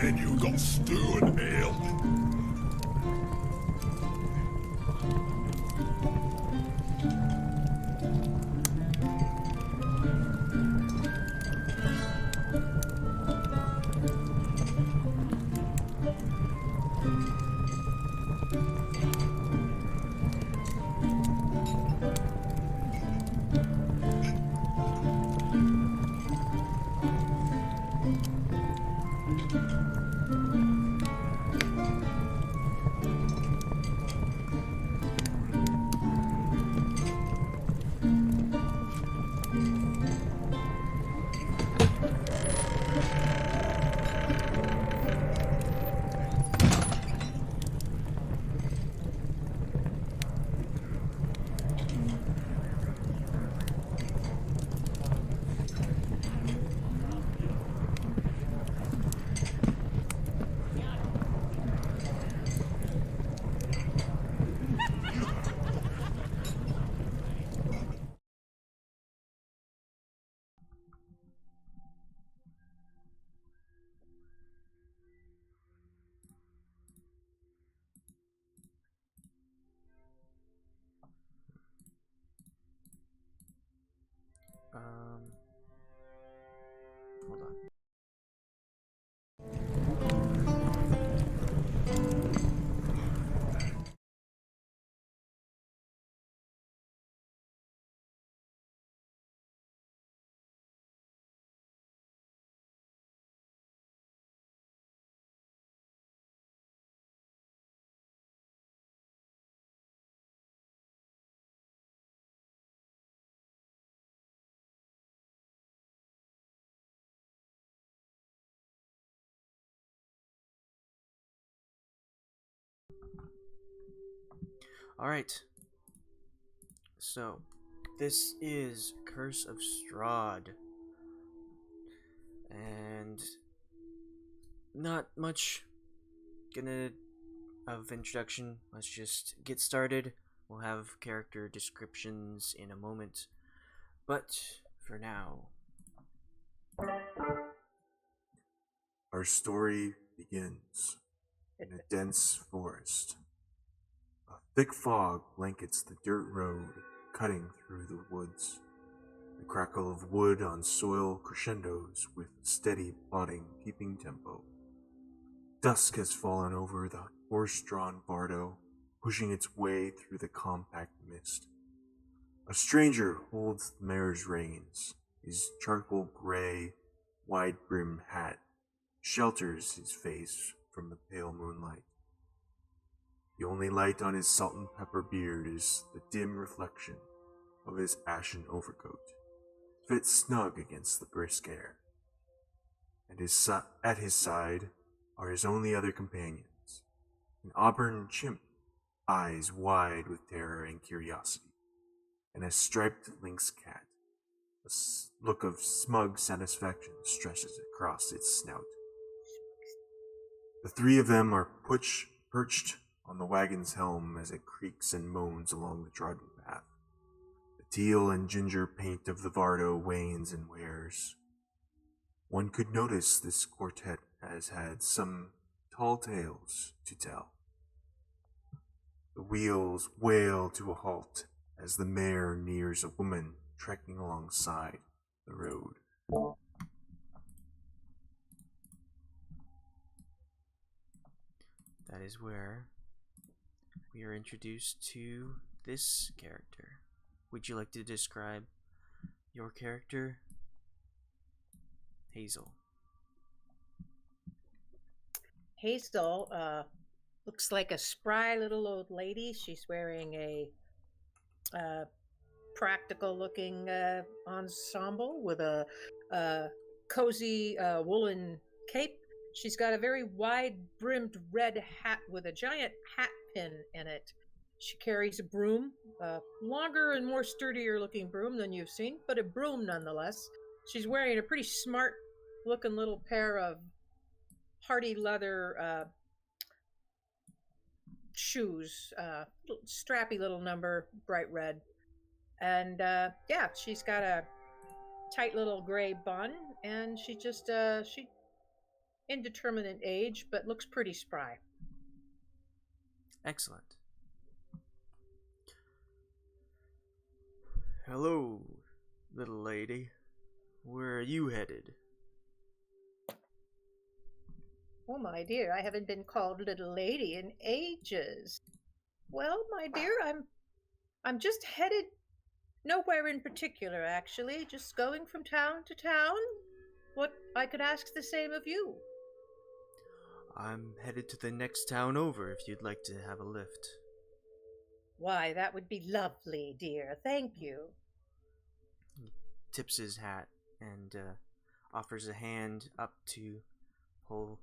menu got stew and ale. Hold on. Alright. So, this is Curse of Strahd. And not much of introduction. Let's just get started. We'll have character descriptions in a moment. But for now, our story begins in a dense forest. A thick fog blankets the dirt road cutting through the woods. The crackle of wood on soil crescendos with steady, plodding, keeping tempo. Dusk has fallen over the horse-drawn bardo, pushing its way through the compact mist. A stranger holds the mare's reins. His charcoal gray, wide-brimmed hat shelters his face from the pale moonlight. The only light on his salt and pepper beard is the dim reflection of his ashen overcoat, fit snug against the brisk air. And at his side are his only other companions, an auburn chimp, eyes wide with terror and curiosity, and a striped lynx cat. A look of smug satisfaction stretches across its snout. The three of them are perched on the wagon's helm as it creaks and moans along the trodden path. The teal and ginger paint of the Vardo wanes and wears. One could notice this quartet has had some tall tales to tell. The wheels wail to a halt as the mare nears a woman trekking alongside the road. that is where we are introduced to this character. Would you like to describe your character, Hazel? Hazel looks like a spry little old lady. She's wearing a practical-looking ensemble with a cozy woolen cape. She's got a very wide-brimmed red hat with a giant hat pin in it. She carries a broom, a longer and more sturdier-looking broom than you've seen, but a broom nonetheless. She's wearing a pretty smart-looking little pair of hardy leather shoes, strappy little number, bright red. And yeah, she's got a tight little gray bun, and she just indeterminate age, but looks pretty spry. Excellent. Hello, little lady. Where are you headed? Oh, my dear, I haven't been called little lady in ages. Well, my dear, I'm just headed nowhere in particular, actually, just going from town to town. What, I could ask the same of you. I'm headed to the next town over if you'd like to have a lift. Why, that would be lovely, dear. Thank you. He tips his hat and offers a hand up to pull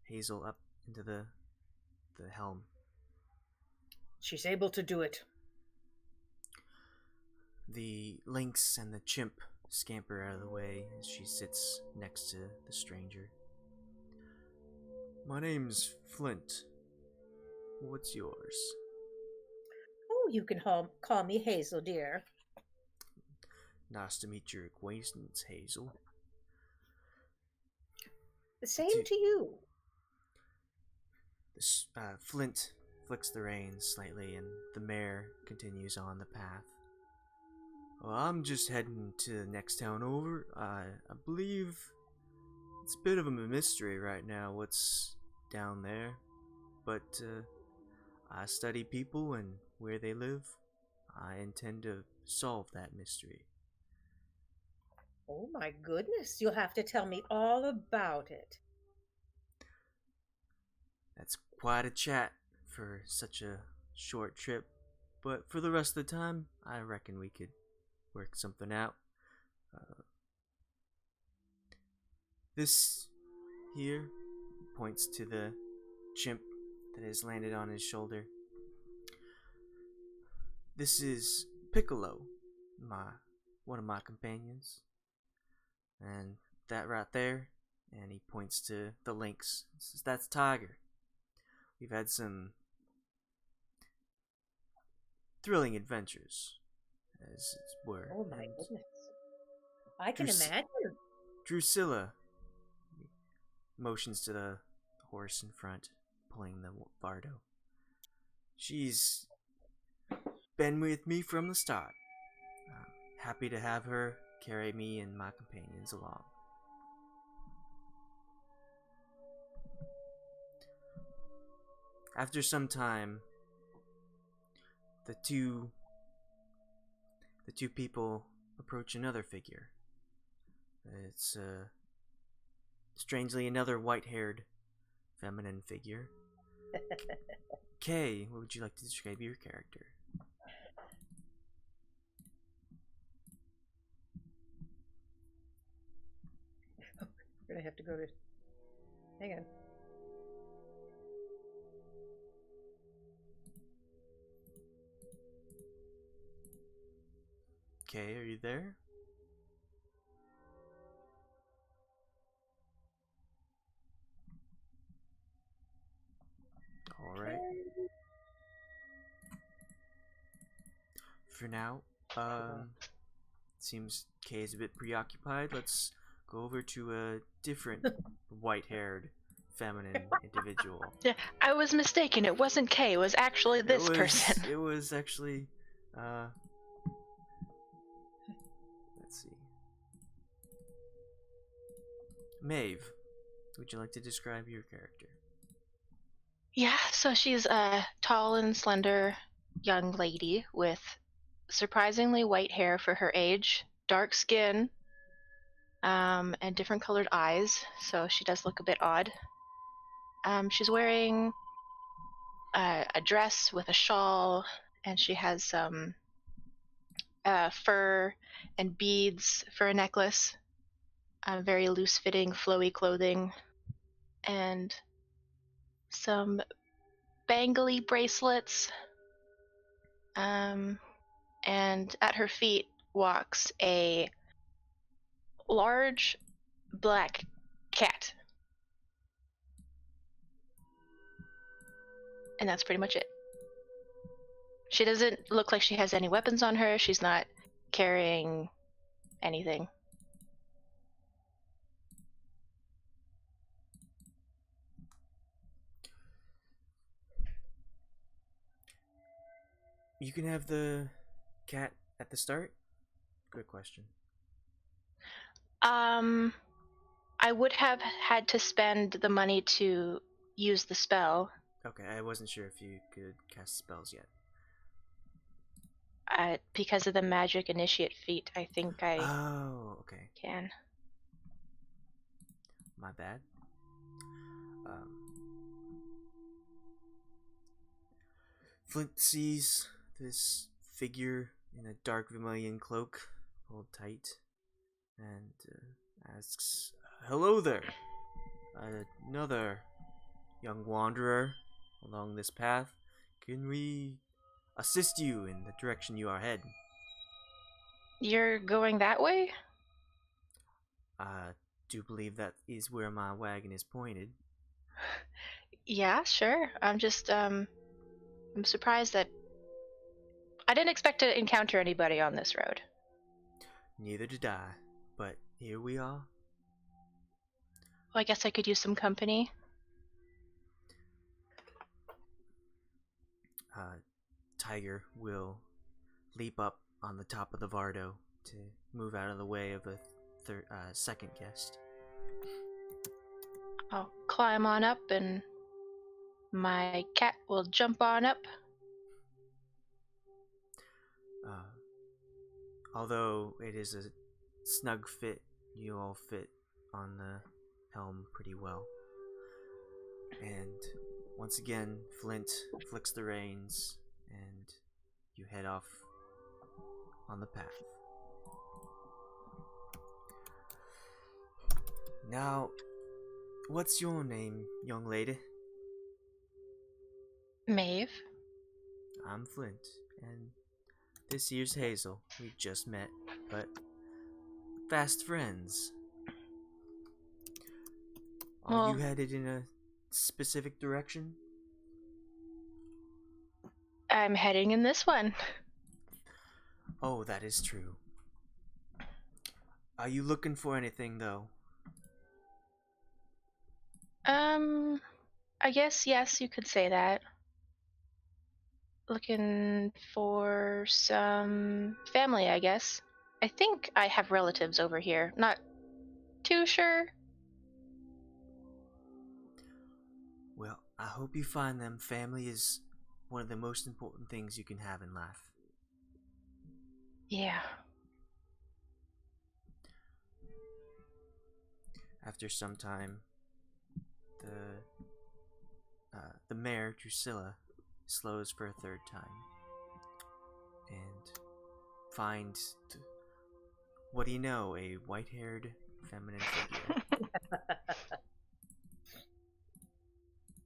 Hazel up into the helm. She's able to do it. The lynx and the chimp scamper out of the way as she sits next to the stranger. My name's Flint. What's yours? Oh, you can call me Hazel, dear. Nice to meet your acquaintance, Hazel. The same to you. Flint flicks the reins slightly and the mare continues on the path. Well, I'm just heading to the next town over. I believe it's a bit of a mystery right now what's down there, but I study people and where they live. I intend to solve that mystery. Oh my goodness, you'll have to tell me all about it. That's quite a chat for such a short trip, but for the rest of the time, I reckon we could work something out. This here points to the chimp that has landed on his shoulder. This is Piccolo, one of my companions. And that right there, and he points to the lynx, says, that's Tiger. We've had some thrilling adventures, as it were. Oh my goodness. I can imagine. Drusilla motions to the horse in front, pulling the Vardo. She's been with me from the start. I'm happy to have her carry me and my companions along. After some time, the two people approach another figure. It's strangely another white-haired feminine figure. Kay, what would you like to describe your character? We're gonna have to go to. Hang on. Kay, are you there? Alright. For now, seems Kay is a bit preoccupied. Let's go over to a different white-haired feminine individual. Yeah, I was mistaken. It wasn't Kay. It was actually this person. It was actually, let's see. Maeve, would you like to describe your character? Yeah, so she's a tall and slender young lady with surprisingly white hair for her age, dark skin, and different colored eyes, so she does look a bit odd. She's wearing a dress with a shawl, and she has some fur and beads for a necklace, very loose-fitting, flowy clothing, and some bangly bracelets. And at her feet walks a large black cat. And that's pretty much it. She doesn't look like she has any weapons on her. She's not carrying anything. You can have the cat at the start? Good question. I would have had to spend the money to use the spell. Okay, I wasn't sure if you could cast spells yet. Because of the magic initiate feat, I think I Oh, okay. can. My bad. Flint sees this figure in a dark vermilion cloak, hold tight, and asks, "Hello there. Another young wanderer along this path. Can we assist you in the direction you are heading?" You're going that way? I do believe that is where my wagon is pointed. Yeah, sure. I'm surprised that I didn't expect to encounter anybody on this road. Neither did I, but here we are. Well, I guess I could use some company. Tiger will leap up on the top of the Vardo to move out of the way of a second guest. I'll climb on up and my cat will jump on up. Although it is a snug fit, you all fit on the helm pretty well. And once again, Flint flicks the reins and you head off on the path. Now, what's your name, young lady? Maeve. I'm Flint, and this here's Hazel. We just met, but fast friends. Are you headed in a specific direction? I'm heading in this one. Oh, that is true. Are you looking for anything, though? I guess yes, you could say that. Looking for some family, I guess. I think I have relatives over here. Not too sure. Well, I hope you find them. Family is one of the most important things you can have in life. Yeah. After some time, the mare, Drusilla, slows for a third time and finds, what do you know, a white-haired feminine figure.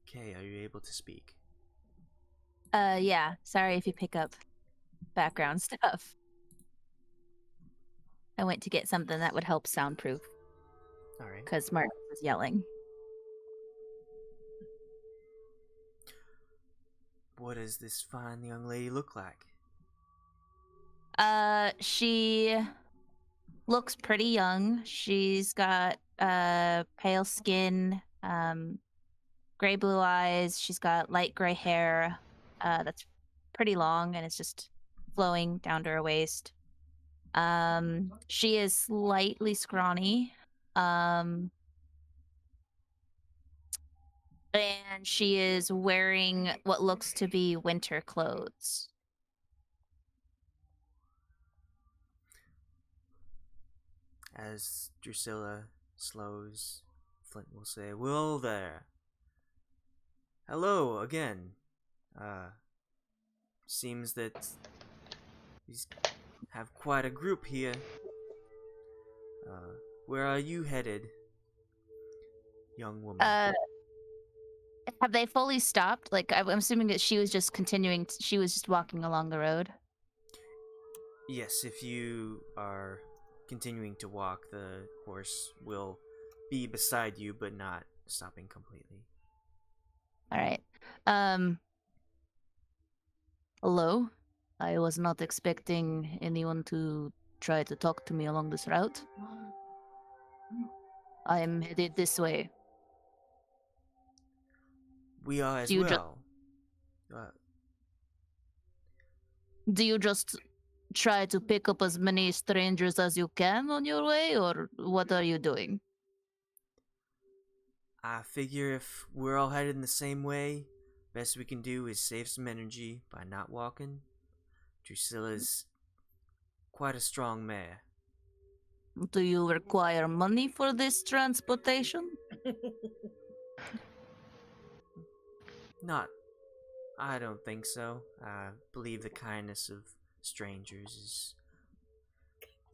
Okay, are you able to speak? Yeah. Sorry if you pick up background stuff. I went to get something that would help soundproof Alright. because Mark was yelling. What does this fine young lady look like? She looks pretty young. She's got pale skin, gray blue eyes. She's got light gray hair that's pretty long and it's just flowing down to her waist. She is slightly scrawny. And she is wearing what looks to be winter clothes. As Drusilla slows, Flint will say, "Well there. Hello again. Seems that we have quite a group here. Where are you headed, young woman?" Have they fully stopped? Like, I'm assuming that she was just continuing, she was just walking along the road. Yes, if you are continuing to walk, the horse will be beside you, but not stopping completely. All right. Hello? I was not expecting anyone to try to talk to me along this route. I'm headed this way. We are as Do you well. Do you just try to pick up as many strangers as you can on your way, or what are you doing? I figure if we're all headed in the same way, best we can do is save some energy by not walking. Drusilla's quite a strong mare. Do you require money for this transportation? Not, I don't think so. I believe the kindness of strangers is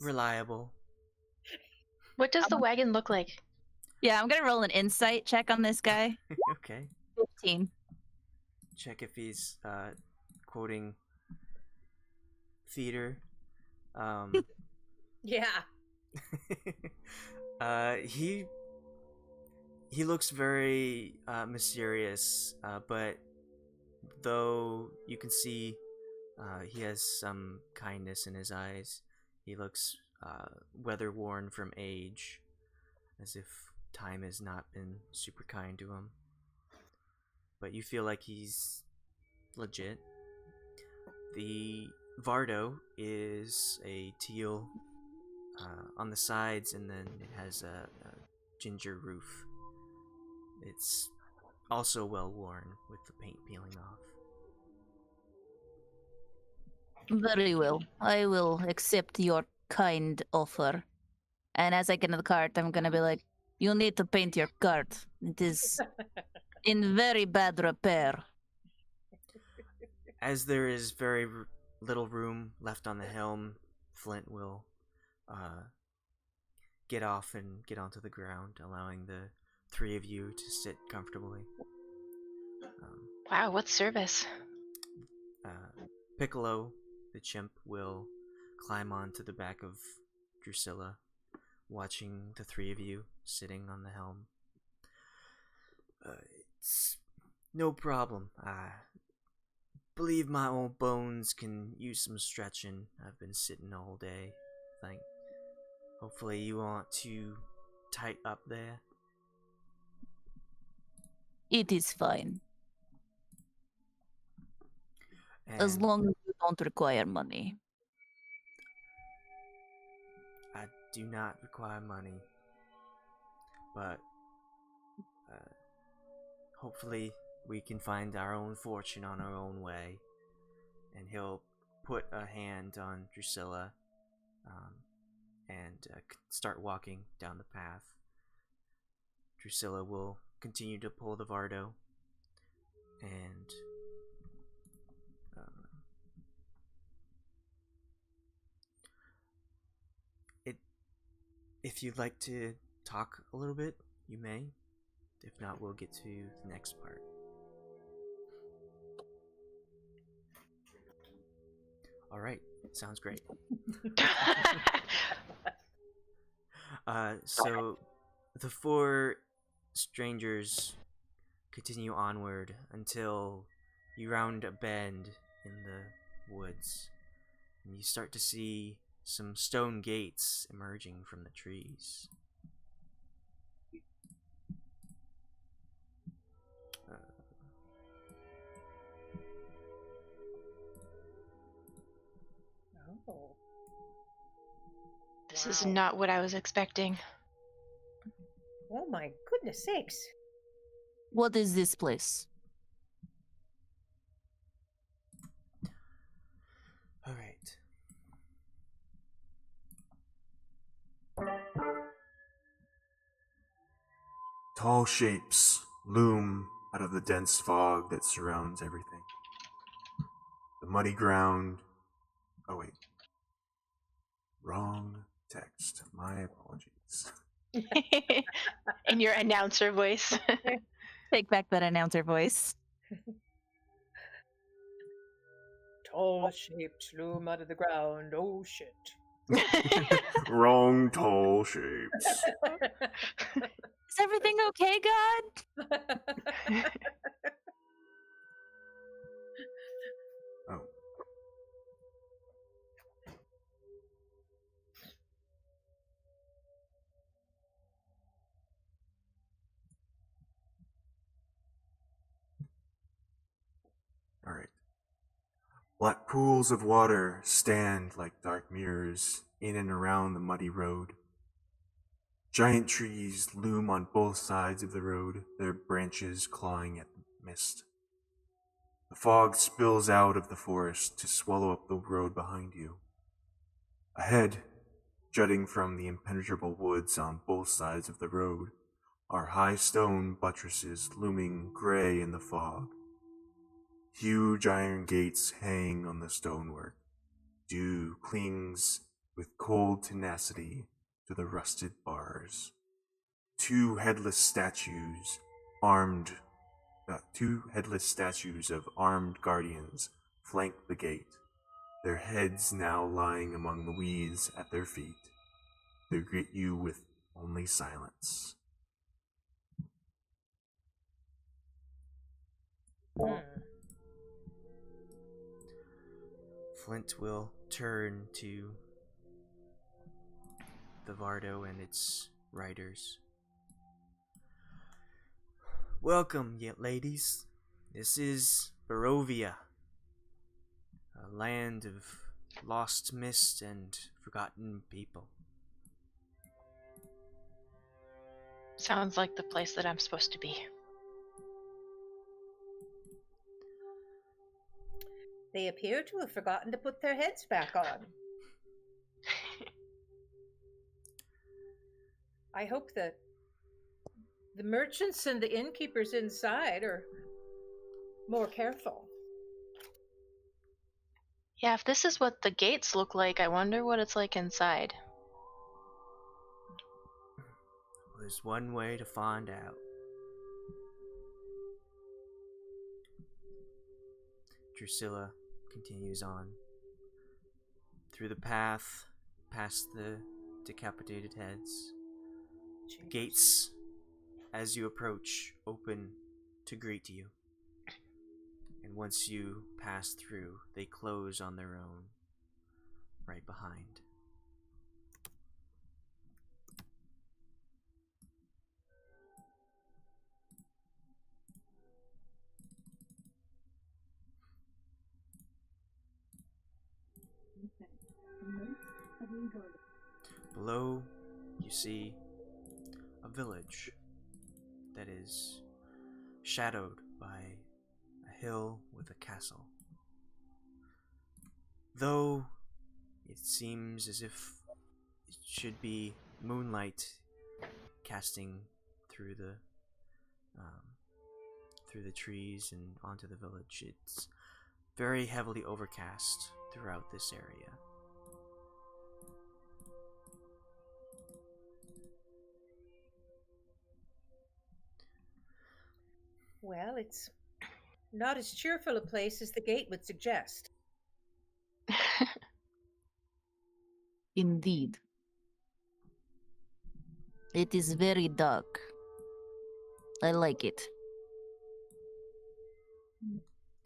reliable. What does the wagon look like? Yeah, I'm gonna roll an insight check on this guy. Okay. 15. Check if he's quoting theater. Yeah. He looks very mysterious, but though you can see he has some kindness in his eyes, he looks weather worn from age, as if time has not been super kind to him. But you feel like he's legit. The Vardo is a teal on the sides, and then it has a ginger roof. It's also well worn with the paint peeling off. Very well. I will accept your kind offer. And as I get in the cart, I'm gonna be like, you need to paint your cart. It is in very bad repair. As there is very little room left on the helm, Flint will get off and get onto the ground, allowing the three of you to sit comfortably. Wow, what service? Piccolo, the chimp, will climb onto the back of Drusilla, watching the three of you sitting on the helm. It's no problem. I believe my old bones can use some stretching. I've been sitting all day. Hopefully you aren't too tight up there. It is fine. As And long as you don't require money. I do not require money, but hopefully we can find our own fortune on our own way. And he'll put a hand on Drusilla and start walking down the path. Drusilla will continue to pull the Vardo, and if you'd like to talk a little bit, you may. If not, we'll get to the next part. Alright, sounds great. So the four strangers continue onward until you round a bend in the woods, and you start to see some stone gates emerging from the trees. Oh. This is not what I was expecting. Oh my goodness sakes. What is this place? Alright. Tall shapes loom out of the dense fog that surrounds everything. The muddy ground. Oh, wait. Wrong text. My apologies. In your announcer voice. Take back that announcer voice. Tall shapes loom out of the ground. Oh shit. Wrong tall shapes. Is everything okay, God? Oh. All right. Black pools of water stand like dark mirrors in and around the muddy road. Giant trees loom on both sides of the road, their branches clawing at the mist. The fog spills out of the forest to swallow up the road behind you. Ahead, jutting from the impenetrable woods on both sides of the road, are high stone buttresses looming gray in the fog. Huge iron gates hang on the stonework. Dew clings with cold tenacity to the rusted bars. Two headless statues of armed guardians flank the gate, their heads now lying among the weeds at their feet. They greet you with only silence. Flint will turn to the Vardo and its riders. Welcome, yet ladies. This is Barovia, a land of lost mist and forgotten people. Sounds like the place that I'm supposed to be. They appear to have forgotten to put their heads back on. I hope that the merchants and the innkeepers inside are more careful. Yeah, if this is what the gates look like, I wonder what it's like inside. There's one way to find out. Drusilla continues on through the path, past the decapitated heads. The gates, as you approach, open to greet you. And once you pass through, they close on their own, right behind. Below, you see a village that is shadowed by a hill with a castle. Though it seems as if it should be moonlight casting through the trees and onto the village, it's very heavily overcast throughout this area. Well, it's not as cheerful a place as the gate would suggest. Indeed. It is very dark. I like it.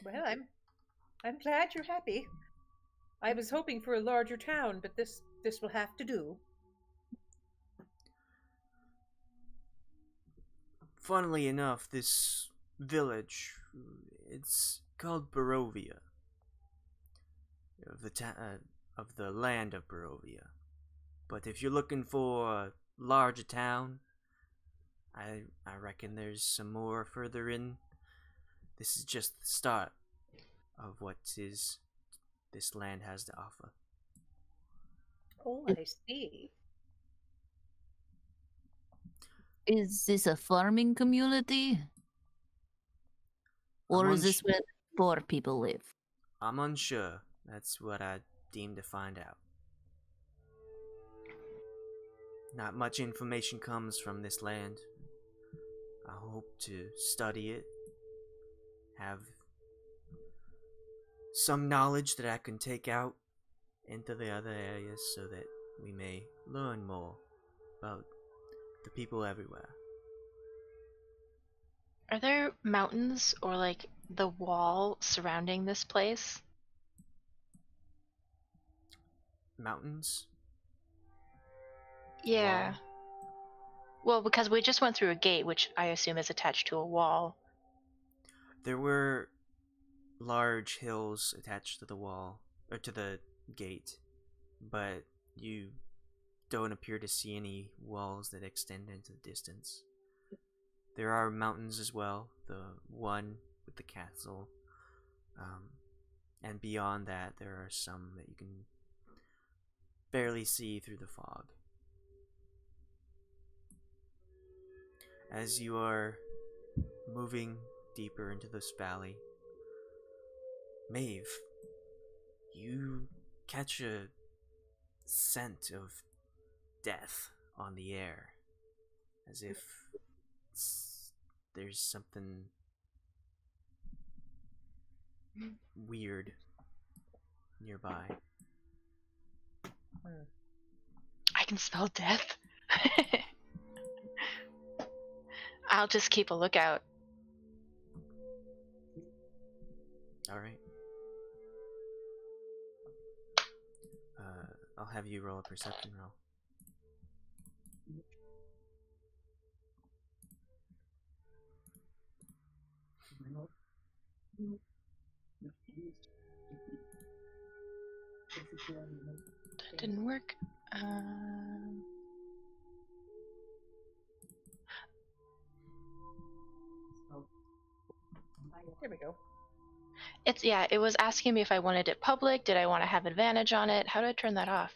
Well, I'm glad you're happy. I was hoping for a larger town, but this will have to do. Funnily enough, this village, it's called Barovia, of the land of Barovia. But if you're looking for a larger town, I reckon there's some more further in. This is just the start of what this land has to offer. Oh, I see. Is this a farming community? Or is this where poor people live? I'm unsure. That's what I deem to find out. Not much information comes from this land. I hope to study it, have some knowledge that I can take out into the other areas so that we may learn more about the people everywhere. Are there mountains or like the wall surrounding this place? Mountains? Yeah. Well, because we just went through a gate, which I assume is attached to a wall. There were large hills attached to the wall, or to the gate, but you don't appear to see any walls that extend into the distance. There are mountains as well, the one with the castle, and beyond that there are some that you can barely see through the fog. As you are moving deeper into this valley, Maeve, you catch a scent of death on the air, as if there's something weird nearby. I can smell death. I'll just keep a lookout. Alright. I'll have you roll a perception roll. That didn't work. There we go. It was asking me if I wanted it public. Did I want to have advantage on it? How do I turn that off?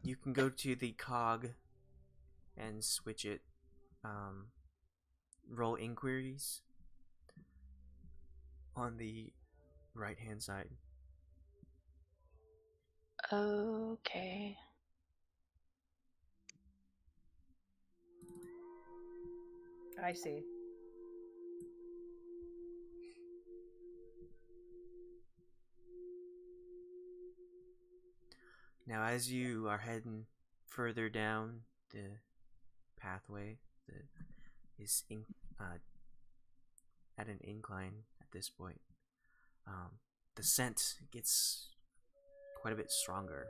You can go to the cog and switch it. Roll inquiries on the right hand side. Okay. I see. Now, as you are heading further down the pathway that is at an incline at this point, the scent gets quite a bit stronger.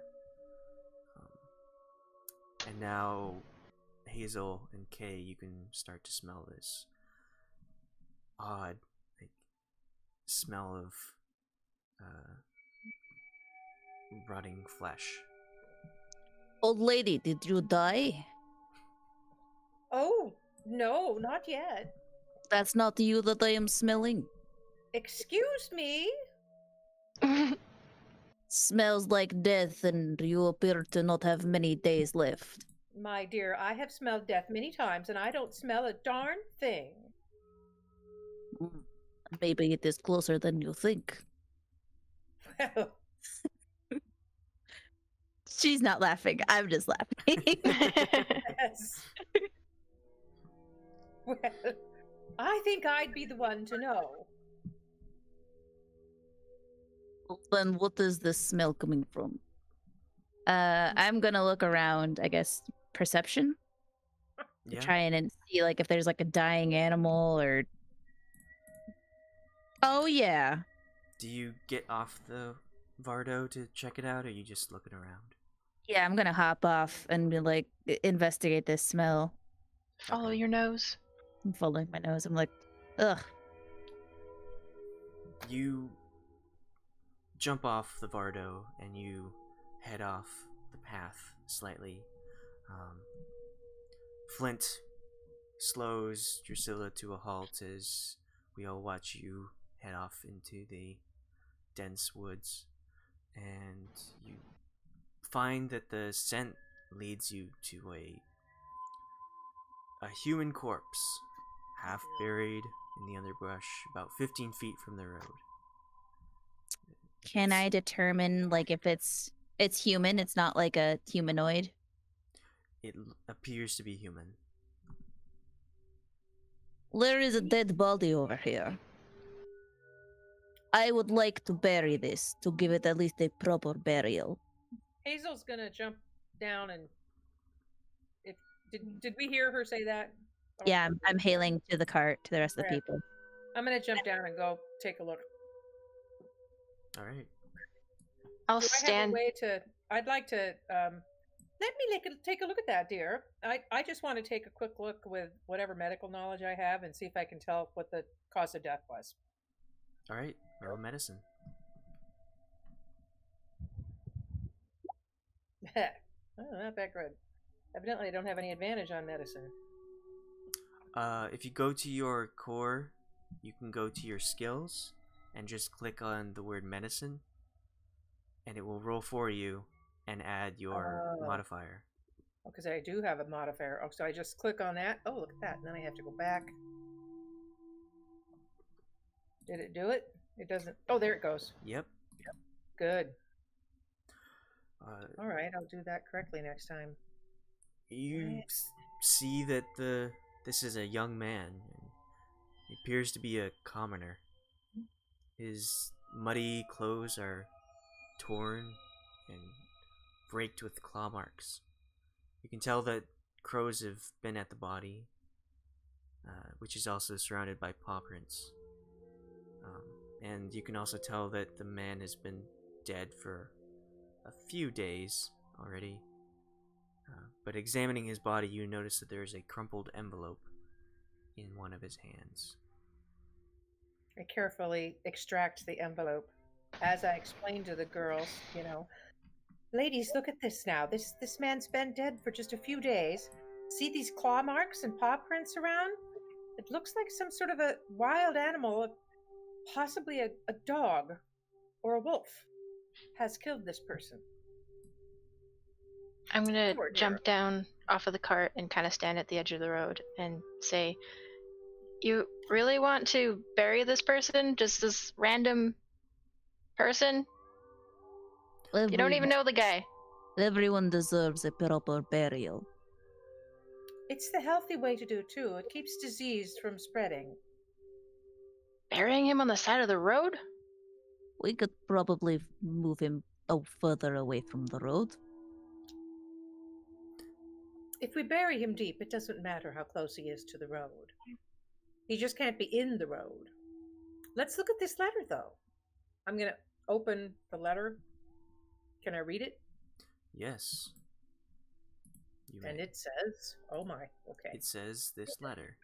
And now, Hazel and Kay, you can start to smell this odd, smell of rotting flesh. Old lady, did you die? Oh, no, not yet. That's not you that I am smelling. Excuse me? Smells like death, and you appear to not have many days left. My dear, I have smelled death many times, and I don't smell a darn thing. Maybe it is closer than you think. Well, She's not laughing. I'm just laughing. yes. Well, I think I'd be the one to know. Then what is this smell coming from? I'm gonna look around, I guess, perception? To try and see like if there's like a dying animal or... Oh yeah. Do you get off the Vardo to check it out, or are you just looking around? Yeah, I'm gonna hop off and be like, investigate this smell. Follow your nose. I'm following my nose. I'm like, ugh. You jump off the Vardo and you head off the path slightly. Flint slows Drusilla to a halt as we all watch you head off into the dense woods, and you find that the scent leads you to a human corpse, half buried in the underbrush, about 15 feet from the road. Can I determine like if it's human? It's not like a humanoid. It appears to be human. There is a dead body over here. I would like to bury this to give it at least a proper burial. Hazel's gonna jump down and... Did we hear her say that? Yeah, I'm hailing to the cart to the rest of the Okay. people. I'm gonna jump down and go take a look. All right. I'll Do I have a stand. way to... I'd like to Let me take a look at that, dear. I just want to take a quick look with whatever medical knowledge I have and see if I can tell what the cause of death was. All right, roll medicine. Oh, not that good. Evidently, I don't have any advantage on medicine. If you go to your core, you can go to your skills and just click on the word medicine, and it will roll for you and add your modifier. Because I do have a modifier. Oh, so I just click on that. Oh, look at that. And then I have to go back. Did it do it? It doesn't. Oh, there it goes. Yep. Good. All right, I'll do that correctly next time. You see that this is a young man. He appears to be a commoner. His muddy clothes are torn and raked with claw marks. You can tell that crows have been at the body, which is also surrounded by paw prints. And you can also tell that the man has been dead for a few days already. But examining his body, you notice that there is a crumpled envelope in one of his hands. I carefully extract the envelope. As I explained to the girls, ladies, look at this now. This man's been dead for just a few days. See these claw marks and paw prints around? It looks like some sort of a wild animal, possibly a dog or a wolf, has killed this person. I'm gonna jump down off of the cart and kind of stand at the edge of the road and say, "You really want to bury this person? Just this random person? You don't even know the guy." Everyone deserves a proper burial. It's the healthy way to do it, too. It keeps disease from spreading. Burying him on the side of the road? We could probably move him further away from the road. If we bury him deep, it doesn't matter how close he is to the road. He just can't be in the road. Let's look at this letter, though. I'm going to open the letter. Can I read it? Yes. And it says, oh my, okay. It says this letter.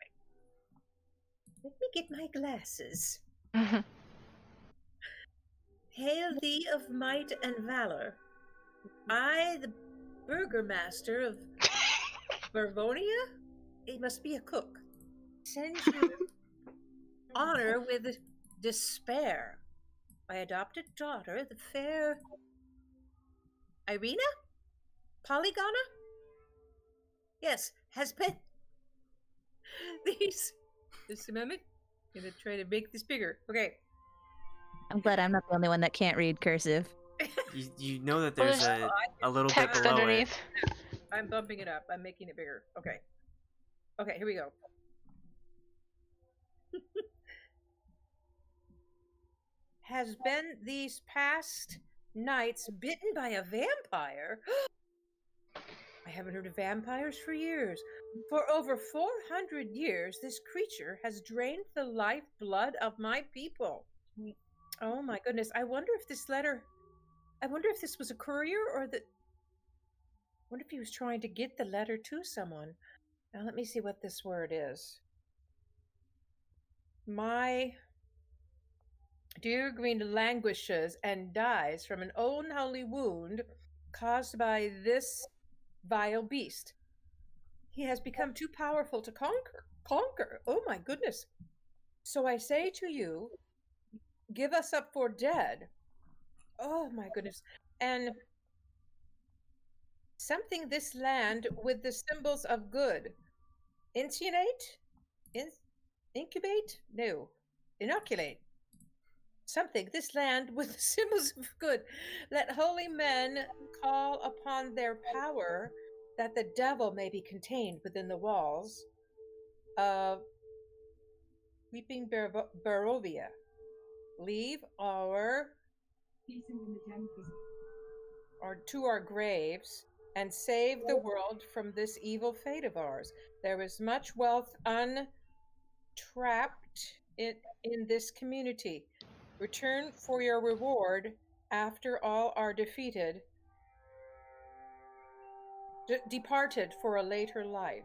Let me get my glasses. Hail thee of might and valor. I, the burgomaster of Barovia? He must be a cook. Send you honor with despair. My adopted daughter, the fair Irina? Polygona? Yes, has been. This amendment? I'm gonna try to make this bigger. Okay. I'm glad I'm not the only one that can't read cursive. You know that there's a little bit text below underneath. it. I'm bumping it up. I'm making it bigger. Okay. Okay, here we go. Has been these past nights bitten by a vampire? I haven't heard of vampires for years. For over 400 years, this creature has drained the lifeblood of my people. Oh my goodness. I wonder if this was a courier or I wonder if he was trying to get the letter to someone. Now let me see what this word is. My dear Green languishes and dies from an unholy wound caused by this vile beast. He has become too powerful to conquer. Oh my goodness. So I say to you, give us up for dead. Oh my goodness. And something this land with the symbols of good. Insinuate? Incubate? No. Inoculate. Something this land with the symbols of good. Let holy men call upon their power that the devil may be contained within the walls of weeping Barovia. Leave to our graves and save the world from this evil fate of ours. There is much wealth untrapped in this community. Return for your reward after all are defeated. departed for a later life,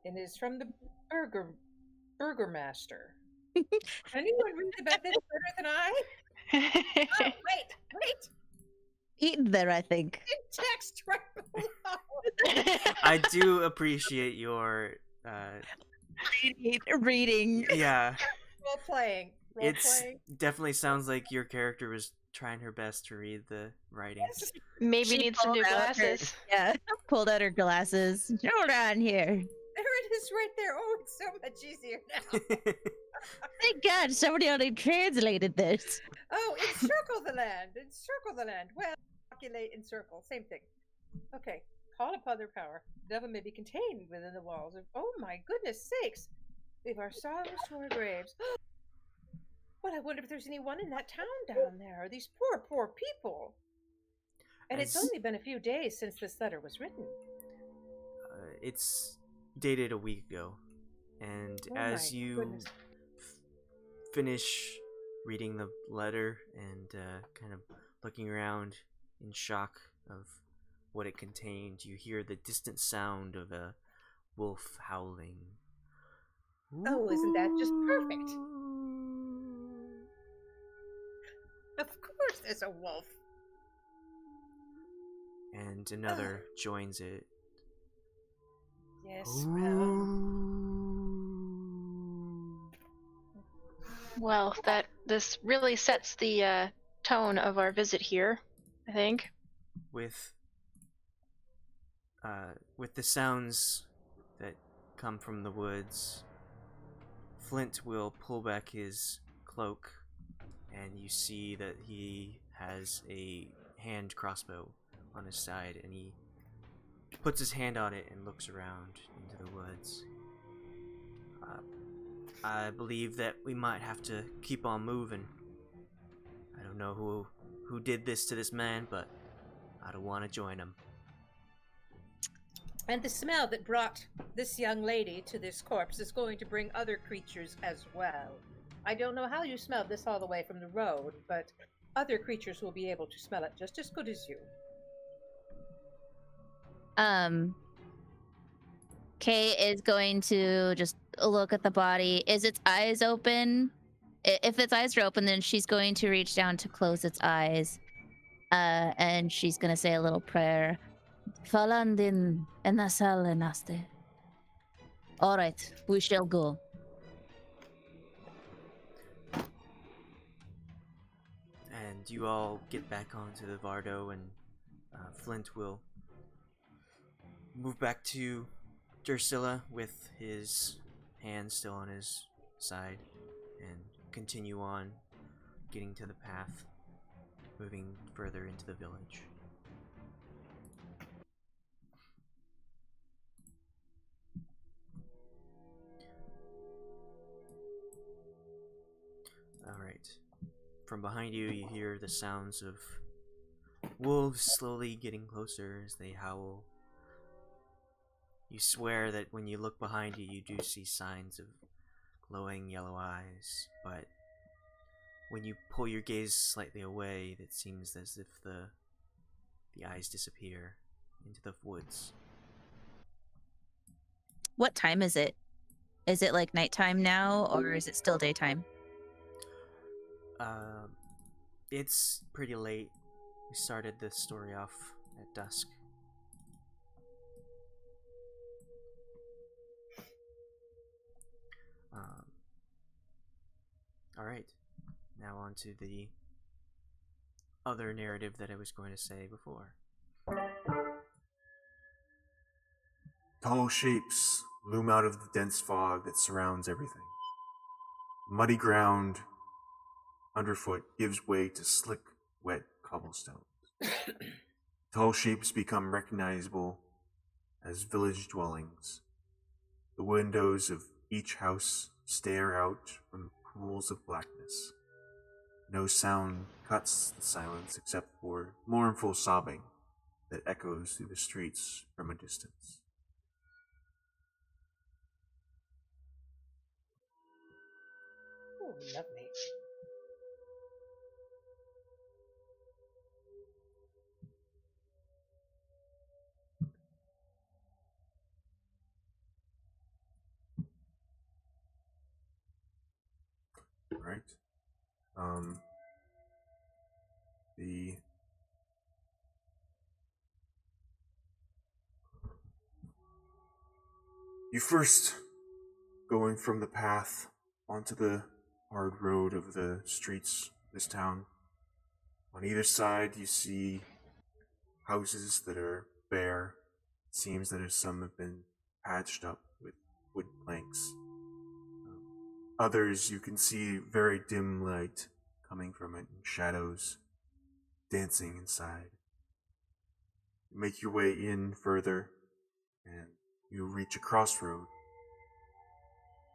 and is from the Burgermaster. Anyone read about this better than I? Oh, wait! Eaten there, I think. In text right below. I do appreciate your Reading. yeah. Role playing. Definitely sounds like your character was trying her best to read the writing. Yes. Maybe She needs some new pulled out her- glasses. Yeah, pulled out her glasses. Hold on here. There it is right there. Oh, it's so much easier now. Thank God somebody already translated this. Oh, encircle the land. Encircle the land. Well, calculate, encircle. Same thing. Okay. Call upon their power. The devil may be contained within the walls of. Oh my goodness sakes! Leave our sorrows to our graves. Well, I wonder if there's anyone in that town down there. These poor people. And it's only been a few days since this letter was written. It's dated a week ago, and Oh as my you goodness. finish reading the letter and kind of looking around in shock of what it contained, you hear the distant sound of a wolf howling. Oh, isn't that just perfect? Of course, there's a wolf. And another joins it. Yes, well. Well, this really sets the tone of our visit here, I think. With the sounds that come from the woods, Flint will pull back his cloak, and you see that he has a hand crossbow on his side, and he puts his hand on it and looks around into the woods. I believe that we might have to keep on moving. I don't know who did this to this man, but I don't want to join him. And the smell that brought this young lady to this corpse is going to bring other creatures as well. I don't know how you smelled this all the way from the road, but other creatures will be able to smell it just as good as you. Kay is going to just look at the body. Is its eyes open? If its eyes are open, then she's going to reach down to close its eyes. And she's going to say a little prayer. Falandin enasal enaste. All right, we shall go. And you all get back onto the Vardo, and Flint will move back to Drusilla with his hand still on his side and continue on getting to the path, moving further into the village. Alright. From behind you, you hear the sounds of wolves slowly getting closer as they howl. You swear that when you look behind you, you do see signs of glowing yellow eyes, but when you pull your gaze slightly away, it seems as if the eyes disappear into the woods. What time is it? Is it like nighttime now, or is it still daytime? It's pretty late. We started the story off at dusk. Alright, now on to the other narrative that I was going to say before. Tall shapes loom out of the dense fog that surrounds everything. Muddy ground underfoot gives way to slick, wet cobblestones. Tall shapes become recognizable as village dwellings. The windows of each house stare out from pools of blackness. No sound cuts the silence except for mournful sobbing that echoes through the streets from a distance. Oh, lovely. right. The You first going from the path onto the hard road of the streets of this town. On either side, you see houses that are bare. It seems that some have been patched up with wood planks. Others you can see very dim light coming from it, and shadows dancing inside. You make your way in further, and you reach a crossroad.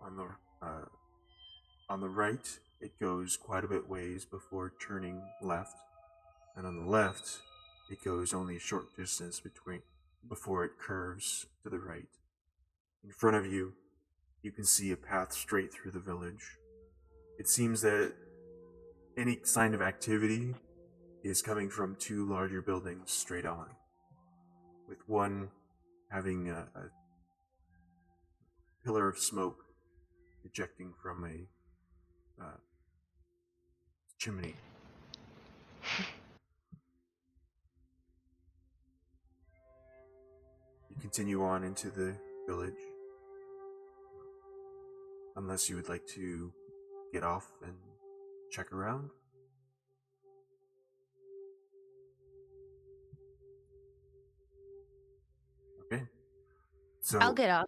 On the right, it goes quite a bit ways before turning left, and on the left, it goes only a short distance before it curves to the right. In front of you, you can see a path straight through the village. It seems that any sign of activity is coming from two larger buildings straight on, with one having a pillar of smoke ejecting from a chimney. You continue on into the village, unless you would like to get off and check around. Okay. So I'll get off.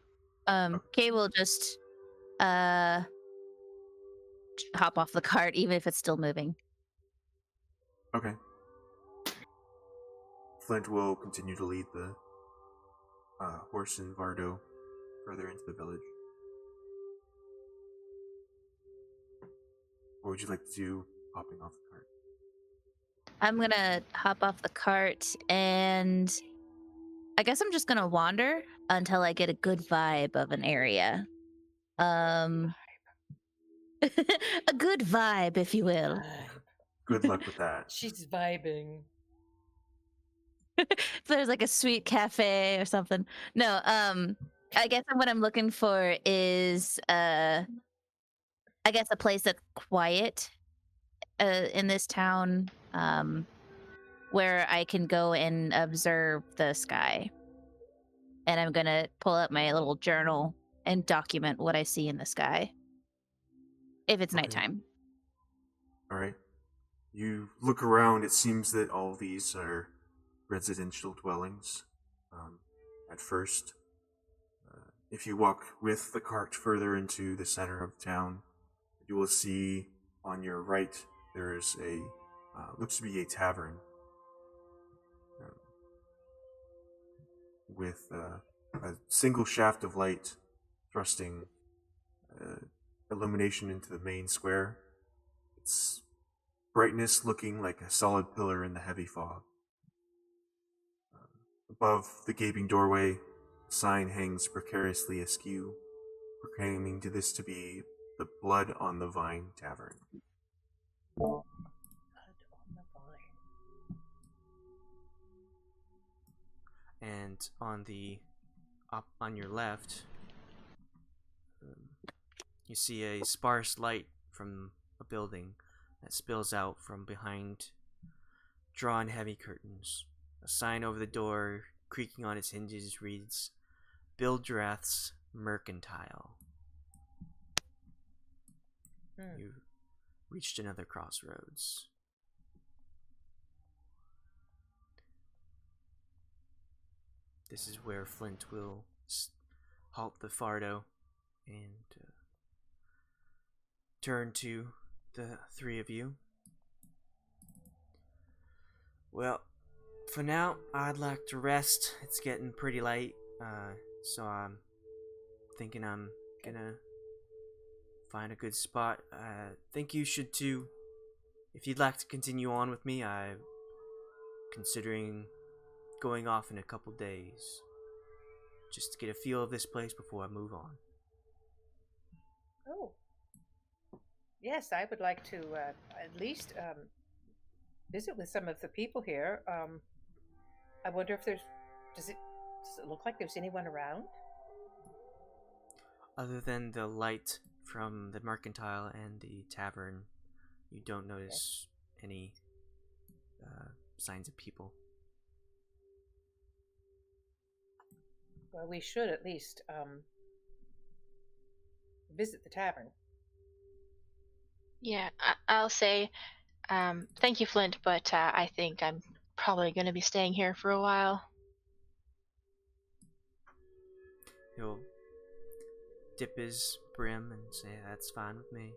Kay will just hop off the cart, even if it's still moving. Okay. Flint will continue to lead the horse and Vardo further into the village. What would you like to do hopping off the cart? I'm gonna hop off the cart, and I guess I'm just gonna wander until I get a good vibe of an area. A good vibe, if you will. Good luck with that. She's vibing. If there's like a sweet cafe or something. No, I guess what I'm looking for is I guess a place that's quiet in this town, where I can go and observe the sky. And I'm gonna pull up my little journal and document what I see in the sky. If it's Okay. nighttime. Alright. You look around, it seems that all these are residential dwellings at first. If you walk with the cart further into the center of town, you will see on your right there is a looks to be a tavern with a single shaft of light thrusting illumination into the main square. Its brightness looking like a solid pillar in the heavy fog. Above the gaping doorway, a sign hangs precariously askew, proclaiming to this to be the Blood on the Vine Tavern. Blood on the vine. And on your left, you see a sparse light from a building that spills out from behind drawn heavy curtains. A sign over the door, creaking on its hinges, reads, Bildrath's Mercantile. You reached another crossroads. This is where Flint will halt the Fardo and turn to the three of you. Well, for now, I'd like to rest. It's getting pretty late, so I'm thinking I'm gonna find a good spot. I think you should too. If you'd like to continue on with me, I'm considering going off in a couple days, just to get a feel of this place before I move on. Oh. Yes, I would like to at least visit with some of the people here. I wonder if does it look like there's anyone around? Other than the light from the mercantile and the tavern, you don't notice any signs of people. Well, we should at least visit the tavern. Yeah, I'll say thank you, Flint, but I think I'm probably going to be staying here for a while. He'll dip his brim and say, "That's fine with me.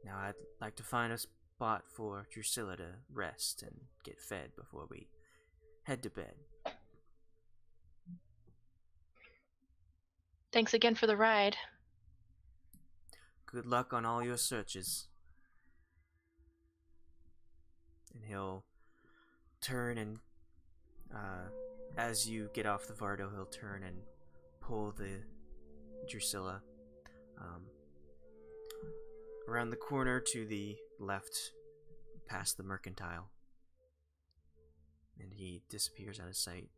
Now I'd like to find a spot for Drusilla to rest and get fed before we head to bed." Thanks again for the ride. Good luck on all your searches. And he'll turn and, as you get off the Vardo, he'll turn and pull the Drusilla around the corner to the left, past the mercantile. And he disappears out of sight.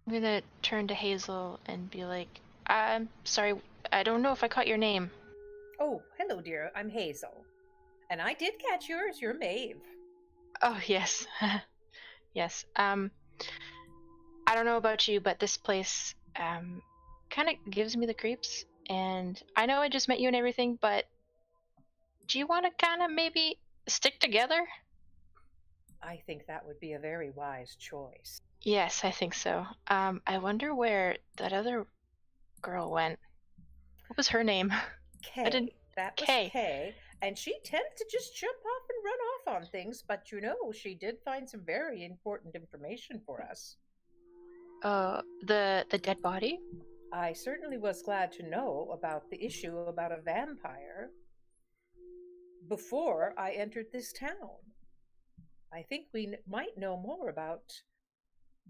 I'm going to turn to Hazel and be like, I'm sorry, I don't know if I caught your name. Oh, hello, dear. I'm Hazel. And I did catch yours. You're Maeve. Oh, yes. Yes. I don't know about you, but this place kind of gives me the creeps. And I know I just met you and everything, but do you want to kind of maybe stick together? I think that would be a very wise choice. Yes, I think so. I wonder where that other girl went. What was her name? Kay. That was Kay. Kay. And she tends to just jump off and run off on things, but you know, she did find some very important information for us. The dead body? I certainly was glad to know about the issue about a vampire before I entered this town. I think we might know more about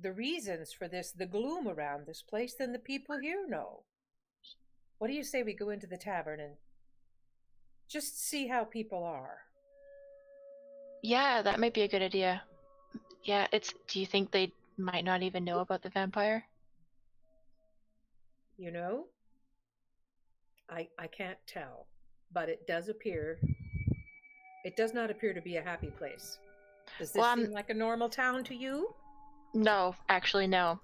the reasons for this, the gloom around this place, than the people here know. What do you say we go into the tavern and just see how people are? Yeah, that might be a good idea. Yeah, do you think they might not even know about the vampire? You know, I can't tell, but it does not appear to be a happy place. Does this seem like a normal town to you? No, actually no.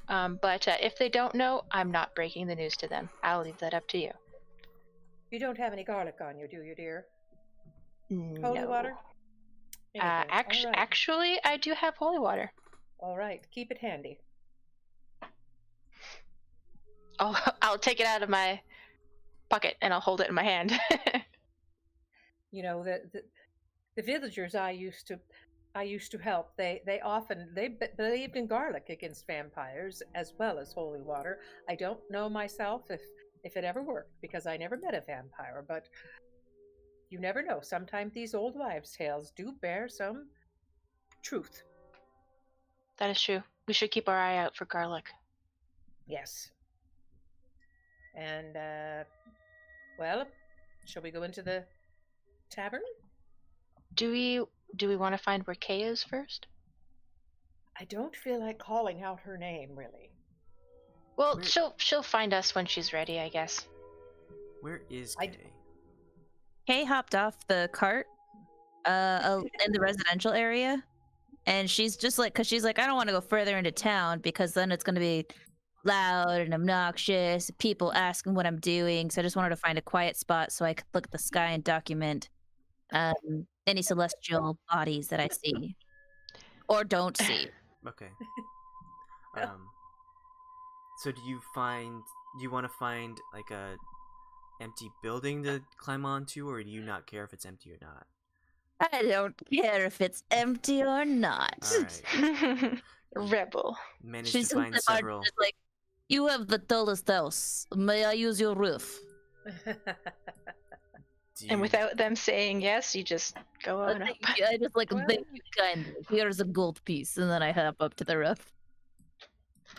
But if they don't know, I'm not breaking the news to them. I'll leave that up to you. You don't have any garlic on you, do you, dear? No. Holy water? Actually, I do have holy water. All right, keep it handy. I'll take it out of my pocket and I'll hold it in my hand. You know, the villagers I used to help, they believed in garlic against vampires as well as holy water. I don't know myself if it ever worked, because I never met a vampire, but you never know. Sometimes these old wives' tales do bear some truth. That is true. We should keep our eye out for garlic. Yes. And, well, shall we go into the tavern? Do we want to find where Kay is first? I don't feel like calling out her name, really. Well, she'll find us when she's ready, I guess. Where is Kay? Kay hopped off the cart in the residential area, and she's just like, because she's like, I don't want to go further into town because then it's going to be loud and obnoxious, people asking what I'm doing, so I just wanted to find a quiet spot so I could look at the sky and document any celestial bodies that I see or don't see. Okay. So do you want to find like a empty building to climb onto, or do you not care if it's empty or not? I don't care if it's empty or not. All right. Rebel. Managed to find several. Like, you have the tallest house. May I use your roof? And without them saying yes, you just go on up. I just like, thank you kindly. Here's a gold piece, and then I hop up to the roof.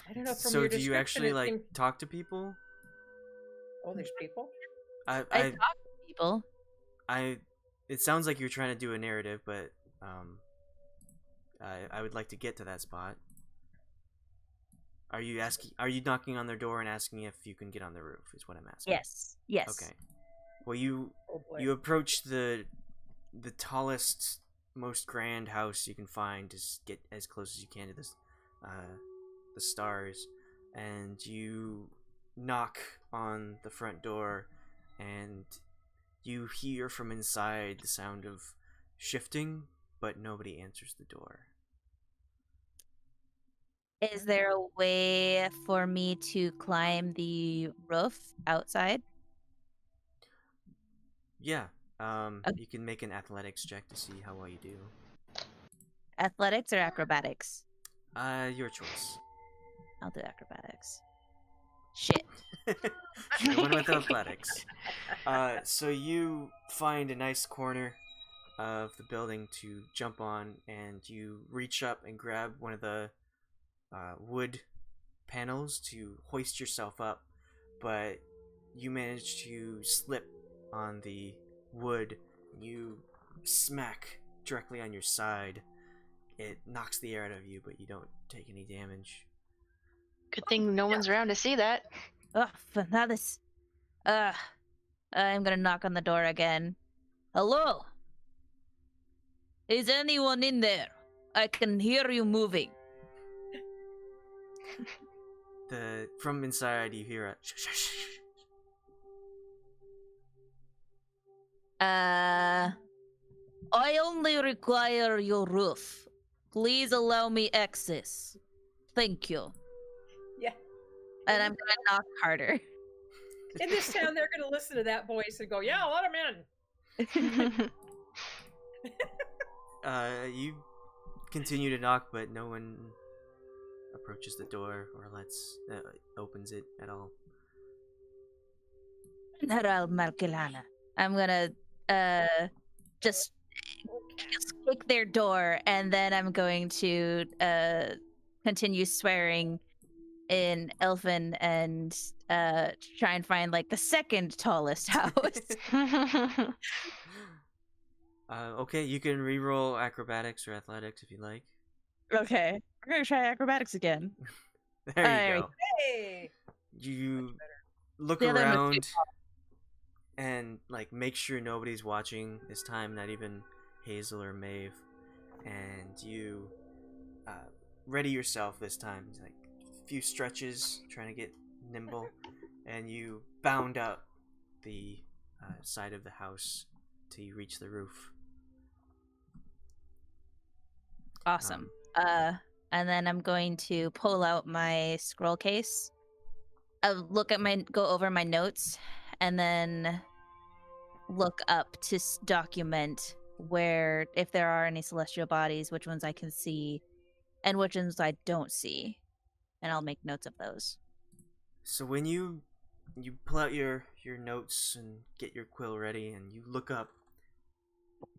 I don't know. So do you actually like talk to people? Oh, there's people? I talk to people. It sounds like you're trying to do a narrative, but I would like to get to that spot. Are you asking? Are you knocking on their door and asking if you can get on the roof? Is what I'm asking. Yes. Yes. Okay. Well, you Oh boy. you approach the tallest, most grand house you can find to get as close as you can to this, the stars, and you knock on the front door, and you hear from inside the sound of shifting, but nobody answers the door. Is there a way for me to climb the roof outside? Yeah. Okay. You can make an athletics check to see how well you do. Athletics or acrobatics? Your choice. I'll do acrobatics. Shit. I went with athletics. So you find a nice corner of the building to jump on, and you reach up and grab one of the wood panels to hoist yourself up, but you manage to slip on the wood. You smack directly on your side. It knocks the air out of you, but you don't take any damage. Good thing no one's around to see that. Oh, Fernandez. I'm gonna knock on the door again. Hello? Is anyone in there? I can hear you moving. From inside you hear a shh, shh, shh, shh. I only require your roof. Please allow me access. Thank you. Yeah. And I'm gonna knock harder. In this town, they're going to listen to that voice and go, "Yeah, let him in." You continue to knock, but no one approaches the door or opens it at all. General Markelana. I'm gonna just kick their door, and then I'm going to continue swearing in Elfin and try and find like the second tallest house. Okay, you can re-roll acrobatics or athletics if you like. Okay, we're gonna try acrobatics again. There you Alright. go. Hey. You look The other one was too around and like make sure nobody's watching this time, not even Hazel or Maeve, and you ready yourself this time. Like a few stretches, trying to get nimble, and you bound up the side of the house till you reach the roof. Awesome. And then I'm going to pull out my scroll case. I'll go over my notes, and then look up to document where, if there are any celestial bodies, which ones I can see, and which ones I don't see, and I'll make notes of those. So when you pull out your notes and get your quill ready, and you look up,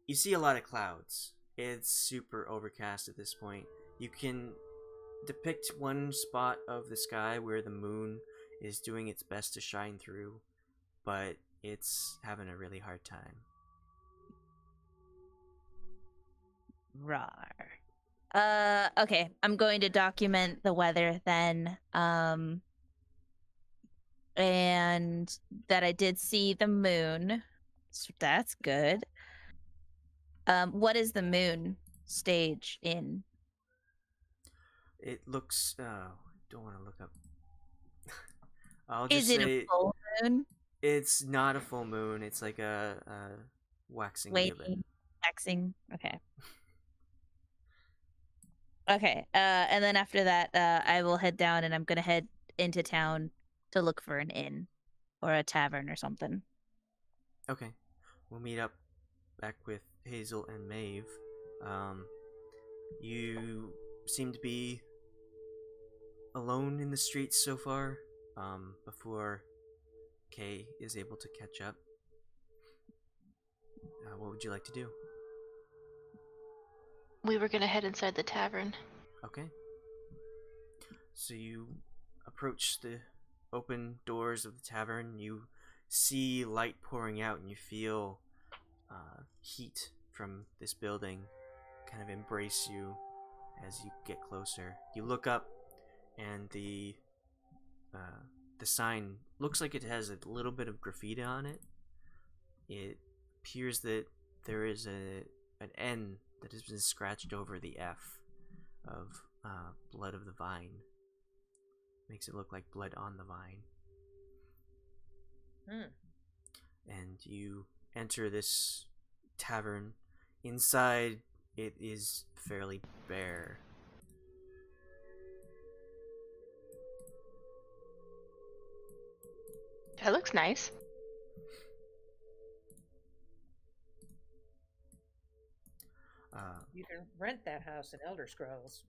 you see a lot of clouds. It's super overcast at this point. You can depict one spot of the sky where the moon is doing its best to shine through, but it's having a really hard time. Rar. Okay, I'm going to document the weather then. And that I did see the moon. So that's good. What is the moon stage in? It looks. Don't want to look up. I'll just Is it say a full moon? it's not a full moon. It's like a waxing gibbon. Waning, waxing. Okay. Okay. And then after that, I will head down, and I'm gonna head into town to look for an inn or a tavern or something. Okay, we'll meet up back with Hazel and Maeve. You seem to be alone in the streets so far, before Kay is able to catch up. What would you like to do? We were gonna head inside the tavern. Okay. So you approach the open doors of the tavern. You see light pouring out, and you feel heat from this building kind of embrace you as you get closer. You look up, and the sign looks like it has a little bit of graffiti on it. It appears that there is an N that has been scratched over the F of blood of the vine. Makes it look like blood on the vine. And you enter this tavern. Inside, it is fairly bare. That looks nice. You can rent that house in Elder Scrolls.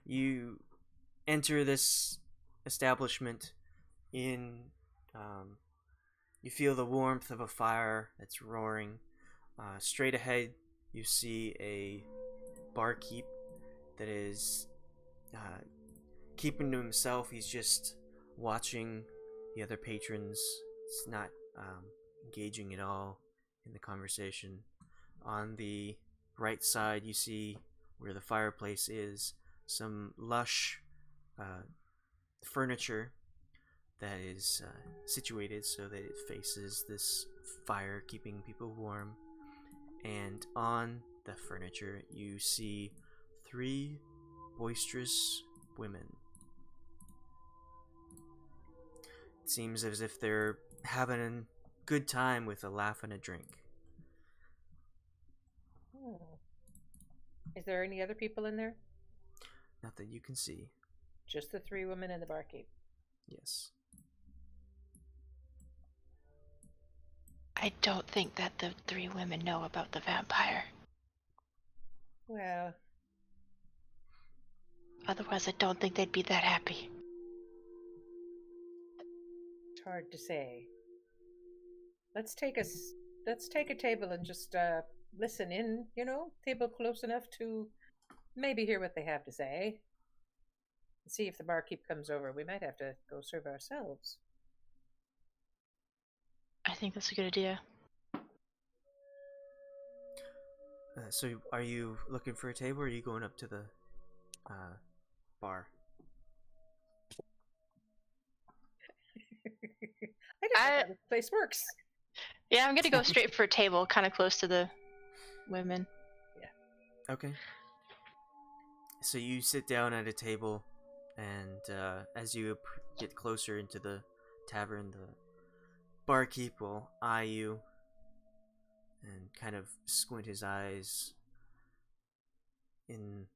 You enter this establishment in you feel the warmth of a fire that's roaring. Straight ahead you see a barkeep that is keeping to himself. He's just watching the other patrons. He's not engaging at all in the conversation. On the right side you see where the fireplace is some lush furniture that is situated so that it faces this fire, keeping people warm. And on the furniture you see 3 boisterous women. It seems as if they're having a good time with a laugh and a drink. Is there any other people in there? Not that you can see. Just the 3 women and the barkeep. Yes. I don't think that the 3 women know about the vampire. Well, Otherwise, I don't think they'd be that happy. it's hard to say. Let's take a table and just listen in, table close enough to maybe hear what they have to say. And see if the barkeep comes over. We might have to go serve ourselves. I think that's a good idea. So are you looking for a table or are you going up to the bar? I don't know how this place works. Yeah, I'm gonna go straight for a table, kind of close to the women. Okay. So you sit down at a table, and as you get closer into the tavern, the barkeep will eye you and kind of squint his eyes in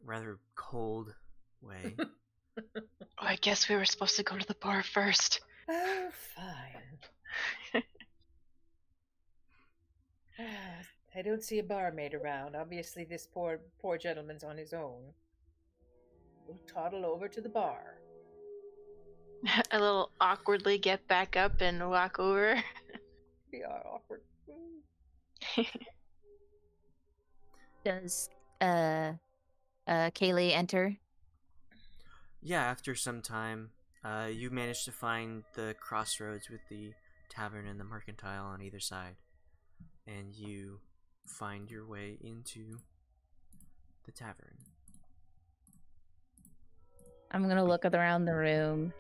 rather cold way. Oh, I guess we were supposed to go to the bar first. Oh, fine. I don't see a barmaid around. Obviously, this poor gentleman's on his own. We'll toddle over to the bar. A little awkwardly get back up and walk over. We are awkward. Does Kaylee enter? Yeah, after some time, you manage to find the crossroads with the tavern and the mercantile on either side, and you find your way into the tavern. I'm gonna look around the room.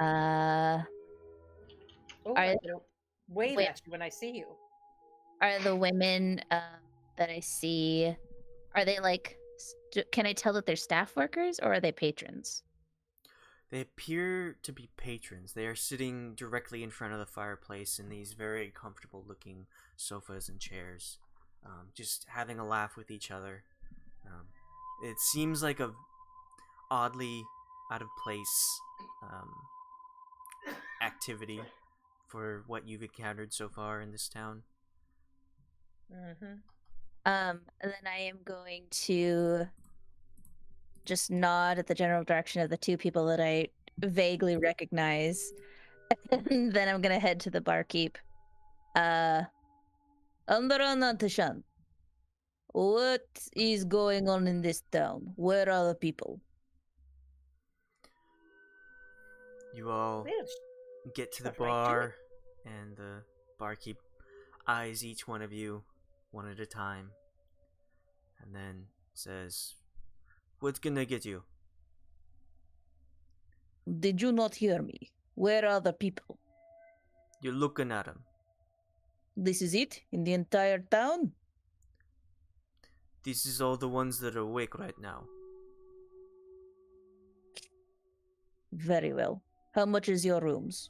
Oh, Are- I'm gonna wave Wait. at you when I see you. Are the women that I see, are they like, can I tell that they're staff workers or are they patrons? They appear to be patrons. They are sitting directly in front of the fireplace in these very comfortable looking sofas and chairs, just having a laugh with each other. It seems like a oddly out of place activity for what you've encountered so far in this town. Mm-hmm. And then I am going to just nod at the general direction of the 2 people that I vaguely recognize. And then I'm gonna head to the barkeep. Andara Natashan, what is going on in this town? Where are the people? You all get to the Right to it. bar, and the barkeep eyes each one of you one at a time, and then says, What can I get you? Did you not hear me? Where are the people? You're looking at them. This is it? In the entire town? This is all the ones that are awake right now. Very well. How much is your rooms?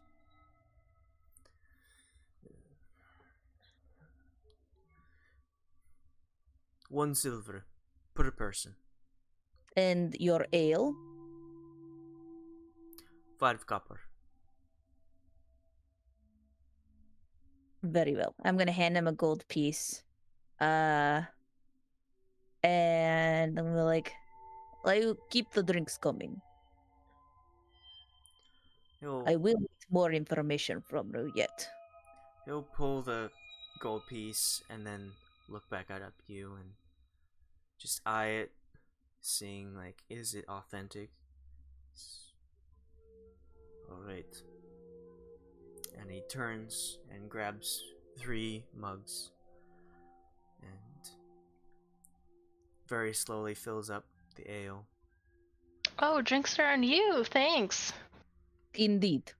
One silver per person. And your ale? 5 copper. Very well. I'm gonna hand him a gold piece. And I'm gonna I'll keep the drinks coming. I will need more information from you yet. He'll pull the gold piece and then look back at you and just eye it, seeing like, is it authentic? Alright. And he turns and grabs 3 mugs and very slowly fills up the ale. Oh, drinks are on you. Thanks. Indeed.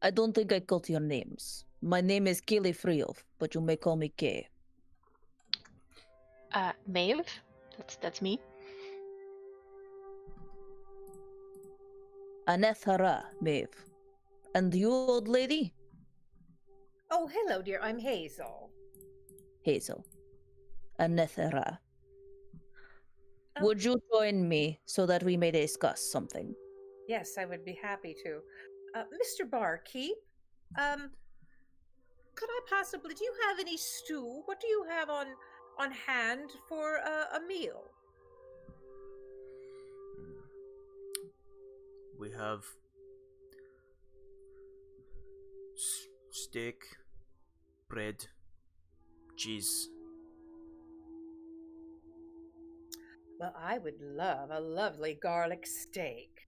I don't think I got your names. My name is Kili Friov, but you may call me Kay. Maeve? That's me. Anethara, Maeve. And you, old lady? Oh, hello, dear. I'm Hazel. Hazel. Anethara. Oh. Would you join me so that we may discuss something? Yes, I would be happy to. Mr. Barkeep, could I possibly, do you have any stew? What do you have on hand for a meal? We have steak, bread, cheese. Well, I would love a lovely garlic steak.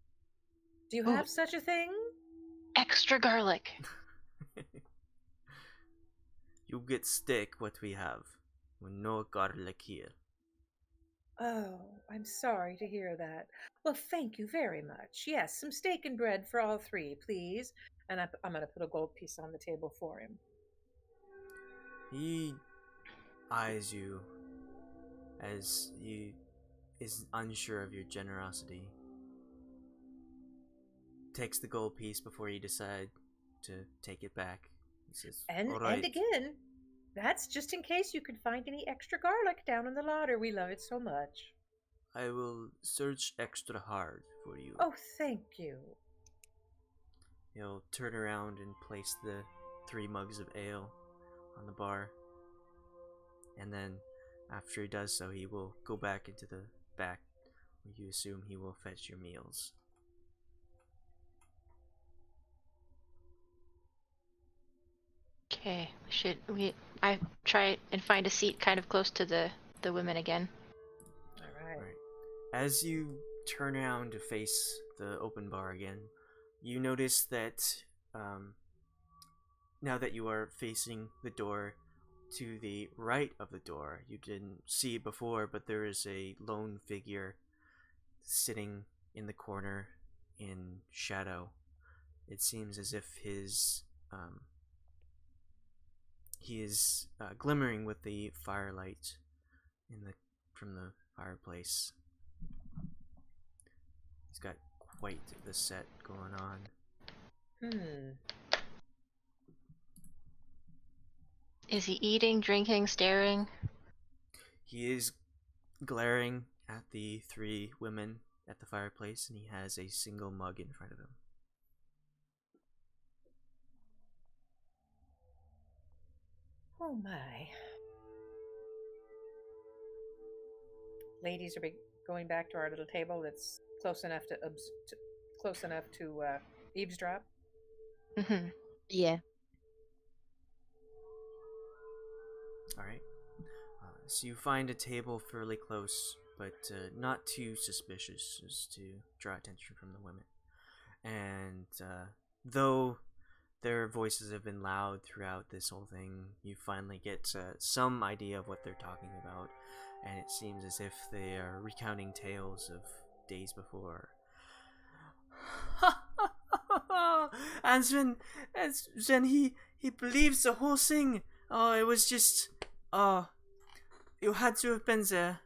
Do you Ooh. have such a thing? Extra garlic. You get steak what we have. With no garlic here. Oh, I'm sorry to hear that. Well, thank you very much. Yes, some steak and bread for all 3, please. And I'm going to put a gold piece on the table for him. He eyes you as he is unsure of your generosity. Takes the gold piece before you decide to take it back. He says, And "Alright, again, that's just in case you could find any extra garlic down in the larder. We love it so much. I will search extra hard for you." Oh, thank you. He'll turn around and place the 3 mugs of ale on the bar. And then, after he does so, he will go back into the back, where you assume he will fetch your meals. Okay, I try and find a seat kind of close to the women again. All right. Right. As you turn around to face the open bar again, you notice that now that you are facing the door to the right of the door, you didn't see it before, but there is a lone figure sitting in the corner in shadow. It seems as if he is glimmering with the firelight from the fireplace. He's got quite the set going on. Is he eating, drinking, staring? He is glaring at the 3 women at the fireplace, and he has a single mug in front of him. Oh my. Ladies are going back to our little table that's close enough to eavesdrop. Mm-hmm. Yeah. Alright. So you find a table fairly close, but not too suspicious as to draw attention from the women. And though their voices have been loud throughout this whole thing, you finally get some idea of what they're talking about. And it seems as if they are recounting tales of days before. And then he believes the whole thing. Oh, it was just, you had to have been there.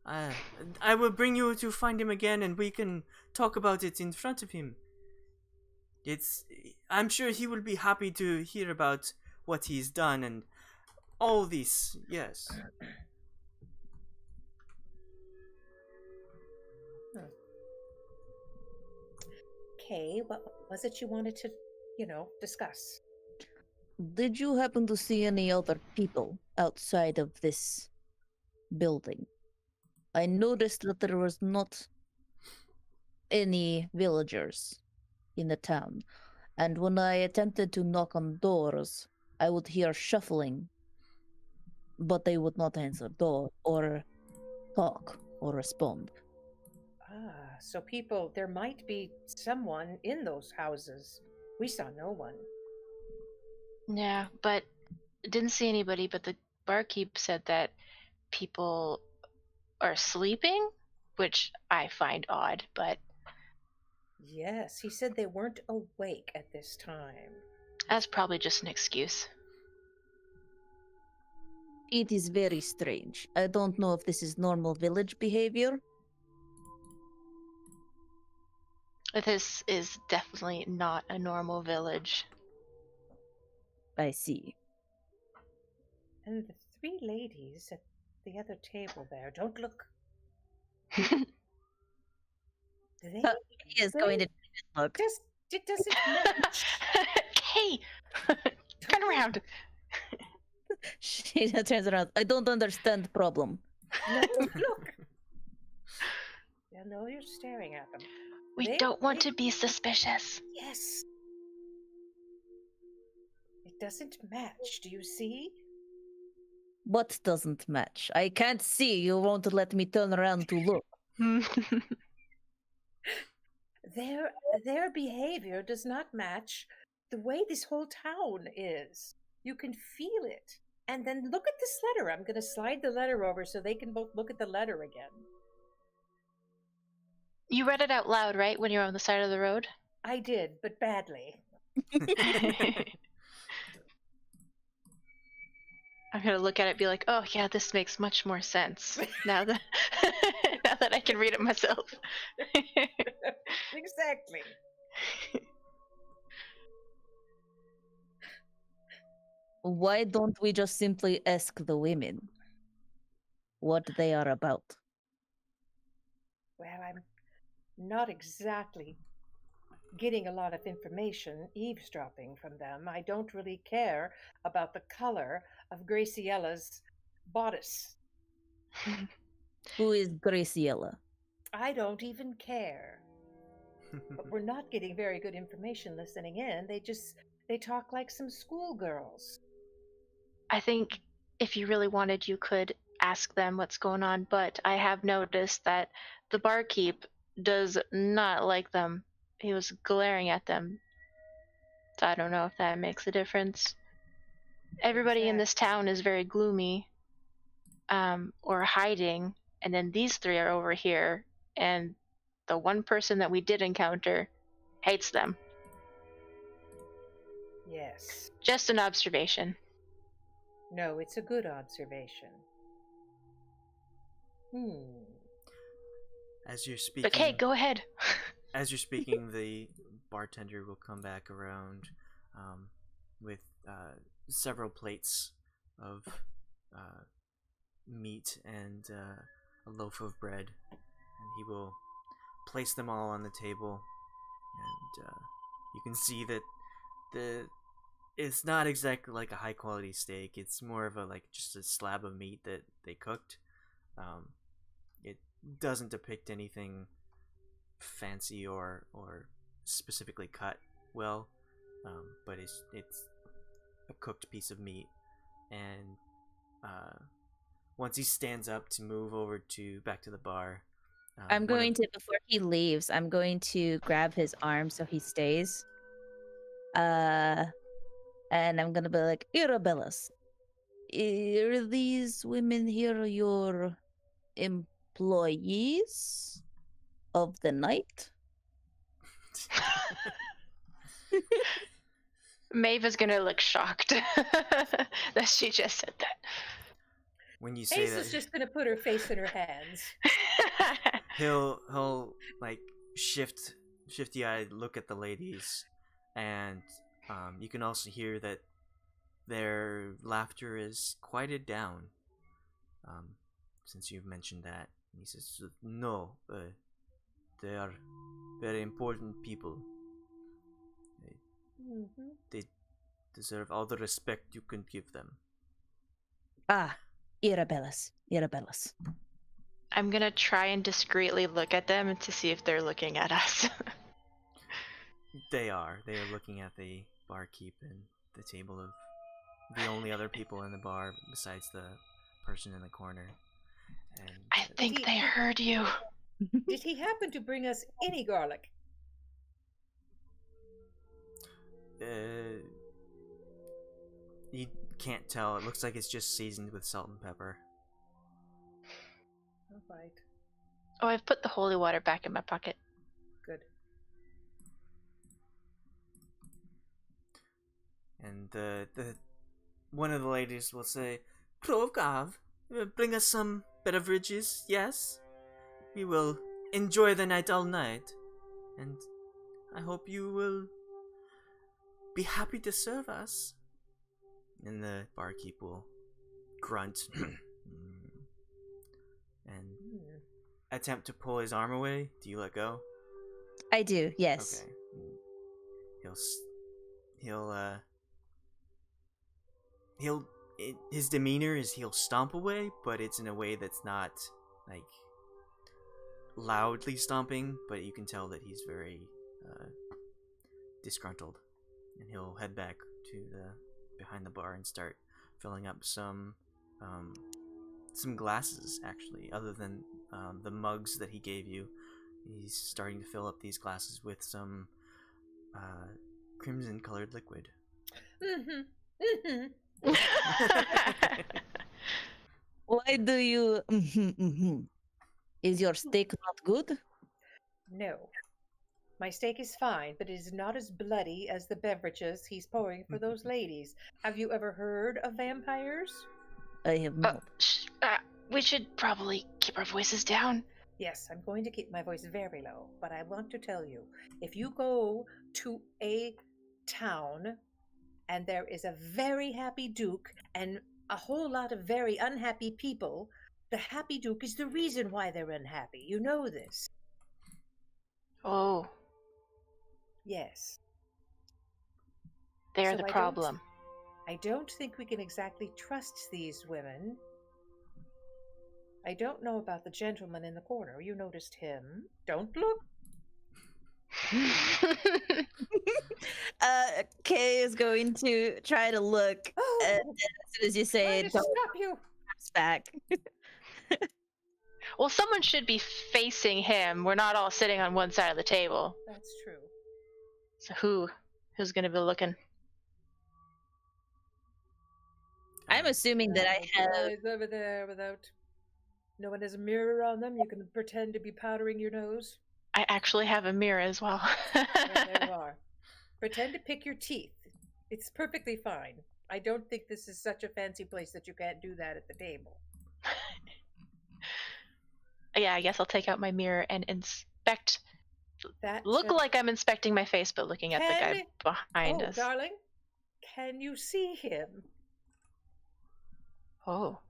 I will bring you to find him again, and we can talk about it in front of him. I'm sure he will be happy to hear about what he's done and all this. Yes. Okay, what was it you wanted to, discuss? Did you happen to see any other people outside of this building? I noticed that there was not any villagers in the town, and when I attempted to knock on doors, I would hear shuffling, but they would not answer door or talk or respond. So there might be someone in those houses. We saw no one. Yeah, but didn't see anybody, but the barkeep said that people are sleeping, which I find odd, but Yes, he said they weren't awake at this time. that's probably just an excuse. It is very strange. I don't know if this is normal village behavior. This is definitely not a normal village. I see. And the three ladies at the other table there, don't look. They, He is going to look. it doesn't match. Hey, turn around. She turns around. I don't understand the problem. No, look. I know you're staring at them. We don't want to be suspicious. Yes. It doesn't match. Do you see? What doesn't match? I can't see. You won't let me turn around to look. Their behavior does not match the way this whole town is. You can feel it. And then look at this letter. I'm going to slide the letter over so they can both look at the letter again. You read it out loud, right, when you were on the side of the road? I did, but badly. I'm gonna look at it and be like, oh yeah, this makes much more sense now that now that I can read it myself. Exactly. Why don't we just simply ask the women what they are about? Well, I'm not exactly getting a lot of information, eavesdropping from them. I don't really care about the color of Graciella's bodice. Who is Graciella? I don't even care. But we're not getting very good information listening in. They talk like some schoolgirls. I think if you really wanted, you could ask them what's going on, but I have noticed that the barkeep does not like them. He was glaring at them. So I don't know if that makes a difference. Everybody in this town is very gloomy, or hiding, and then these three are over here, and the one person that we did encounter hates them. Yes. Just an observation. No, it's a good observation. As you're speaking. Okay, go ahead. As you're speaking, the bartender will come back around with several plates of meat and a loaf of bread, and he will place them all on the table. And you can see that it's not exactly like a high quality steak. It's more of just a slab of meat that they cooked. It doesn't depict anything fancy or specifically cut well, but it's a cooked piece of meat. And once he stands up to move over back to the bar, before he leaves, I'm going to grab his arm so he stays. And I'm gonna be like, Arabellas, are these women here your employees? of the night. Maeve is gonna look shocked that she just said that. When you say Hazel's that, just gonna put her face in her hands. he'll like shifty eyed look at the ladies, and you can also hear that their laughter is quieted down. Since you've mentioned that, he says, "No, they are very important people. Mm-hmm. They deserve all the respect you can give them." Ah, Irabellas. I'm gonna try and discreetly look at them to see if they're looking at us. They are. They are looking at the barkeep and the table of the only other people in the bar besides the person in the corner. And I think they heard you. Did he happen to bring us any garlic? You can't tell. It looks like it's just seasoned with salt and pepper. All right. Oh, I've put the holy water back in my pocket. Good. And the one of the ladies will say, "Provgav, bring us some beverages, yes? We will enjoy the night all night, and I hope you will be happy to serve us." And the barkeep will grunt and attempt to pull his arm away. Do you let go? I do, yes. Okay. His demeanor is he'll stomp away, but it's in a way that's not like loudly stomping, but you can tell that he's very disgruntled, and he'll head back to the behind the bar and start filling up some glasses. Actually, other than the mugs that he gave you, he's starting to fill up these glasses with some crimson colored liquid. Why do you... Is your steak not good? No. My steak is fine, but it is not as bloody as the beverages he's pouring for those ladies. Have you ever heard of vampires? I have not. We should probably keep our voices down. Yes, I'm going to keep my voice very low, but I want to tell you, if you go to a town and there is a very happy duke and a whole lot of very unhappy people, the happy duke is the reason why they're unhappy. You know this. Oh. Yes. They're So the I problem. I don't think we can exactly trust these women. I don't know about the gentleman in the corner. You noticed him. Don't look. Kay is going to try to look, and Oh, as soon as you say trying it, to stop you. comes back. Well, someone should be facing him. We're not all sitting on one side of the table. That's true. So who's gonna be looking? I'm assuming that I have... Guys over there without. No one has a mirror on them. You can pretend to be powdering your nose. I actually have a mirror as well. Well, there you are. Pretend to pick your teeth. It's perfectly fine. I don't think this is such a fancy place that you can't do that at the table. Yeah, I guess I'll take out my mirror and inspect. That Look like I'm inspecting my face, but looking at the guy Can- behind oh, us. darling, can you see him? Oh.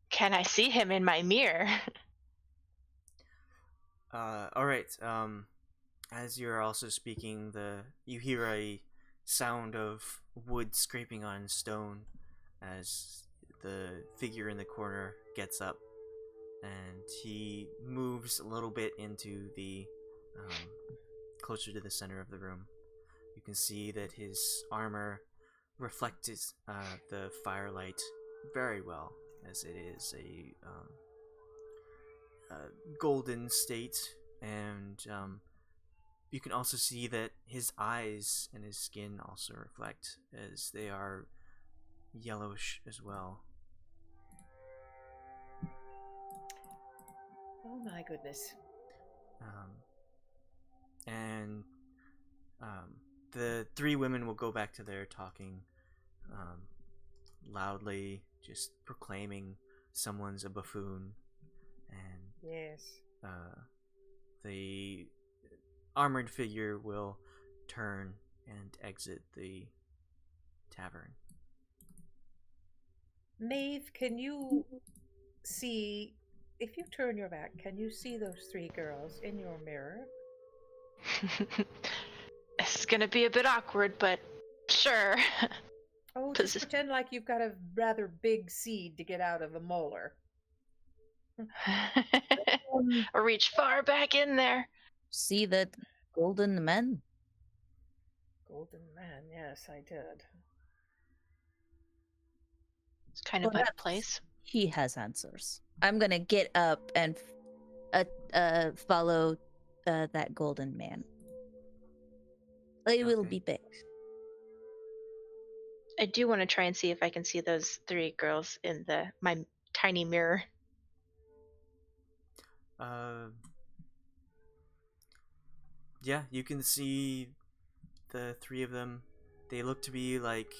Can I see him in my mirror? Alright, as you're also speaking, you hear a sound of wood scraping on stone as the figure in the corner gets up, and he moves a little bit into the closer to the center of the room. You can see that his armor reflects the firelight very well, as it is a golden state, and you can also see that his eyes and his skin also reflect, as they are yellowish as well. Oh my goodness. And the three women will go back to their talking, loudly, just proclaiming someone's a buffoon, and Yes. the armored figure will turn and exit the tavern. Maeve, can you see, if you turn your back, can you see those three girls in your mirror? This is gonna be a bit awkward, but sure. Oh, just pretend like you've got a rather big seed to get out of a molar. Or reach far back in there. See that golden man? Golden man, yes, I did. It's kind of my place. He has answers. I'm gonna get up and follow that golden man. They will be back. I do want to try and see if I can see those three girls in my tiny mirror. Yeah, you can see the three of them. They look to be like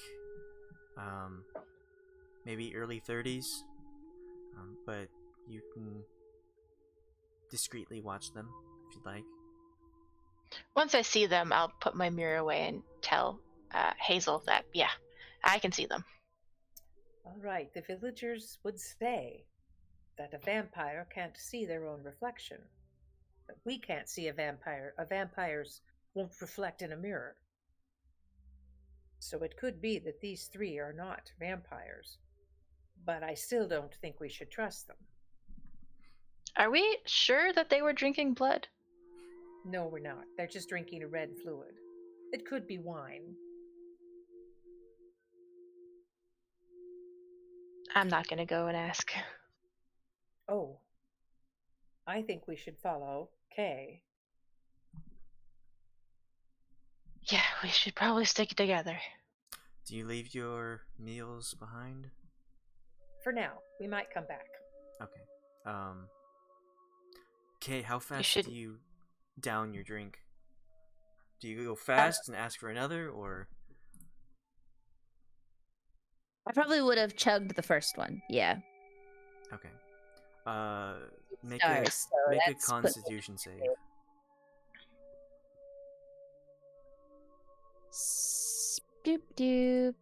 maybe early 30s, but you can discreetly watch them if you'd like. Once I see them, I'll put my mirror away and tell Hazel that, yeah, I can see them. All right, the villagers would say that a vampire can't see their own reflection. But we can't see a vampire. A vampire's won't reflect in a mirror. So it could be that these three are not vampires. But I still don't think we should trust them. Are we sure that they were drinking blood? No, we're not. They're just drinking a red fluid. It could be wine. I'm not going to go and ask. Oh. I think we should follow Kay. Yeah, we should probably stick together. Do you leave your meals behind? For now. We might come back. Okay. Kay, how fast do you down your drink? Do you go fast and ask for another, or? I probably would have chugged the first one. Yeah. Okay. Make Stars, a Constitution save. Doop doop.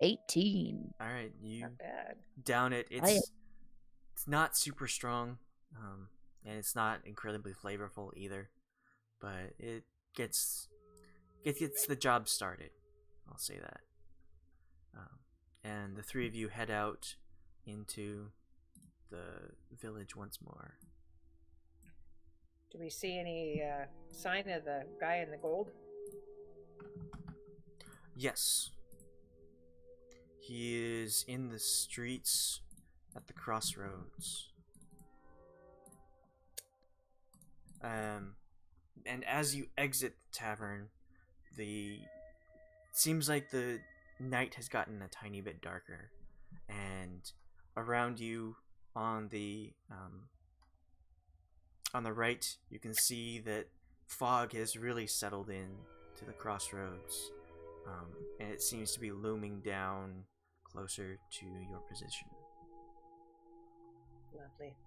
18. All right, you Not bad. down it. It's not super strong, and it's not incredibly flavorful either, but it gets the job started. I'll say that. And the three of you head out into the village once more. Do we see any sign of the guy in the gold? Yes. He is in the streets at the crossroads. And as you exit the tavern, it seems like the night has gotten a tiny bit darker, and around you on the right, you can see that fog has really settled in to the crossroads, and it seems to be looming down closer to your position. Lovely.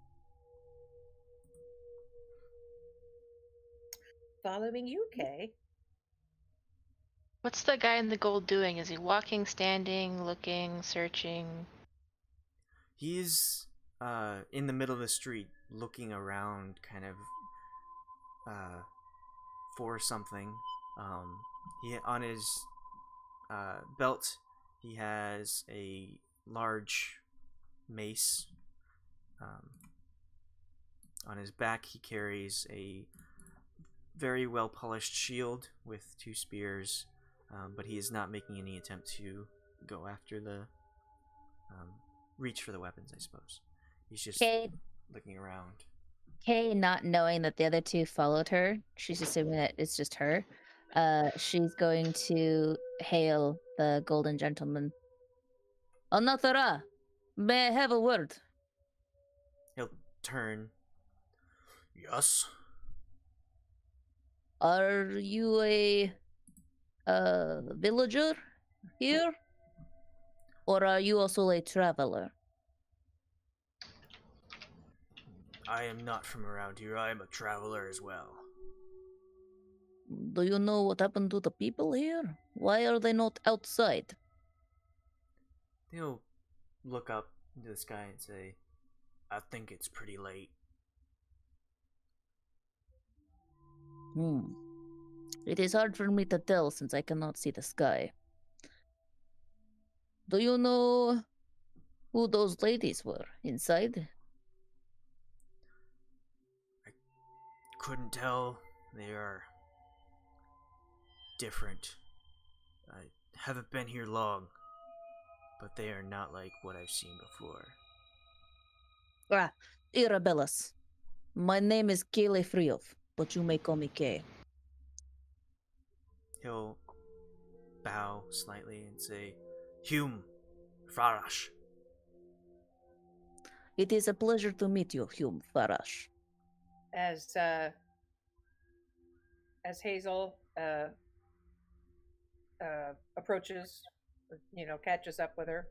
Following you, Kay. What's the guy in the gold doing? Is he walking, standing, looking, searching? He's in the middle of the street, looking around, kind of for something. He on his belt, he has a large mace. On his back, he carries a very well polished shield with 2 spears, but he is not making any attempt to go after the reach for the weapons, I suppose. He's just looking around. Kay, not knowing that the other two followed her, she's assuming that it's just her. She's going to hail the golden gentleman. Anathara, may I have a word? He'll turn. Yes. Are you a villager here? Or are you also a traveler? I am not from around here. I am a traveler as well. Do you know what happened to the people here? Why are they not outside? He'll look up into the sky and say, I think it's pretty late. It is hard for me to tell since I cannot see the sky. Do you know who those ladies were inside? Couldn't tell. They are different. I haven't been here long, but they are not like what I've seen before. Irabellas. My name is Kele Friov, but you may call me Kay. He'll bow slightly and say, Hume, Farash. It is a pleasure to meet you, Hume Farash. As Hazel approaches, catches up with her.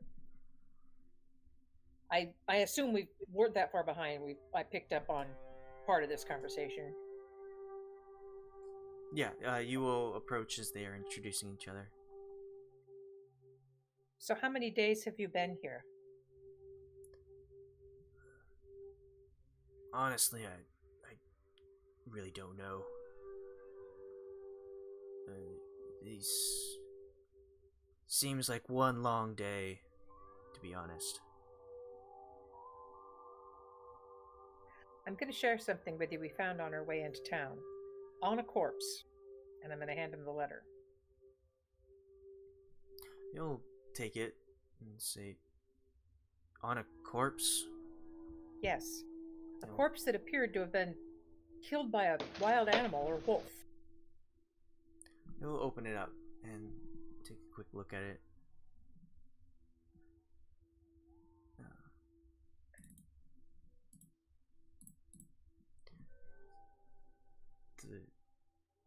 I assume we weren't that far behind. I picked up on part of this conversation. Yeah, you will approach as they are introducing each other. So how many days have you been here? Honestly, I really don't know. These seems like one long day, to be honest. I'm going to share something with you we found on our way into town. On a corpse. And I'm going to hand him the letter. He'll take it and say, on a corpse? Yes. A corpse that appeared to have been killed by a wild animal or wolf. He'll open it up and take a quick look at it.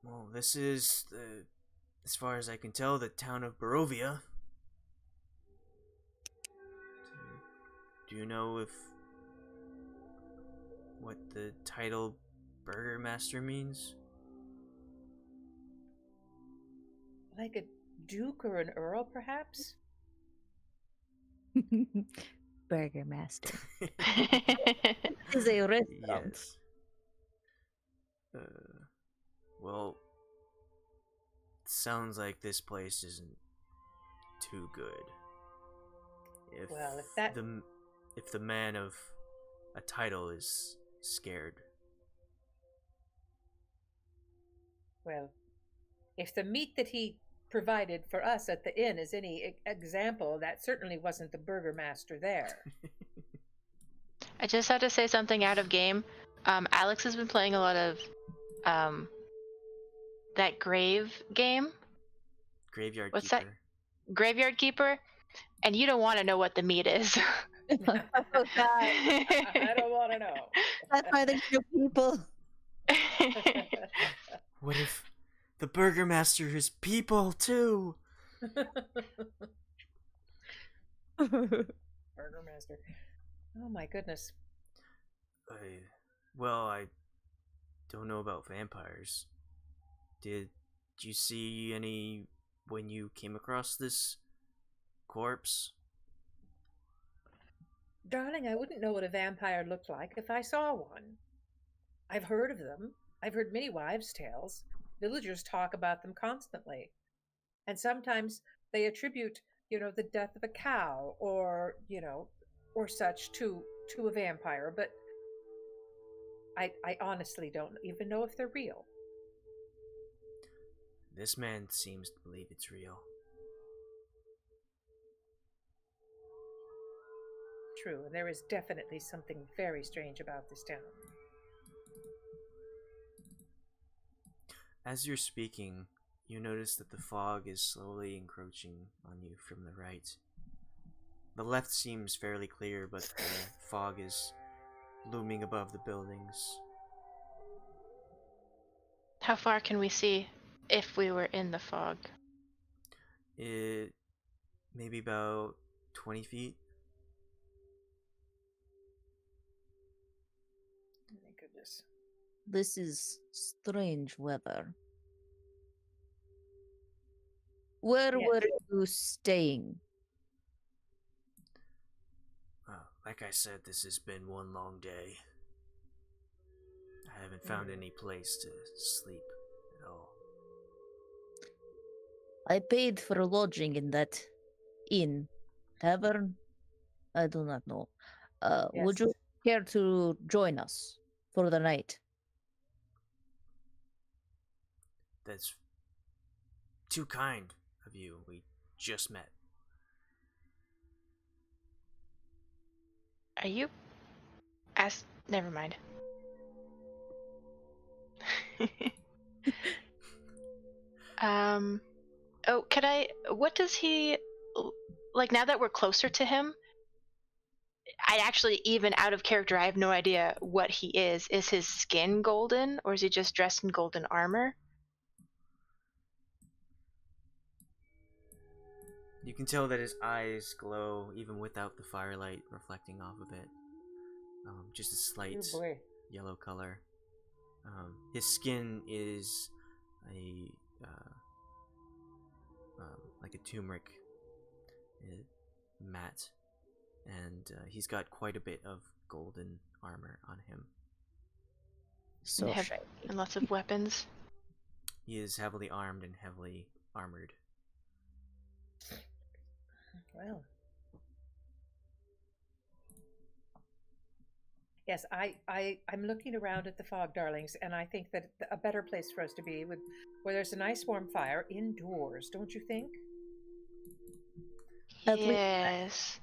Well, this is, as far as I can tell, the town of Barovia. Do you know what the title Burgermaster means? Like a duke or an earl, perhaps? Burgermaster. Is a restaurant. Yes. Well, it sounds like this place isn't too good. If the man of a title is scared. Well, if the meat that he provided for us at the inn is any example, that certainly wasn't the burgomaster there. I just had to say something out of game. Alex has been playing a lot of that grave game. Graveyard What's Keeper. that? Graveyard Keeper, and you don't want to know what the meat is. Oh, God. I don't want to know. That's why they kill people. What if the Burgermaster is people too? Burgomaster. Oh my goodness. I don't know about vampires. Did you see any when you came across this corpse? Darling, I wouldn't know what a vampire looked like if I saw one. I've heard of them. I've heard many wives' tales. Villagers talk about them constantly. And sometimes they attribute, the death of a cow or such to a vampire, but I honestly don't even know if they're real. This man seems to believe it's real. True, and there is definitely something very strange about this town. As you're speaking, you notice that the fog is slowly encroaching on you from the right. The left seems fairly clear, but the fog is looming above the buildings. How far can we see if we were in the fog? It maybe about 20 feet. My goodness. This is strange weather. Where Yes. were you staying? Like I said, this has been one long day. I haven't found any place to sleep at all. I paid for lodging in that inn. Tavern? I do not know. Would Yes. you care to join us for the night? That's too kind of you. We just met. Are you... Never mind. Oh, could I... What does he... Like, now that we're closer to him, I actually, even out of character, I have no idea what he is. Is his skin golden, or is he just dressed in golden armor? You can tell that his eyes glow even without the firelight reflecting off of it. Just a slight Oh boy. yellow color. His skin is a like a turmeric matte, and he's got quite a bit of golden armor on him. So and, shiny. and lots of weapons. He is heavily armed and heavily armored. Well. Yes, I'm looking around at the fog, darlings, and I think that a better place for us to be would where there's a nice warm fire indoors, don't you think? At least- Yes.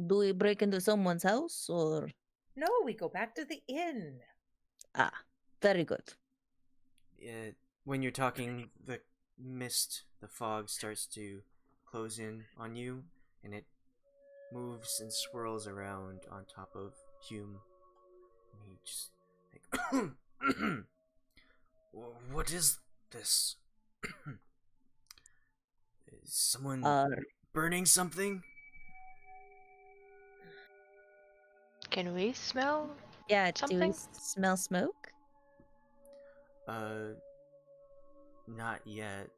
Do we break into someone's house or? No, we go back to the inn. Ah, very good. When you're talking, the mist, the fog starts to close in on you, and it moves and swirls around on top of Hume. And he just like, what is this? Is someone burning something? Can we smell? Yeah, do we Something? smell smoke? Not yet.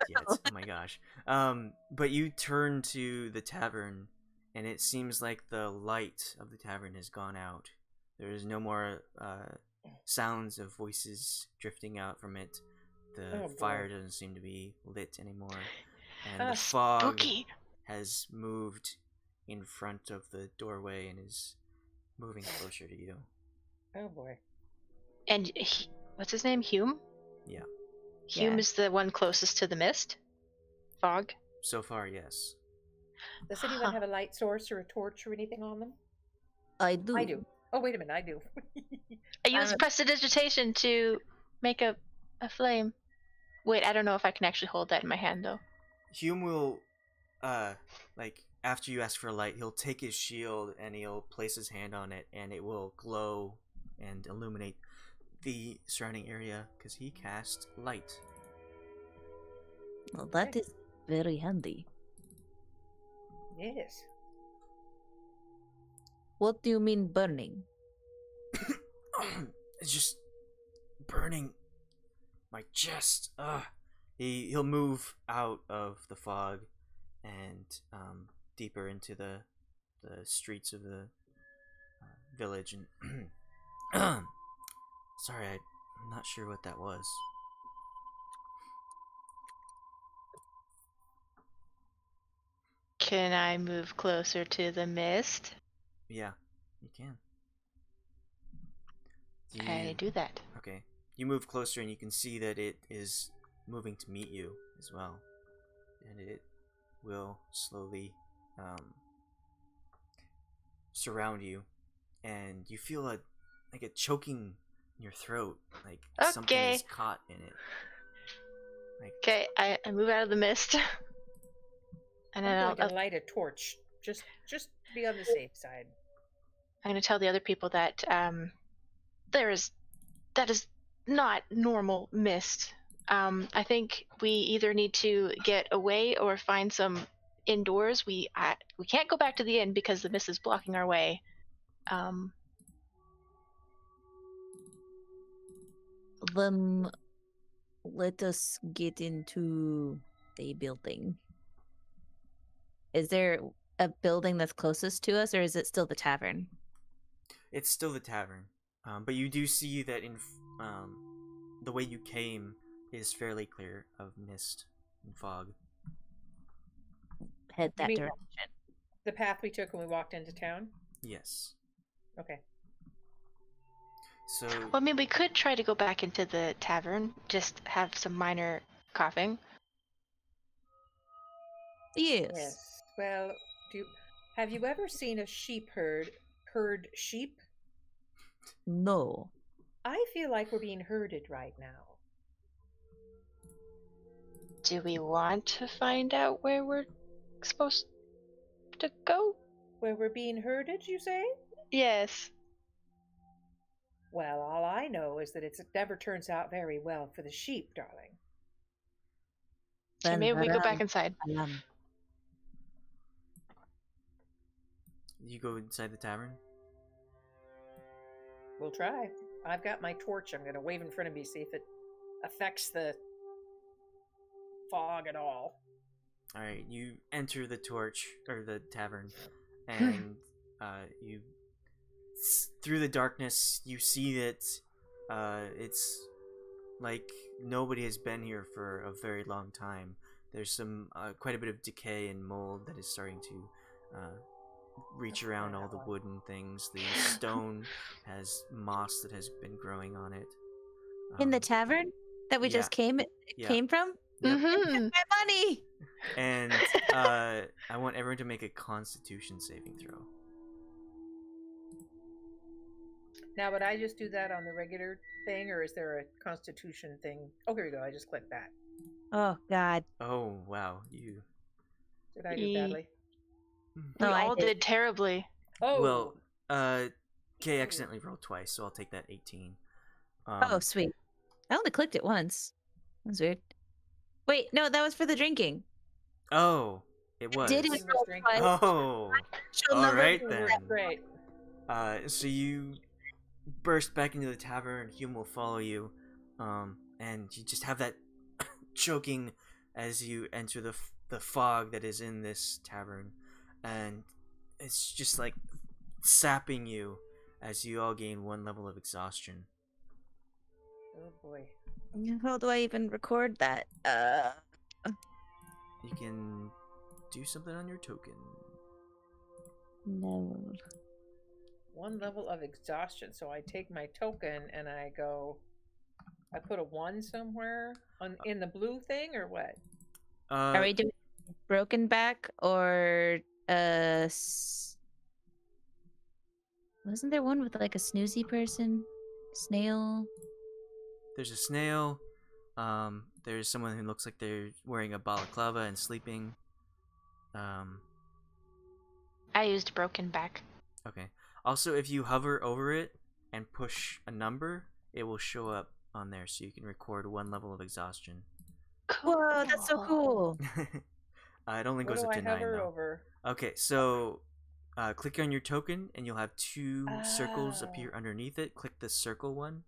Yet. Oh my gosh. But you turn to the tavern, and it seems like the light of the tavern has gone out. There is no more sounds of voices drifting out from it. The fire doesn't seem to be lit anymore, and the fog Spooky. has moved in front of the doorway and is moving closer to you. Oh boy. And what's his name? Hume? Yeah. Hume Yeah. is the one closest to the mist? Fog? So far, yes. Does anyone have a light source or a torch or anything on them? I do. I do. Oh, wait a minute, I do. I use prestidigitation to make a flame. Wait, I don't know if I can actually hold that in my hand, though. Hume will, like, after you ask for a light, he'll take his shield and he'll place his hand on it, and it will glow and illuminate the surrounding area because he cast light. Well, that is very handy. Yes. What do you mean burning? It's just burning my chest. He'll move out of the fog and deeper into the streets of the village, and sorry, I'm not sure what that was. Can I move closer to the mist? Yeah, you can. I do that. Okay. You move closer and you can see that it is moving to meet you as well. And it will slowly surround you. And you feel like a choking in your throat. Like something is caught in it. Okay, I move out of the mist. And then I'm going to light a torch, just to be on the safe side. I'm going to tell the other people that there is that is not normal mist. I think we either need to get away or find some indoors. We can't go back to the inn because the mist is blocking our way. Then let us get into a building. Is there a building that's closest to us, or is it still the tavern? It's still the tavern, but you do see that in the way you came is fairly clear of mist and fog. Head that mean- direction. The path we took when we walked into town? Yes. Okay. So Well, I mean, we could try to go back into the tavern, just have some minor coughing. Yes. Well, have you ever seen a sheep herd sheep? No. I feel like we're being herded right now. Do we want to find out where we're supposed to go? Where we're being herded, you say? Yes. Well, all I know is that it never turns out very well for the sheep, darling. So maybe we go back inside. you go inside the tavern. We'll try. I've got my torch. I'm going to wave in front of me, see if it affects the fog at all. All right, you enter the tavern, and you through the darkness you see that it's like nobody has been here for a very long time. There's some quite a bit of decay and mold that is starting to reach around all the wooden things. The stone has moss that has been growing on it. In the tavern that we just came from? Yep. Mm-hmm. My money! And I want everyone to make a Constitution saving throw. Now, would I just do that on the regular thing, or is there a Constitution thing? Oh, here we go. I just clicked that. Oh, God. Oh wow, you. Did I do badly? We No, I all did terribly. Oh, Well, Kay accidentally rolled twice, so I'll take that 18. Oh, sweet. I only clicked it once. That's weird. Wait, no, that was for the drinking. Oh, it was. Did it was roll drinking. twice? Oh, She'll all never right do then. that. great. So you burst back into the tavern. Hume will follow you, and you just have that choking as you enter the fog that is in this tavern, and it's just like sapping you as you all gain 1 level of exhaustion. Oh boy. How do I even record that? You can do something on your token. No. 1 level of exhaustion. So I take my token and I go. I put a 1 somewhere in the blue thing, or what? Are we doing broken back or wasn't there one with like a snoozy person? Snail? There's a snail. There's someone who looks like they're wearing a balaclava and sleeping. I used broken back. Okay. Also, if you hover over it and push a number, it will show up on there, so you can record 1 level of exhaustion. Cool. Whoa, that's so cool. It only What goes do up I to 9 hover though. over? Okay, so click on your token, and you'll have 2 circles Oh. appear underneath it. Click the circle one,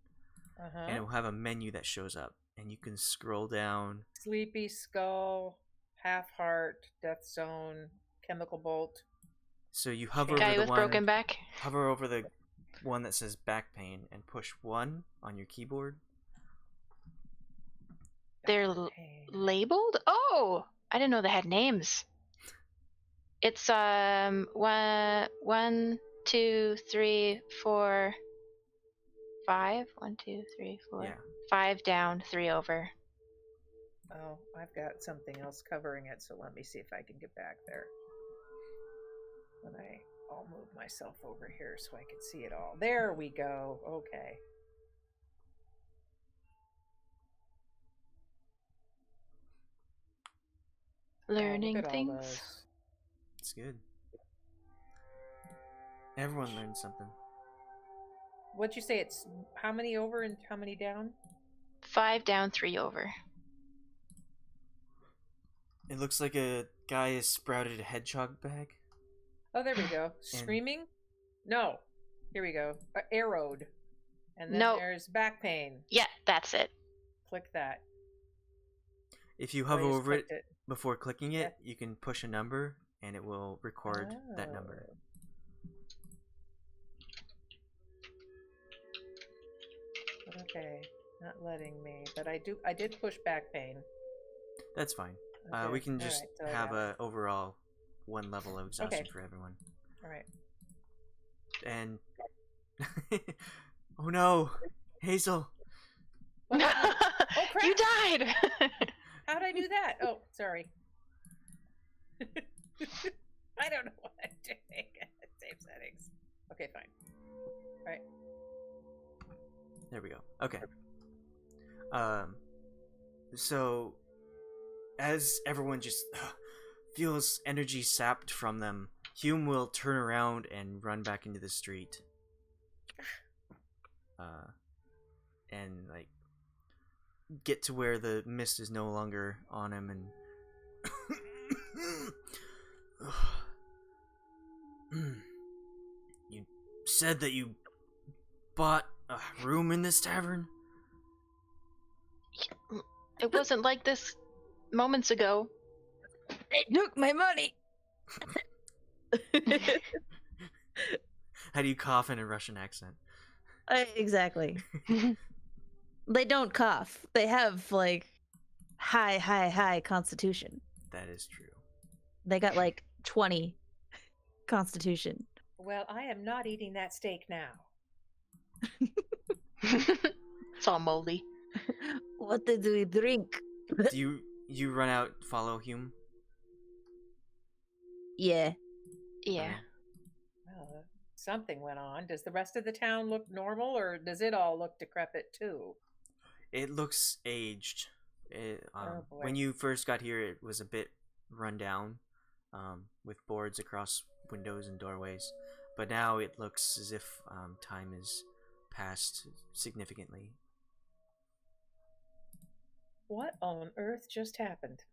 and it will have a menu that shows up, and you can scroll down. Sleepy Skull, Half Heart, Death Zone, Chemical Bolt. So you hover Guy over the with one. broken back. Hover over the one that says back pain and push 1 on your keyboard. They're labeled? Oh, I didn't know they had names. It's 1, 2, 3, 4, 5. 1, 2, 3, 4. Yeah. 5 down, 3 over. Oh, I've got something else covering it, so let me see if I can get back there. I'll move myself over here so I can see it all. There we go. Okay. Learning look at all things. those. It's good. Everyone learned something. what'd you say? It's how many over and how many down? 5 down, 3 over. It looks like a guy has sprouted a hedgehog bag. Oh, there we go. Screaming? No. Here we go. Arrowed. And then No. there's back pain. Yeah, that's it. Click that. If you I hover just over it clicked before clicking it, you can push a number and it will record that number. Okay, not letting me, but I did push back pain. That's fine. Okay, We can just alright, so I have got a overall 1 level of exhaustion Okay. for everyone. All right. And oh no, Hazel! What happened? Oh, crap! You died! How'd I do that? Oh, sorry. I don't know what I'm doing. Save settings. Okay, fine. All right. There we go. Okay. So as everyone just feels energy sapped from them, Hume will turn around and run back into the street. And like get to where the mist is no longer on him and you said that you bought a room in this tavern? It wasn't like this moments ago. They took my money. How do you cough in a Russian accent? Exactly. They don't cough. They have like high constitution. That is true. They got like 20 constitution. Well, I am not eating that steak now. It's all moldy. What did we drink? Do you run out, follow Hume? Yeah. Yeah. Well, something went on. Does the rest of the town look normal, or does it all look decrepit too? It looks aged. Oh, boy. When you first got here, it was a bit run down, with boards across windows and doorways. But now it looks as if time has passed significantly. What on earth just happened?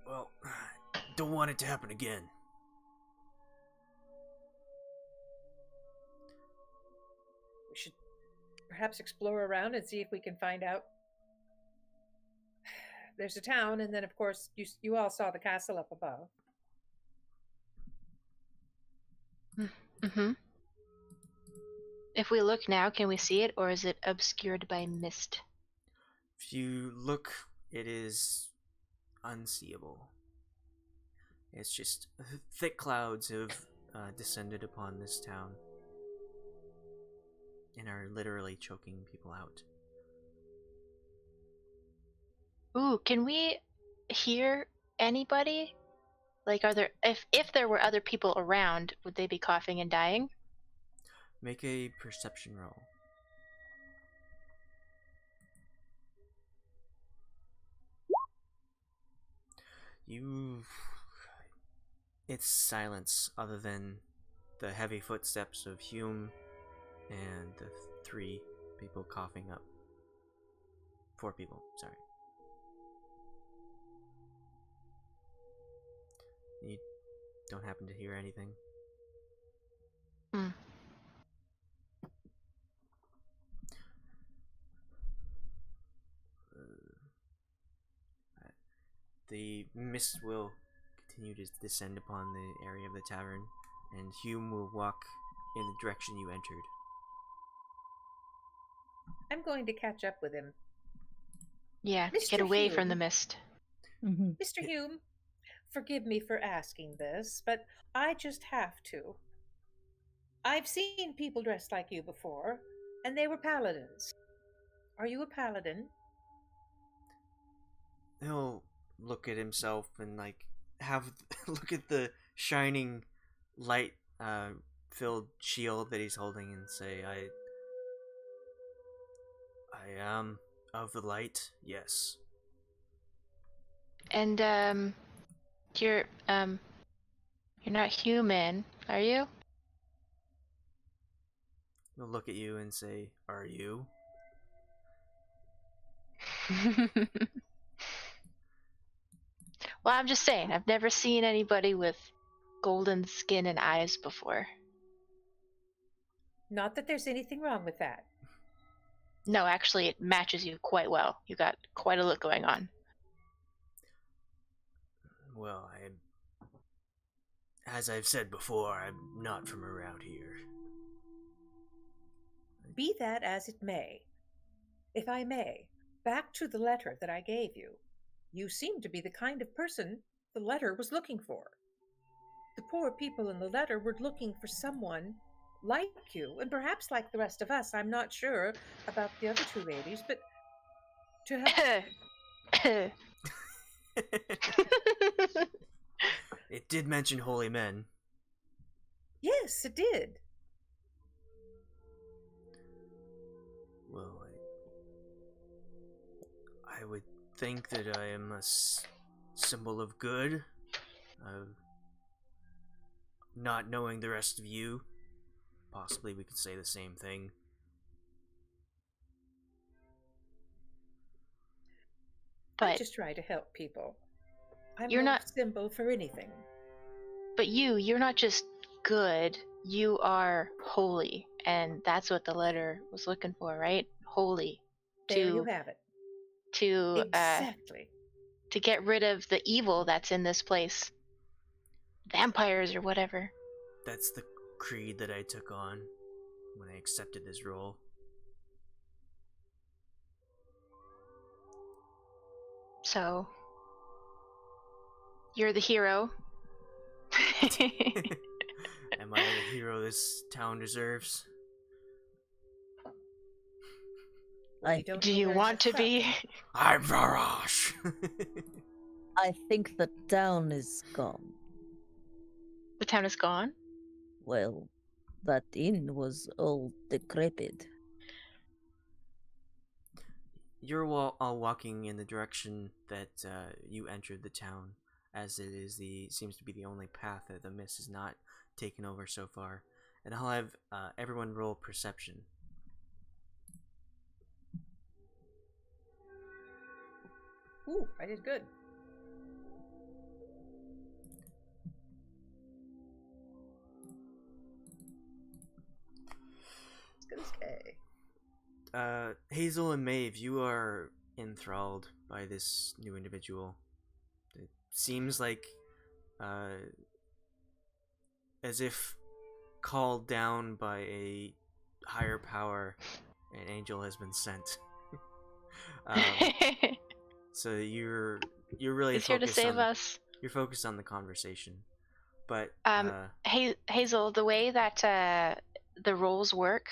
Well, don't want it to happen again. We should perhaps explore around and see if we can find out. There's a town, and then, of course, you all saw the castle up above. Mm-hmm. If we look now, can we see it, or is it obscured by mist? If you look, it is unseeable. It's just thick clouds have descended upon this town and are literally choking people out. Ooh, can we hear anybody? Like, are there if there were other people around, would they be coughing and dying? Make a perception roll. It's silence other than the heavy footsteps of Hume and the 3 people coughing up. 4 people, sorry. You don't happen to hear anything? Hmm. The mist will continue to descend upon the area of the tavern, and Hume will walk in the direction you entered. I'm going to catch up with him. Yeah, to Mr. get away Hume. from the mist. Mm-hmm. Mr. Hume, forgive me for asking this, but I just have to. I've seen people dressed like you before, and they were paladins. Are you a paladin? He'll look at himself and have look at the shining light filled shield that he's holding and say, I am of the light, yes. And You're not human, are you? He'll look at you and say, "Are you?" Well, I'm just saying, I've never seen anybody with golden skin and eyes before. Not that there's anything wrong with that. No, actually, it matches you quite well. You got quite a look going on. Well, as I've said before, I'm not from around here. Be that as it may, if I may, back to the letter that I gave you. You seem to be the kind of person the letter was looking for. The poor people in the letter were looking for someone like you, and perhaps like the rest of us. I'm not sure about the other two ladies, but to have It did mention holy men. yes, it did. Well, I would think that I am a symbol of good. Not knowing the rest of you, possibly we could say the same thing. I But just try to help people. I'm You're no not- symbol for anything. but you're not just good, you are holy. And that's what the letter was looking for, right? Holy. There you have it. To Exactly. to get rid of the evil that's in this place. Vampires or whatever. That's the creed that I took on when I accepted this role. So you're the hero. Am I the hero this town deserves? I, don't Do know you where want to from. be? I'm Varash! I think the town is gone. The town is gone? Well, that inn was all decrepit. You're all walking in the direction that you entered the town, as it is seems to be the only path that the mist has not taken over so far. And I'll have everyone roll perception. Ooh, I did good. As good as K. Hazel and Maeve, you are enthralled by this new individual. It seems like as if called down by a higher power, an angel has been sent. So you're really He's here to focused save on us. you're focused on the conversation, but Hazel, the way that the roles work,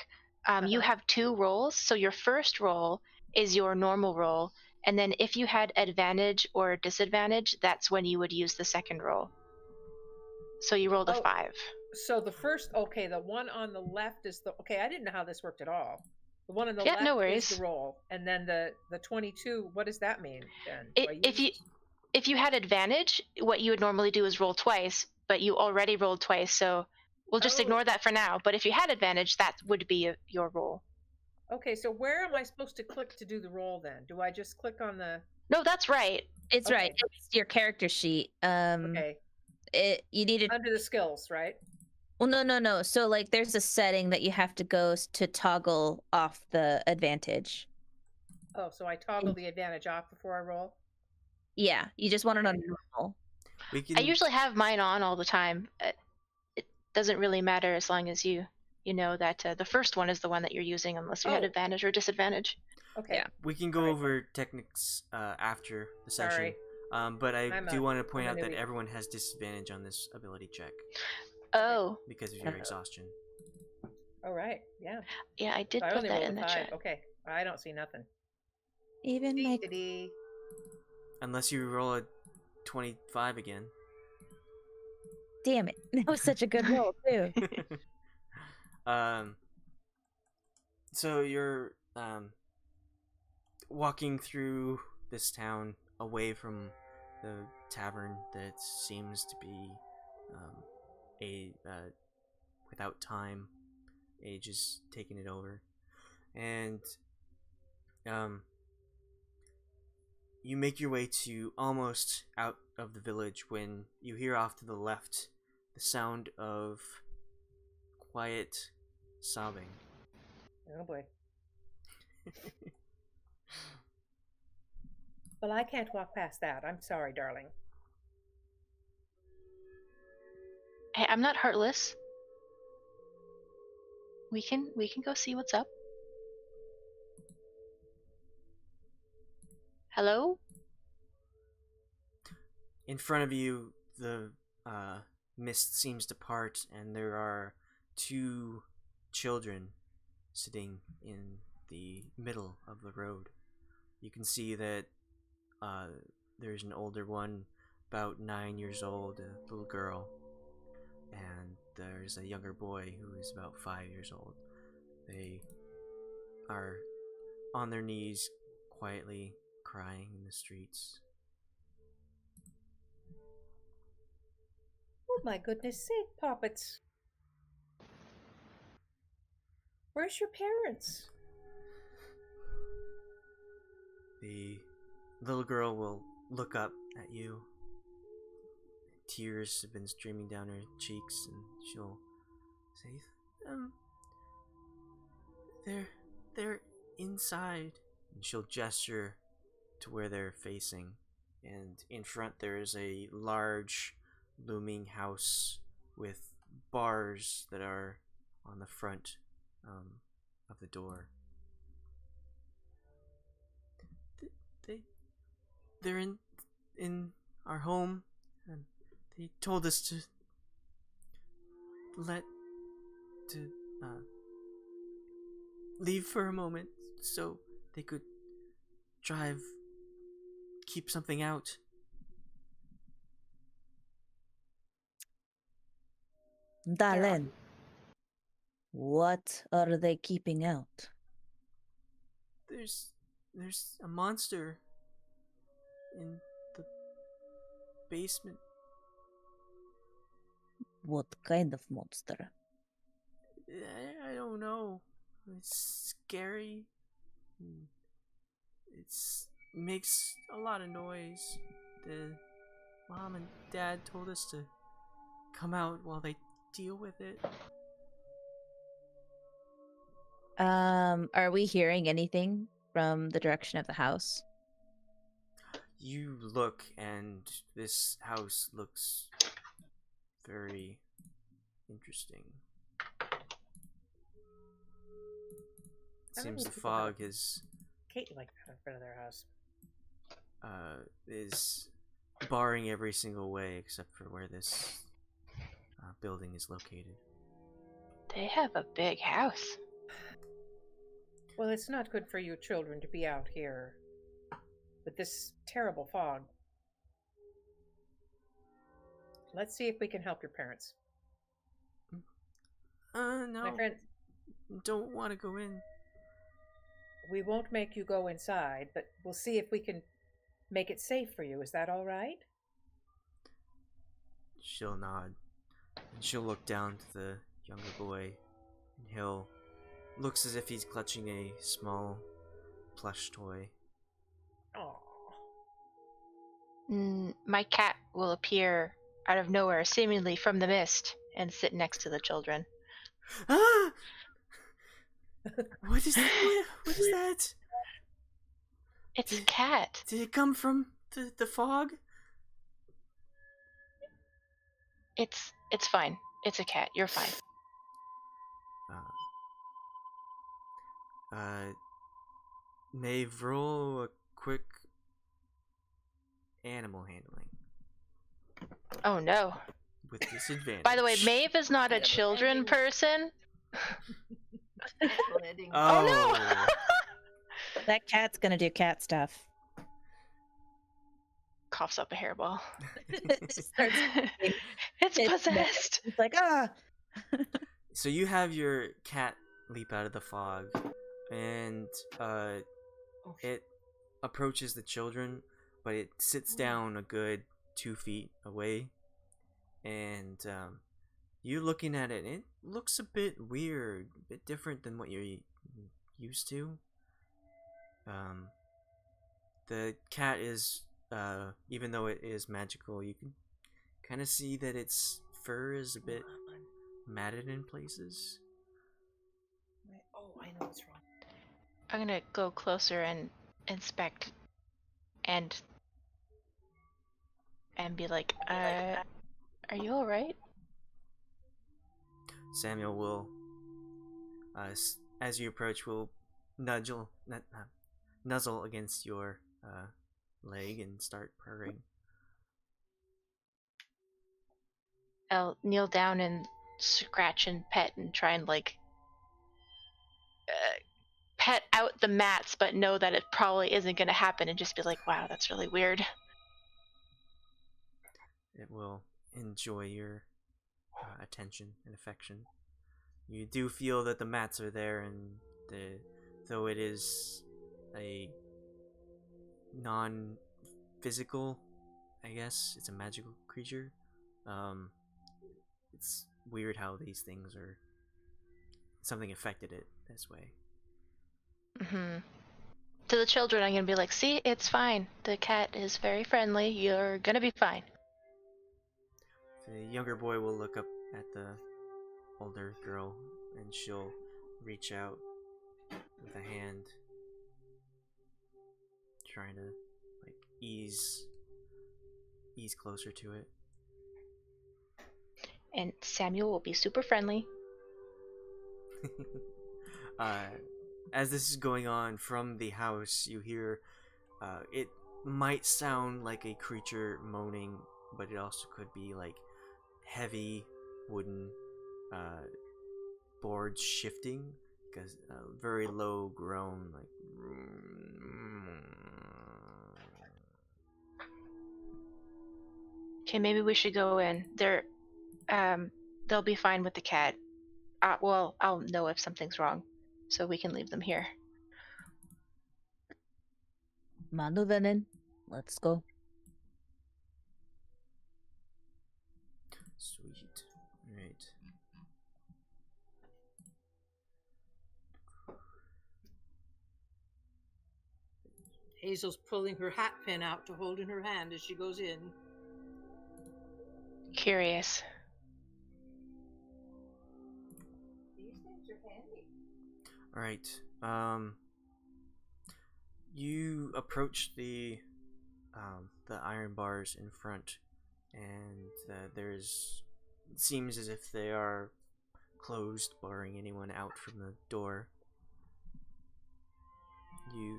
you have two roles. So your first role is your normal role, and then if you had advantage or disadvantage, that's when you would use the second role. So you rolled a 5. So the first, okay, the one on the left is the, okay, I didn't know how this worked at all. The one on the Yeah, left no is worries. the roll, and then the 22, what does that mean then? If you had advantage, what you would normally do is roll twice, but you already rolled twice, so we'll just ignore that for now. But if you had advantage, that would be your roll. Okay, so where am I supposed to click to do the roll then? Do I just click on the... No, that's right. It's Okay. right. It's your character sheet. Okay, You need to. under the skills, right? Well, no. So, like, there's a setting that you have to go to toggle off the advantage. Oh, so I toggle the advantage off before I roll? Yeah, you just want it on normal. I usually have mine on all the time. It doesn't really matter as long as you know that the first one is the one that you're using, unless you had advantage or disadvantage. Okay. Yeah. we can go over techniques after the session. Sorry. But I do want to point I'm a out that newbie. everyone has disadvantage on this ability check Oh, because of your exhaustion. All right, yeah. yeah, I did So I put only that rolled in a the 5. chat. Okay, I don't see nothing. Even like, Dee-dee-dee. Unless you roll a 25 again. damn it, that was such a good roll too. So you're walking through this town away from the tavern that seems to be without time. Age is taking it over, and you make your way to almost out of the village when you hear off to the left the sound of quiet sobbing. Oh boy. Well, I can't walk past that. I'm sorry, darling. Hey, I'm not heartless. We can go see what's up. Hello? In front of you, the mist seems to part, and there are two children sitting in the middle of the road. You can see that there's an older one, about 9 years old, a little girl, and there's a younger boy who is about 5 years old. They are on their knees, quietly crying in the streets. Oh my goodness sake, Poppets. Where's your parents? The little girl will look up at you. Tears have been streaming down her cheeks, and she'll say, they're inside. And she'll gesture to where they're facing. And in front there is a large looming house with bars that are on the front of the door. They're in our home, and they told us to leave for a moment so they could keep something out. Dalen, what are they keeping out? There's a monster in the basement. What kind of monster? I don't know. It's scary. It makes a lot of noise. The mom and dad told us to come out while they deal with it. Are we hearing anything from the direction of the house? You look, and this house looks very interesting. It I don't seems need the people that fog is Kate like that in front of their house. is barring every single way except for where this building is located. They have a big house. Well, it's not good for you children to be out here with this terrible fog. Let's see if we can help your parents. No. My friend, Don't want to go in. we won't make you go inside, but we'll see if we can make it safe for you. Is that all right? She'll nod. And she'll look down to the younger boy. And he'll looks as if he's clutching a small plush toy. Oh. My cat will appear out of nowhere, seemingly from the mist, and sit next to the children. Ah! What is that? What is that? It's a cat. Did it come from the fog? It's fine. It's a cat. You're fine. Maeve, roll a quick animal handling Oh no. with disadvantage. By the way, Maeve is not a Yeah, but children ending- person. Oh, no! That cat's gonna do cat stuff. Coughs up a hairball. Starts- It's possessed. It's like, ah! So you have your cat leap out of the fog, and it approaches the children, but it sits down a good 2 feet away, and you looking at it, it looks a bit weird, a bit different than what you're used to. The cat is, even though it is magical, you can kind of see that its fur is a bit matted in places. Oh, I know what's wrong. I'm gonna go closer and inspect and be like, are you alright? Samuel will, as you approach, will nuzzle against your leg and start purring. I'll kneel down and scratch and pet and try and like pet out the mats, but know that it probably isn't going to happen, and just be like, wow, that's really weird. It will enjoy your attention and affection. You do feel that the mats are there, and though it is a non-physical, I guess it's a magical creature. It's weird how these things are. Something affected it this way. Mm-hmm. To the children, I'm gonna be like, see, it's fine. The cat is very friendly. You're gonna be fine. The younger boy will look up at the older girl, and she'll reach out with a hand, trying to like ease closer to it. And Samuel will be super friendly. As this is going on from the house, you hear it might sound like a creature moaning, but it also could be like heavy wooden boards shifting, because very low groan, like. Okay, maybe we should go in. They'll be fine with the cat. Well, I'll know if something's wrong, so we can leave them here. Manu Venin, let's go. Sweet. Right. Hazel's pulling her hat pin out to hold in her hand as she goes in. Curious. These things are handy. All right. You approach the iron bars in front, and it seems as if they are closed, barring anyone out from the door. You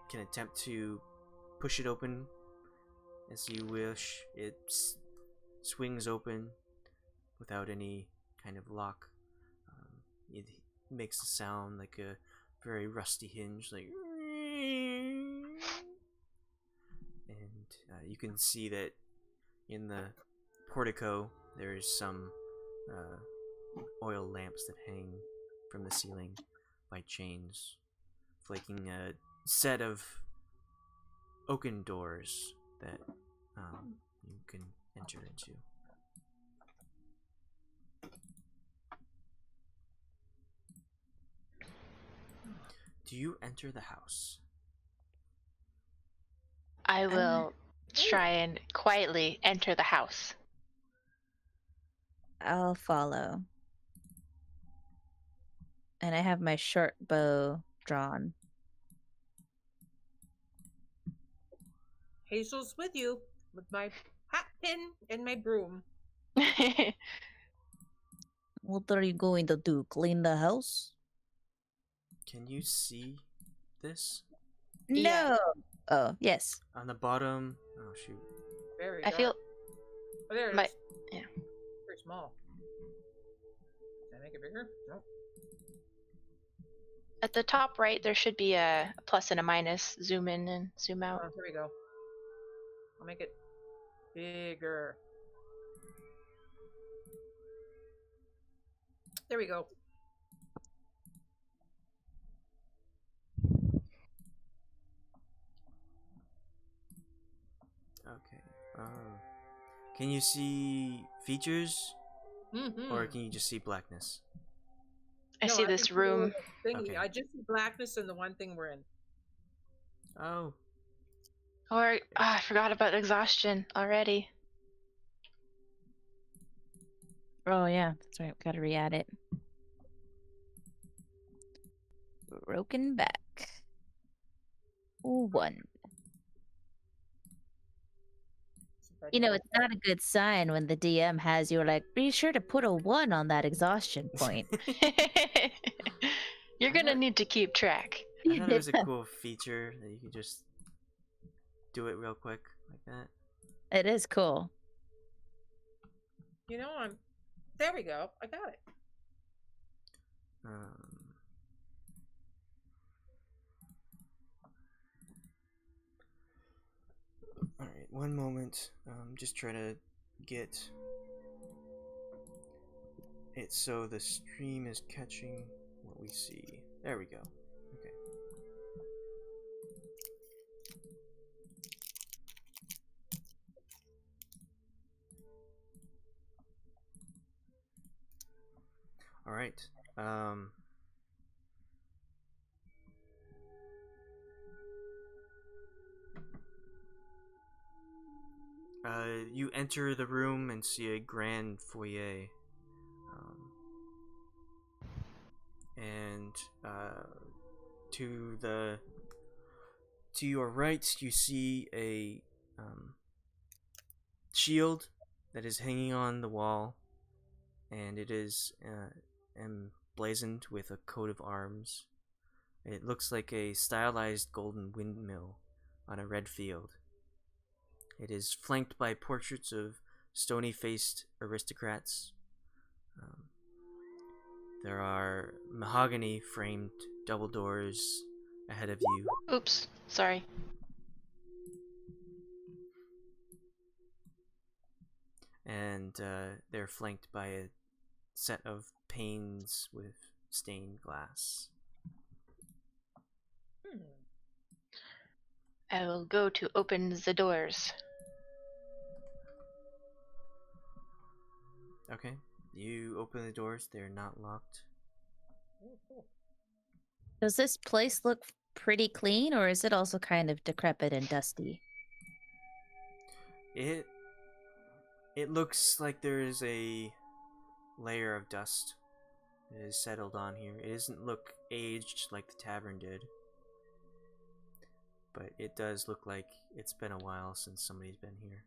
can attempt to push it open as you wish. It swings open without any kind of lock. It makes a sound like a very rusty hinge, like. And you can see that in the portico there's some oil lamps that hang from the ceiling by chains, flanking a set of oaken doors that you can enter into. Do you enter the house? I will try and quietly enter the house. I'll follow. And I have my short bow drawn. Hazel's with you with my hat pin and my broom. What are you going to do? Clean the house? Can you see this? Yeah. No. Oh, yes. On the bottom. Oh shoot. Very I dark. feel Oh, there it my is. yeah. Very small. Can I make it bigger? Nope. At the top right, there should be a plus and a minus. Zoom in and zoom out. Oh, here we go. I'll make it bigger. There we go. Okay. Can you see features, or Mm-hmm. can you just see blackness? I see this room. Thingy. Okay. I just see blackness in the one thing we're in. Oh. Or I forgot about exhaustion already. Oh yeah, that's right. Gotta re-add it. Broken back. 1. You know, it's not a good sign when the DM has you like, be sure to put a 1 on that exhaustion point. You're gonna need to keep track. I thought it was a cool feature that you could just do it real quick like that. It is cool. You know, there we go. I got it. Alright, one moment. Just trying to get it so the stream is catching what we see. There we go. Okay. Alright. You enter the room and see a grand foyer. And to your right, you see a shield that is hanging on the wall, and it is emblazoned with a coat of arms. It looks like a stylized golden windmill on a red field. It is flanked by portraits of stony-faced aristocrats. There are mahogany-framed double doors ahead of you. Oops, sorry. And they're flanked by a set of panes with stained glass. I will go to open the doors. Okay. You open the doors, they're not locked. Does this place look pretty clean, or is it also kind of decrepit and dusty? It looks like there is a layer of dust that is settled on here. It doesn't look aged like the tavern did, but it does look like it's been a while since somebody's been here.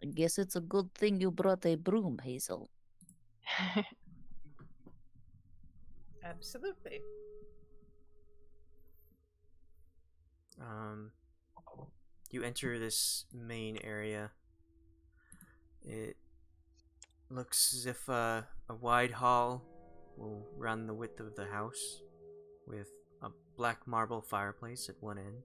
I guess it's a good thing you brought a broom, Hazel. Absolutely. You enter this main area. It looks as if a wide hall will run the width of the house, with a black marble fireplace at one end.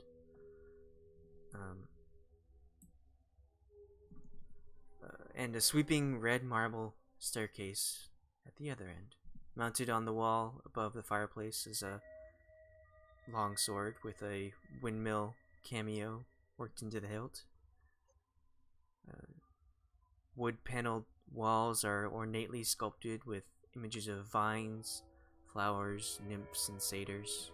And a sweeping red marble staircase at the other end. Mounted on the wall above the fireplace is a long sword with a windmill cameo worked into the hilt. Wood-paneled walls are ornately sculpted with images of vines, flowers, nymphs, and satyrs.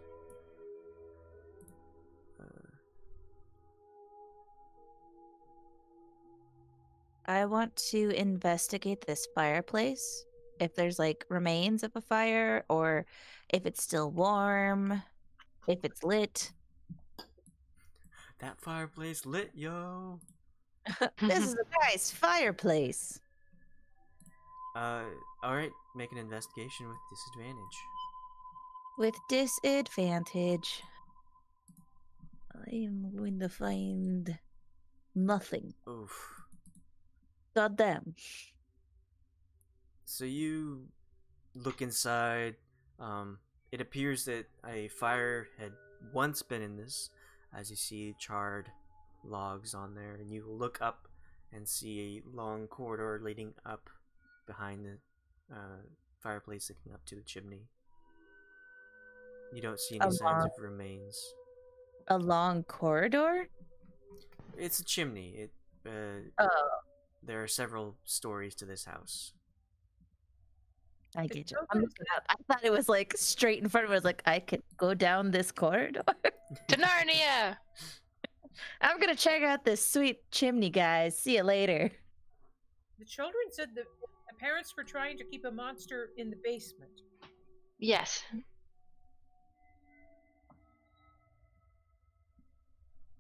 I want to investigate this fireplace. If there's like remains of a fire, or if it's still warm, if it's lit. That fireplace lit, yo! This is a nice fireplace. Alright, make an investigation with disadvantage. With disadvantage. I am going to find nothing. Oof. God damn. So you look inside. It appears that a fire had once been in this, as you see charred logs on there, and you look up and see a long corridor leading up behind the fireplace, leading up to the chimney. You don't see any signs of remains. A long corridor? It's a chimney. Oh, There are several stories to this house. I get you. I'm looking up. I thought it was like straight in front of me. I was like, I could go down this corridor. To Narnia! I'm gonna check out this sweet chimney, guys. See you later. The children said the parents were trying to keep a monster in the basement. Yes.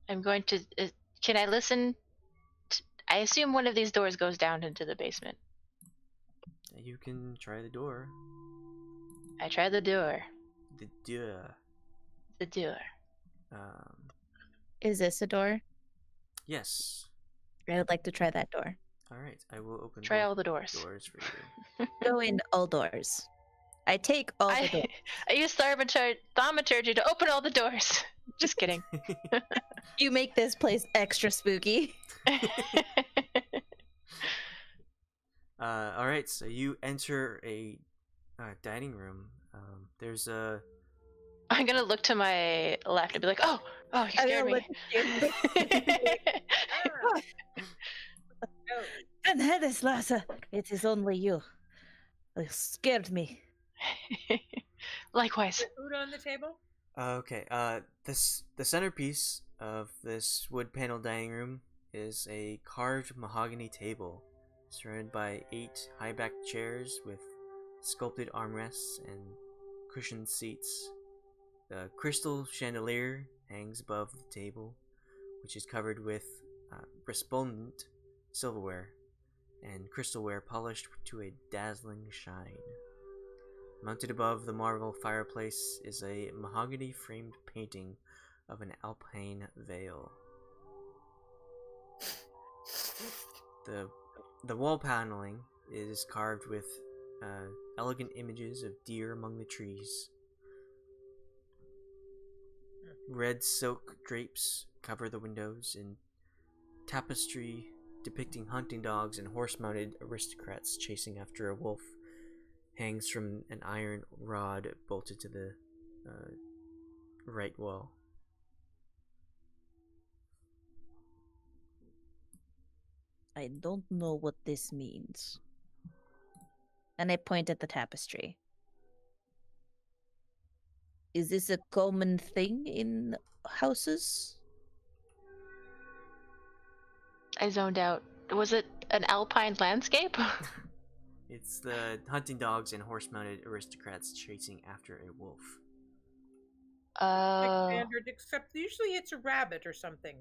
I'm going to. Can I listen? I assume one of these doors goes down into the basement. You can try the door. I try the door. The door. The door. Is this a door? Yes. I would like to try that door. All right. I will open. Try both all the doors. Doors for you. Go in all doors. I take all the doors. I use thaumaturgy to open all the doors. Just kidding. You make this place extra spooky. All right. So you enter a dining room. There's a. I'm gonna look to my left and be like, "Oh, you scared me." And Hades, Lassa, it is only you. You scared me. Likewise. Food on the table? Okay. The centerpiece of this wood panel dining room is a carved mahogany table, surrounded by 8 high-backed chairs with sculpted armrests and cushioned seats. The crystal chandelier hangs above the table, which is covered with resplendent silverware and crystalware polished to a dazzling shine. Mounted above the marble fireplace is a mahogany-framed painting of an alpine vale. The wall paneling is carved with elegant images of deer among the trees. Red silk drapes cover the windows, and tapestry depicting hunting dogs and horse-mounted aristocrats chasing after a wolf hangs from an iron rod bolted to the right wall. I don't know what this means. And I point at the tapestry. Is this a common thing in houses? I zoned out. Was it an alpine landscape? It's the hunting dogs and horse-mounted aristocrats chasing after a wolf. Oh. Standard, except usually it's a rabbit or something.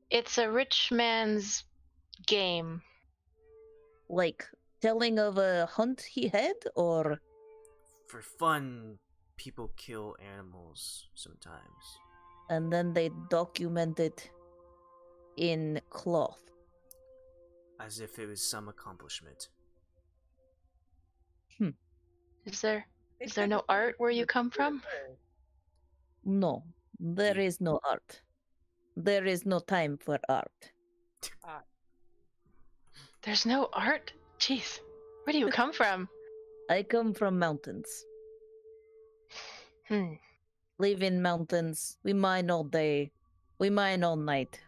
It's a rich man's game. Like telling of a hunt he had, or For fun, people kill animals sometimes. and then they document it in cloth. As if it was some accomplishment. Is there no art where you come from? No, there is no art. There is no time for art. There's no art? Jeez. Where do you come from? I come from mountains. Live in mountains. We mine all day. We mine all night.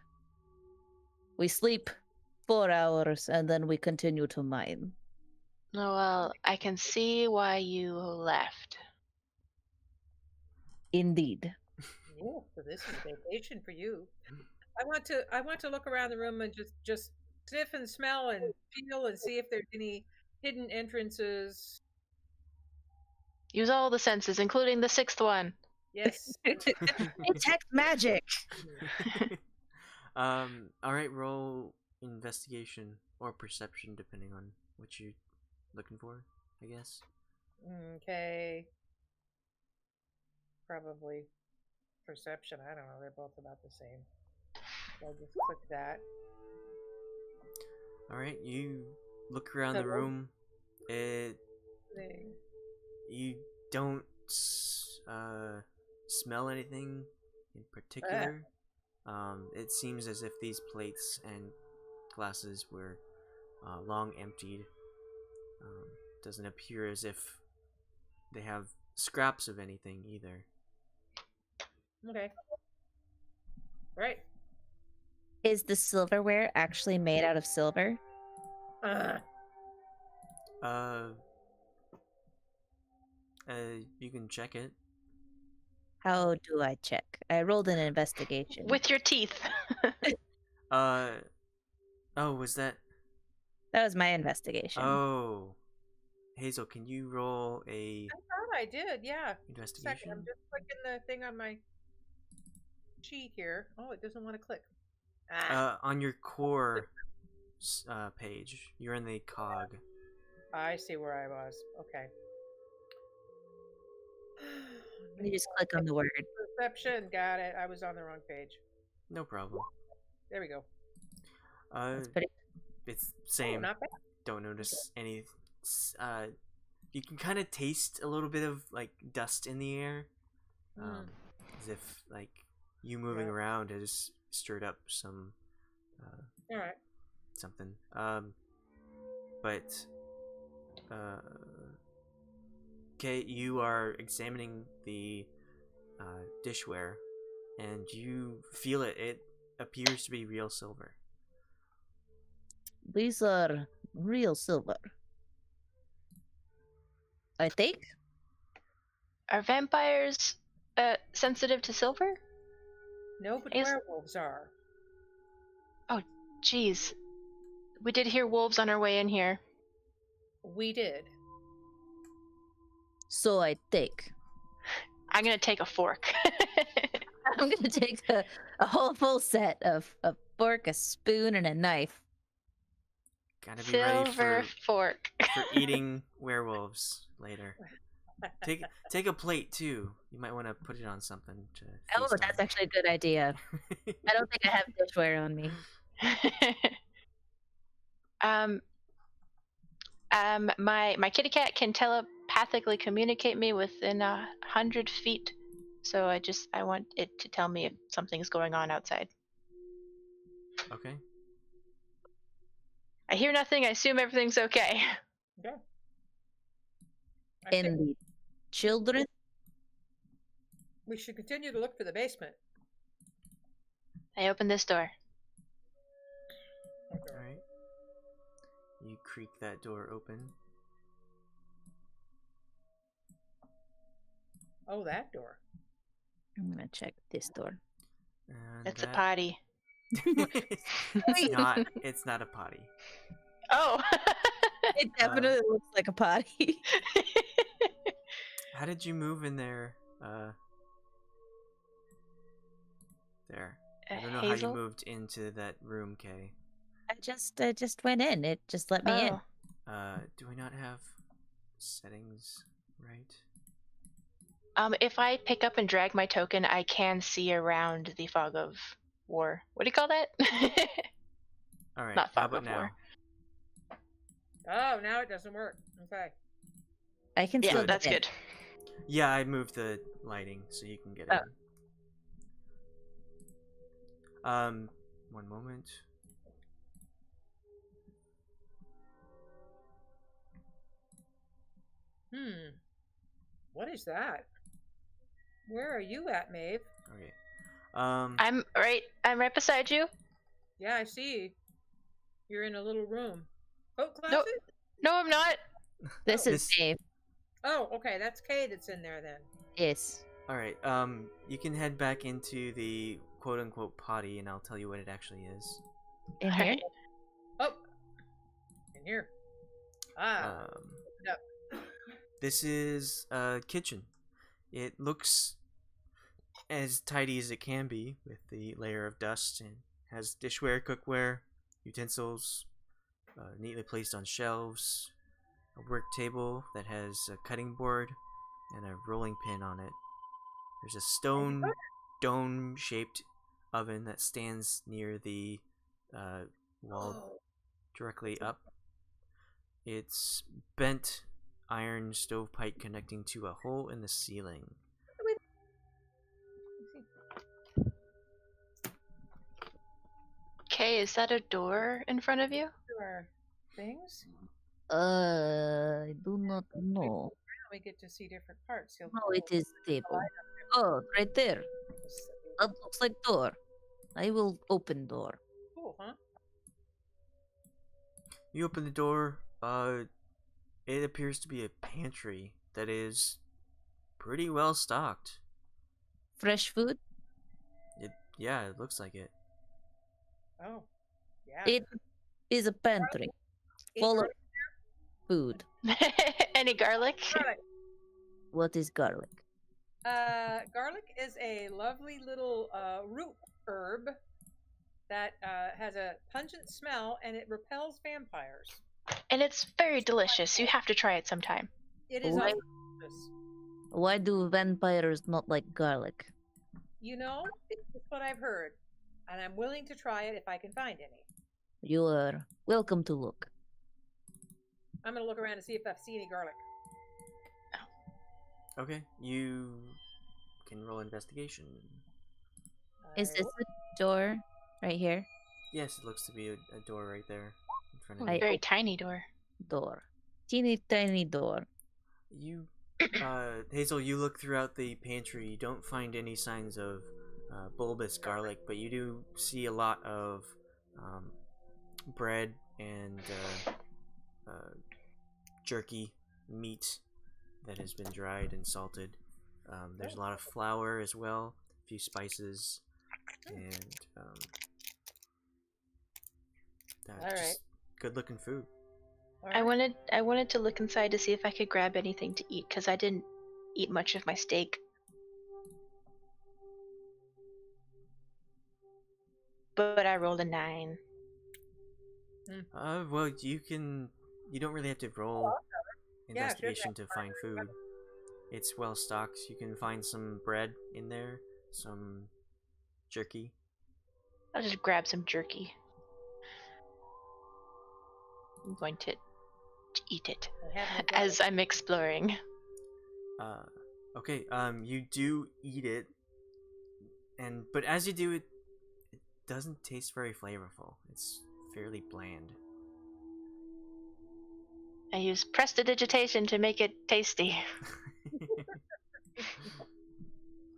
We sleep 4 hours and then we continue to mine. Oh, well, I can see why you left. Indeed. Yeah, so this is a vacation for you. I want to look around the room and just sniff and smell and feel and see if there's any hidden entrances. Use all the senses, including the 6th one. Yes. Detect magic. Alright, roll investigation or perception depending on what you're looking for, I guess. Okay. Probably perception. I don't know. They're both about the same. So I'll just click that. Alright, you look around the So- room. Thing. You don't smell anything in particular. It seems as if these plates and glasses were long emptied. Doesn't appear as if they have scraps of anything either. Okay. Right. Is the silverware actually made out of silver? Uh, you can check it. How do I check? I rolled an investigation. With your teeth. Oh, was that? That was my investigation. Oh, Hazel, can you roll a I thought I did, yeah. investigation? Second, I'm just clicking the thing on my sheet here. Oh, it doesn't want to click. On your core page, you're in the cog. I see where I was. Okay. You just click on the word. Perception, got it. I was on the wrong page. No problem. There we go. That's pretty. It's Oh, same. not bad. Don't notice any. You can kind of taste a little bit of like dust in the air, as if like you moving around has stirred up some. All right. Something. But. Okay, you are examining the dishware, and you feel it. It appears to be real silver. These are real silver. I think. Are vampires sensitive to silver? No, but Is- werewolves are. Jeez. We did hear wolves on our way in here. We did. So I think. I'm gonna take a fork. I'm gonna take a whole full set of a fork, a spoon, and a knife. Gotta be ready Silver fork. for eating werewolves later. Take a plate too. You might want to put it on something to. Oh, feast that's on. actually a good idea. I don't think I have dishware on me. My kitty cat can telepathically communicate me within 100 feet. So I want it to tell me if something's going on outside. Okay. I hear nothing. I assume everything's okay. Okay. I And think the children. we should continue to look for the basement. I open this door. Okay. All right. You creak that door open. Oh, that door. I'm gonna check this door. And It's a potty. It's not a potty. Oh. It definitely looks like a potty. How did you move in there? There. I don't know how Hazel? you moved into that room, Kay. I just went in. It just let me in. Do we not have settings right? If I pick up and drag my token, I can see around the fog of war. What do you call that? All right. Not How fog about of now? war. Oh, now it doesn't work. Okay. I can Yeah, still that's get good. Yeah, I moved the lighting so you can get Oh. in. One moment. What is that? Where are you at, Maeve? Okay. I'm right beside you. Yeah, I see. You're in a little room. Oh, closet? Nope. No, I'm not. This is Dave. Oh, okay. That's Kay that's in there then. Yes. All right. You can head back into the quote unquote potty, and I'll tell you what it actually is. In here? Alright. Oh, in here. Ah. Yep. This is a kitchen. It looks as tidy as it can be, with the layer of dust, and has dishware, cookware, utensils, neatly placed on shelves, a work table that has a cutting board and a rolling pin on it. There's a stone dome-shaped oven that stands near the wall directly up. It's bent iron stovepipe connecting to a hole in the ceiling. Okay, is that a door in front of you? There are things. I do not know. Now we get to see different parts. You'll Oh, it is table. Oh, right there. That looks like door. I will open door. You open the door. It appears to be a pantry that is pretty well stocked. Fresh food? Yeah, it looks like it. Oh, yeah. It is a pantry full of food. Any garlic? Garlic. What is garlic? Garlic is a lovely little root herb that has a pungent smell and it repels vampires. And it's very delicious. You have to try it sometime. It is Why- also delicious. Why do vampires not like garlic? You know, it's what I've heard, and I'm willing to try it if I can find any. You are welcome to look. I'm gonna look around to see if I see any garlic. Okay, you can roll investigation. Is I this will. a door right here? Yes, it looks to be a door right there in front of I- you. Very tiny door. Door. Teeny tiny door. You, Hazel, you look throughout the pantry. You don't find any signs of bulbous garlic, but you do see a lot of bread and jerky meat that has been dried and salted. There's a lot of flour as well, a few spices, and All right. just good-looking food. All I right. wanted to look inside to see if I could grab anything to eat because I didn't eat much of my steak. But I rolled a 9. Well, you don't really have to roll Yeah, sure, investigation to find food. It's well stocked. You can find some bread in there, some jerky. I'll just grab some jerky. I'm going to eat it I have no as I'm exploring. Okay, you do eat it, but as you do it, it doesn't taste very flavorful. It's fairly bland. I use prestidigitation to make it tasty.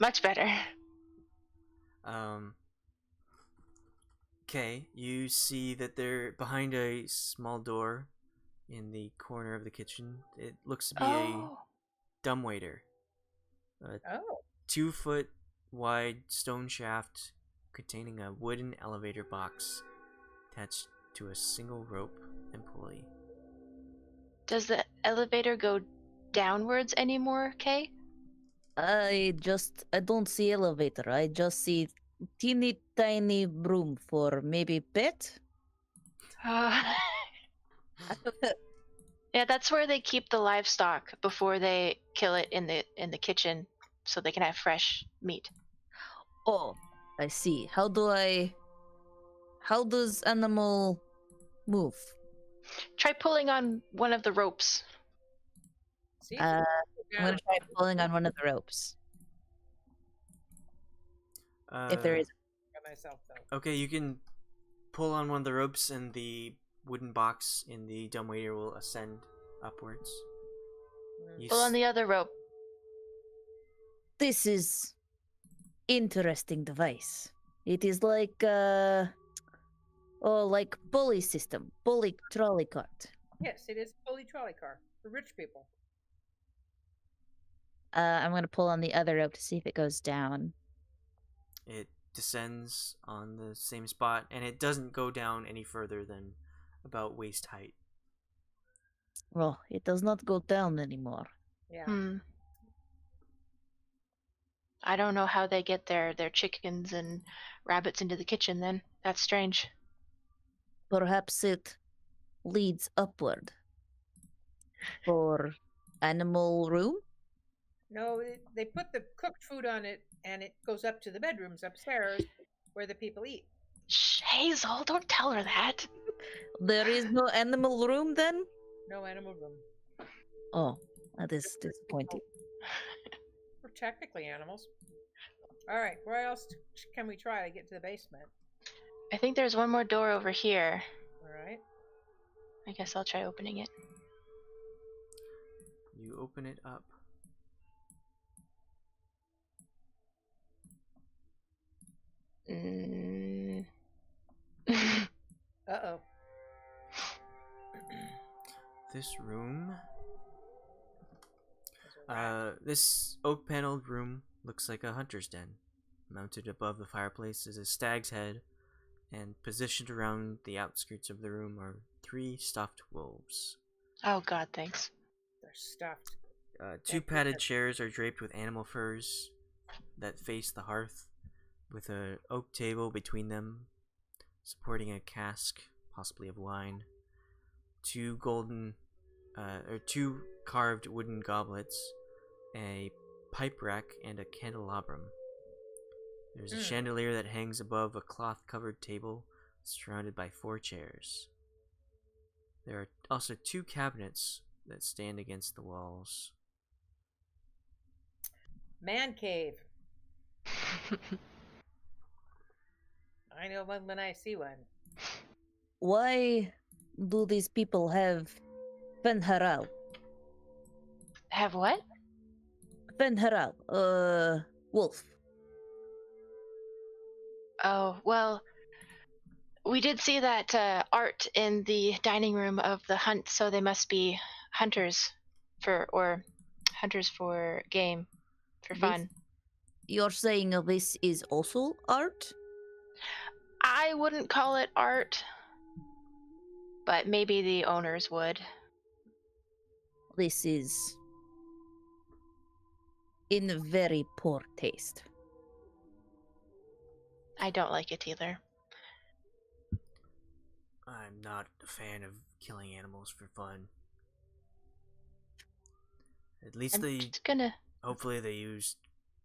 Much better. Okay, you see that they're behind a small door in the corner of the kitchen. It looks to be a dumbwaiter. Oh, 2-foot wide stone shaft containing a wooden elevator box attached to a single rope and pulley. Does the elevator go downwards anymore, Kay? I don't see elevator. I just see teeny tiny room for maybe pet. Yeah, that's where they keep the livestock before they kill it in the kitchen, so they can have fresh meat. Oh, I see. How does animal move? Try pulling on one of the ropes. see. I'm Yeah. gonna try pulling on one of the ropes. If there is. By myself though. Okay, you can pull on one of the ropes and the wooden box in the dumbwaiter will ascend upwards. You Pull on the other rope. This is interesting device. It is like like pulley system, pulley trolley cart. Yes, it is fully trolley car for rich people. I'm gonna pull on the other rope to see if it goes down. It descends on the same spot, and it doesn't go down any further than about waist height. Well, it does not go down anymore. Yeah. I don't know how they get their chickens and rabbits into the kitchen then. That's strange. Perhaps it leads upward for animal room. No, they put the cooked food on it, and it goes up to the bedrooms upstairs where the people eat. Shh, Hazel, don't tell her that. There is no animal room then? No animal room. Oh, that is disappointing. We're technically animals. All right, where else can we try to get to the basement? I think there's one more door over here. All right. I guess I'll try opening it. You open it up. Uh-oh. this room. This oak-paneled room looks like a hunter's den. Mounted above the fireplace is a stag's head, and positioned around the outskirts of the room are 3 stuffed wolves. Oh God, thanks. They're stuffed. 2 padded chairs are draped with animal furs that face the hearth, with an oak table between them, supporting a cask, possibly of wine. 2 carved wooden goblets, a pipe rack, and a candelabrum. There's a chandelier that hangs above a cloth-covered table, surrounded by 4 chairs. There are also 2 cabinets that stand against the walls. Man cave. I know one when I see one. Why do these people have Fenharal? Have what? Fenharal, wolf. Oh, well, we did see that art in the dining room of the hunt, so they must be hunters for game, for fun. You're saying this is also art? I wouldn't call it art, but maybe the owners would. This is in very poor taste. I don't like it either. I'm not a fan of killing animals for fun. At least hopefully they used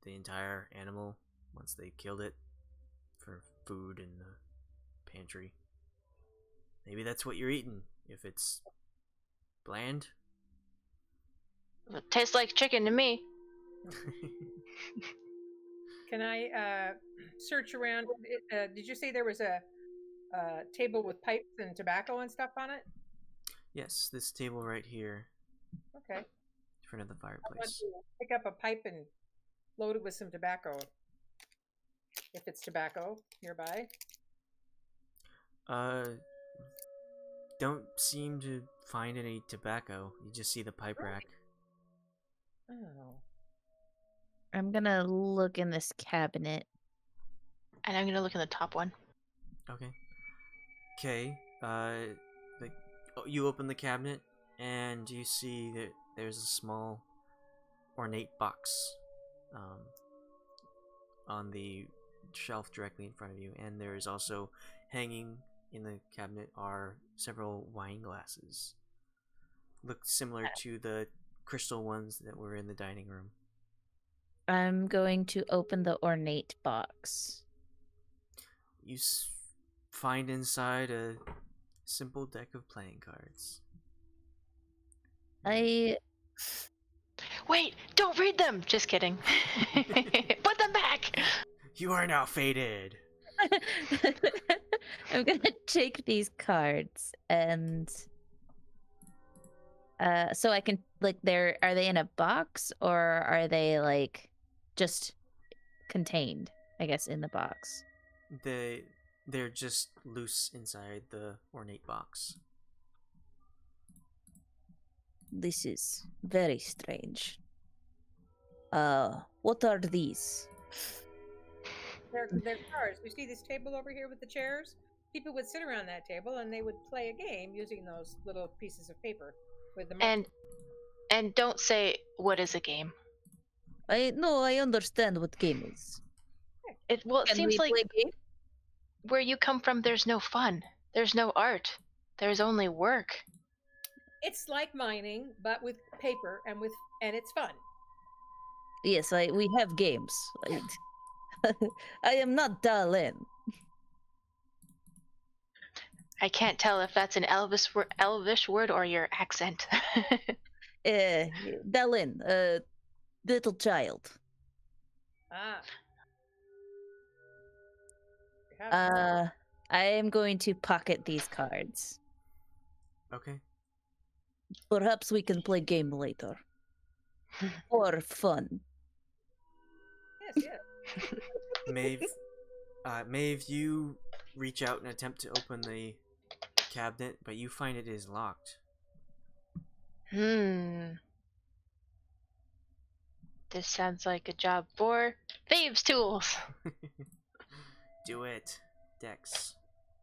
the entire animal once they killed it for food in the pantry. Maybe that's what you're eating, if it's bland. It tastes like chicken to me. Can I search around? Did you say there was a table with pipes and tobacco and stuff on it? Yes, this table right here, Okay. in front of the I want fireplace. to pick up a pipe and load it with some tobacco. If it's tobacco nearby. Don't seem to find any tobacco. You just see the pipe rack. Oh. I'm gonna look in this cabinet. And I'm gonna look in the top one. Okay. You open the cabinet and you see that there's a small ornate box on the shelf directly in front of you, and there is also hanging in the cabinet are several wine glasses. Look similar to the crystal ones that were in the dining room. I'm going to open the ornate box. You find inside a simple deck of playing cards. I Wait, don't read them! Just kidding. Put them back! You are now fated! I'm gonna take these cards and so I can are they in a box or are they like just contained, I guess, in the box? They're just loose inside the ornate box. This is very strange. What are these? They're cards. You see this table over here with the chairs? People would sit around that table and they would play a game using those little pieces of paper with the And don't say what is a game. I understand what game is. It Can seems we like play game? where you come from, there's no fun. There's no art. There's only work. It's like mining, but with paper and it's fun. Yes, we have games. I am not Dalen. I can't tell if that's an Elvish word or your accent. Dalen, little child. Ah. I am going to pocket these cards. Okay. Perhaps we can play game later. For fun. Yes, yes. Maeve, you reach out and attempt to open the cabinet, but you find it is locked. Hmm. This sounds like a job for thieves' tools. Do it. Dex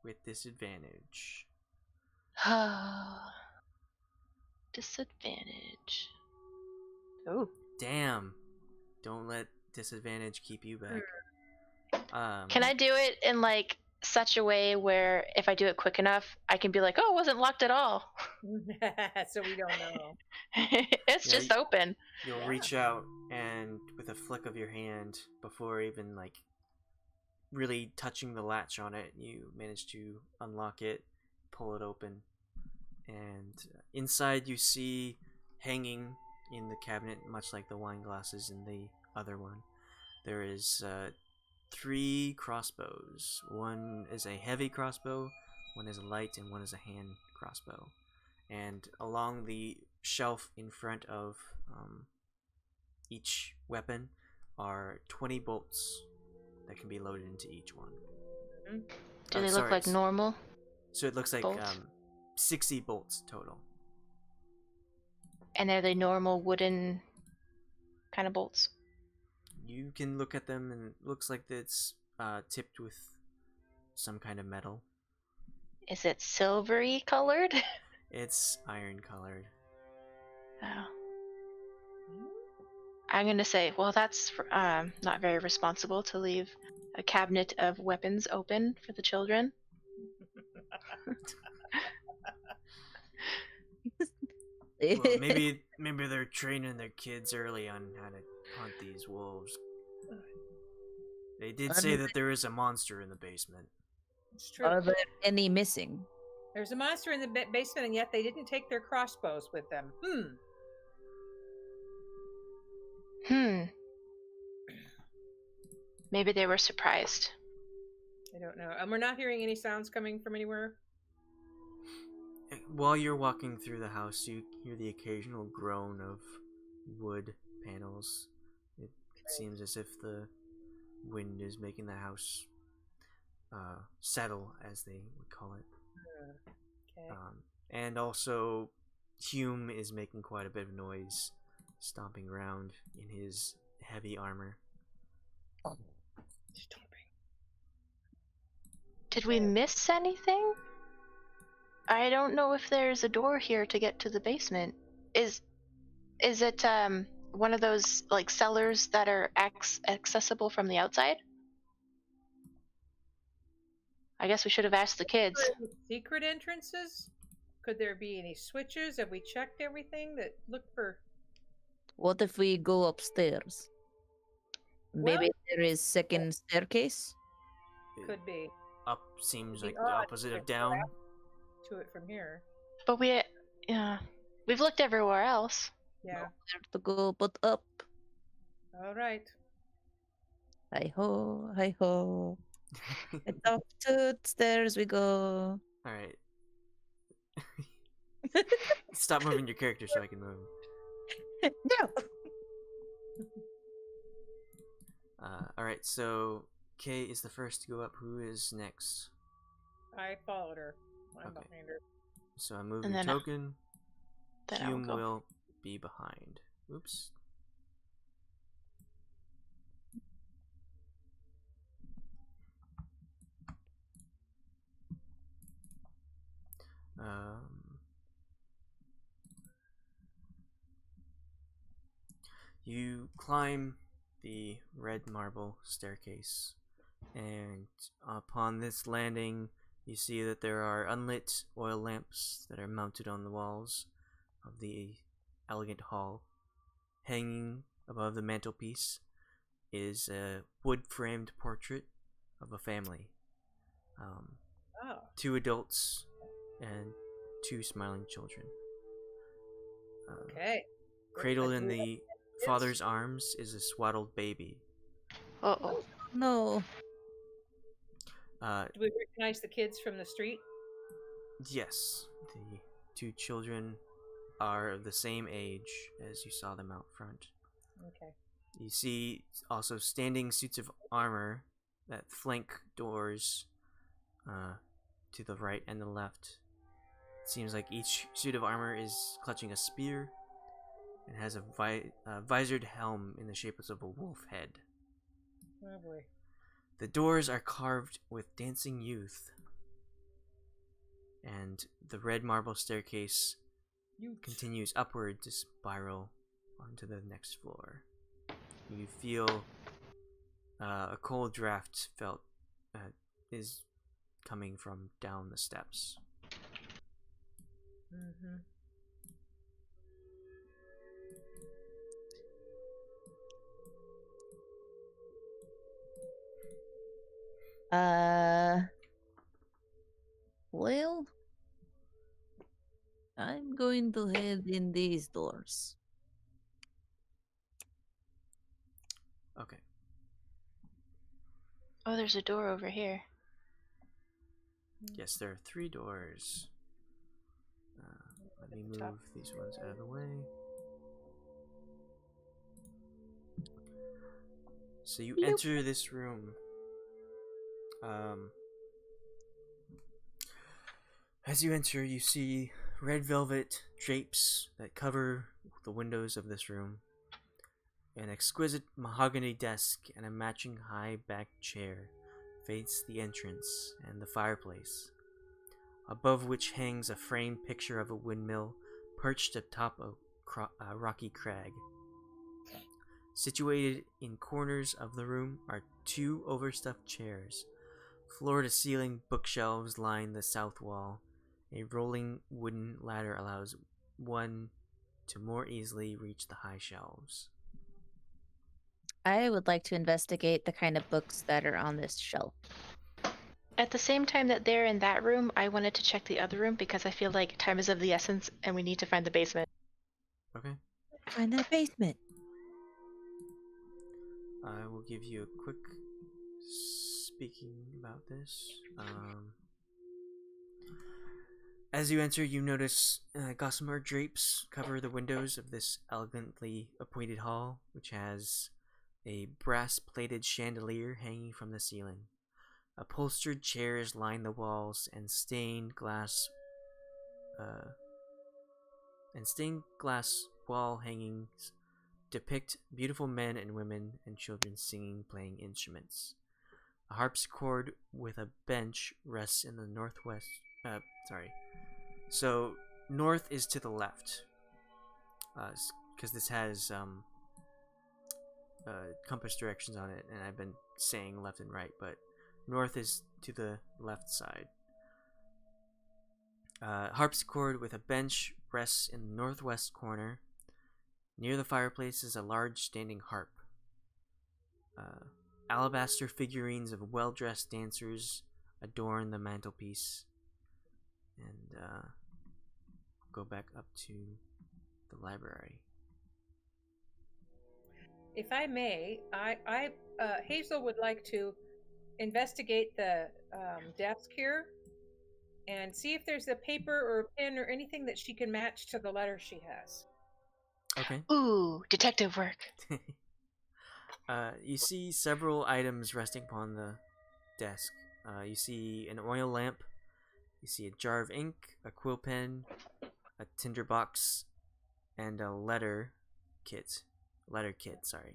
with disadvantage. Disadvantage. Oh. Damn. Don't let disadvantage keep you back. Can I do it in like such a way where if I do it quick enough, I can be like, oh, it wasn't locked at all. So we don't know. It's Yeah, just open. You'll reach out and with a flick of your hand, before even like really touching the latch on it, you manage to unlock it, pull it open, and inside you see hanging in the cabinet, much like the wine glasses in the other one, there is 3 crossbows. One is a heavy crossbow, one is a light, and one is a hand crossbow. And along the shelf in front of each weapon are 20 bolts that can be loaded into each one. Do they look like normal? So it looks like bolts? 60 bolts total. And are they normal wooden kind of bolts? You can look at them and it looks like it's tipped with some kind of metal. Is it silvery colored? It's iron colored. Oh. I'm gonna say, well, that's not very responsible to leave a cabinet of weapons open for the children. Well, maybe they're training their kids early on how to hunt these wolves. They did say that there is a monster in the basement. It's true. Are there any missing? There's a monster in the basement, and yet they didn't take their crossbows with them. Maybe they were surprised. I don't know. And we're not hearing any sounds coming from anywhere. While you're walking through the house, you hear the occasional groan of wood panels. It seems as if the wind is making the house settle, as they would call it. Okay. And also, Hume is making quite a bit of noise, stomping around in his heavy armor. Did we miss anything? I don't know if there's a door here to get to the basement. Is it one of those like cellars that are accessible from the outside? I guess we should have asked the kids. Secret entrances? Could there be any switches? Have we checked everything that look for? What if we go upstairs? Maybe Well- there is second staircase. Could be Up seems like The the odd opposite of to go down. out to it from here. But we've looked everywhere else. Yeah. Where to go but up? All right. Hi ho, hi ho. And up to stairs we go. Alright. Stop moving your character so I can move. No. Alright, so Kay is the first to go up. Who is next? I followed her. I'm Okay. behind her. So I move And your then token. then I'll Hume go. will be behind. Oops. You climb the red marble staircase, and upon this landing, you see that there are unlit oil lamps that are mounted on the walls of the elegant hall. Hanging above the mantelpiece is a wood-framed portrait of a family. Oh. 2 adults and 2 smiling children. Okay. Cradled in the father's arms is a swaddled baby. Uh-oh. No. Do we recognize the kids from the street? Yes, the 2 children are of the same age as you saw them out front. Okay. You see also standing suits of armor that flank doors to the right and the left. seems like each suit of armor is clutching a spear and has a visored helm in the shape of a wolf head. Oh boy. The doors are carved with dancing youth, and the red marble staircase continues upward to spiral onto the next floor. You feel a cold draft is coming from down the steps. Mm-hmm. Well, I'm going to head in these doors. Okay. Oh, there's a door over here. Yes, there are 3 doors. Let me move these ones out of the way. So you enter this room. As you enter, you see red velvet drapes that cover the windows of this room, an exquisite mahogany desk and a matching high-backed chair face the entrance and the fireplace, above which hangs a framed picture of a windmill perched atop a rocky crag. Situated in corners of the room are 2 overstuffed chairs. Floor-to-ceiling bookshelves line the south wall. A rolling wooden ladder allows one to more easily reach the high shelves. I would like to investigate the kind of books that are on this shelf. At the same time that they're in that room, I wanted to check the other room because I feel like time is of the essence and we need to find the basement. Okay. Find that basement. I will give you a quick speaking about this. As you enter, you notice gossamer drapes cover the windows of this elegantly appointed hall, which has a brass-plated chandelier hanging from the ceiling. Upholstered chairs line the walls, and stained glass wall hangings depict beautiful men and women and children singing, playing instruments. A harpsichord with a bench rests in the northwest. So north is to the left, because this has compass directions on it, and I've been saying left and right, but north is to the left side. Harpsichord with a bench rests in the northwest corner. Near the fireplace is a large standing harp. Alabaster figurines of well-dressed dancers adorn the mantelpiece. And go back up to the library. If I may, Hazel would like to investigate the desk here and see if there's a paper or a pen or anything that she can match to the letter she has. Okay. Ooh, detective work. You see several items resting upon the desk. You see an oil lamp. You see a jar of ink, a quill pen, a tinderbox, and a letter kit,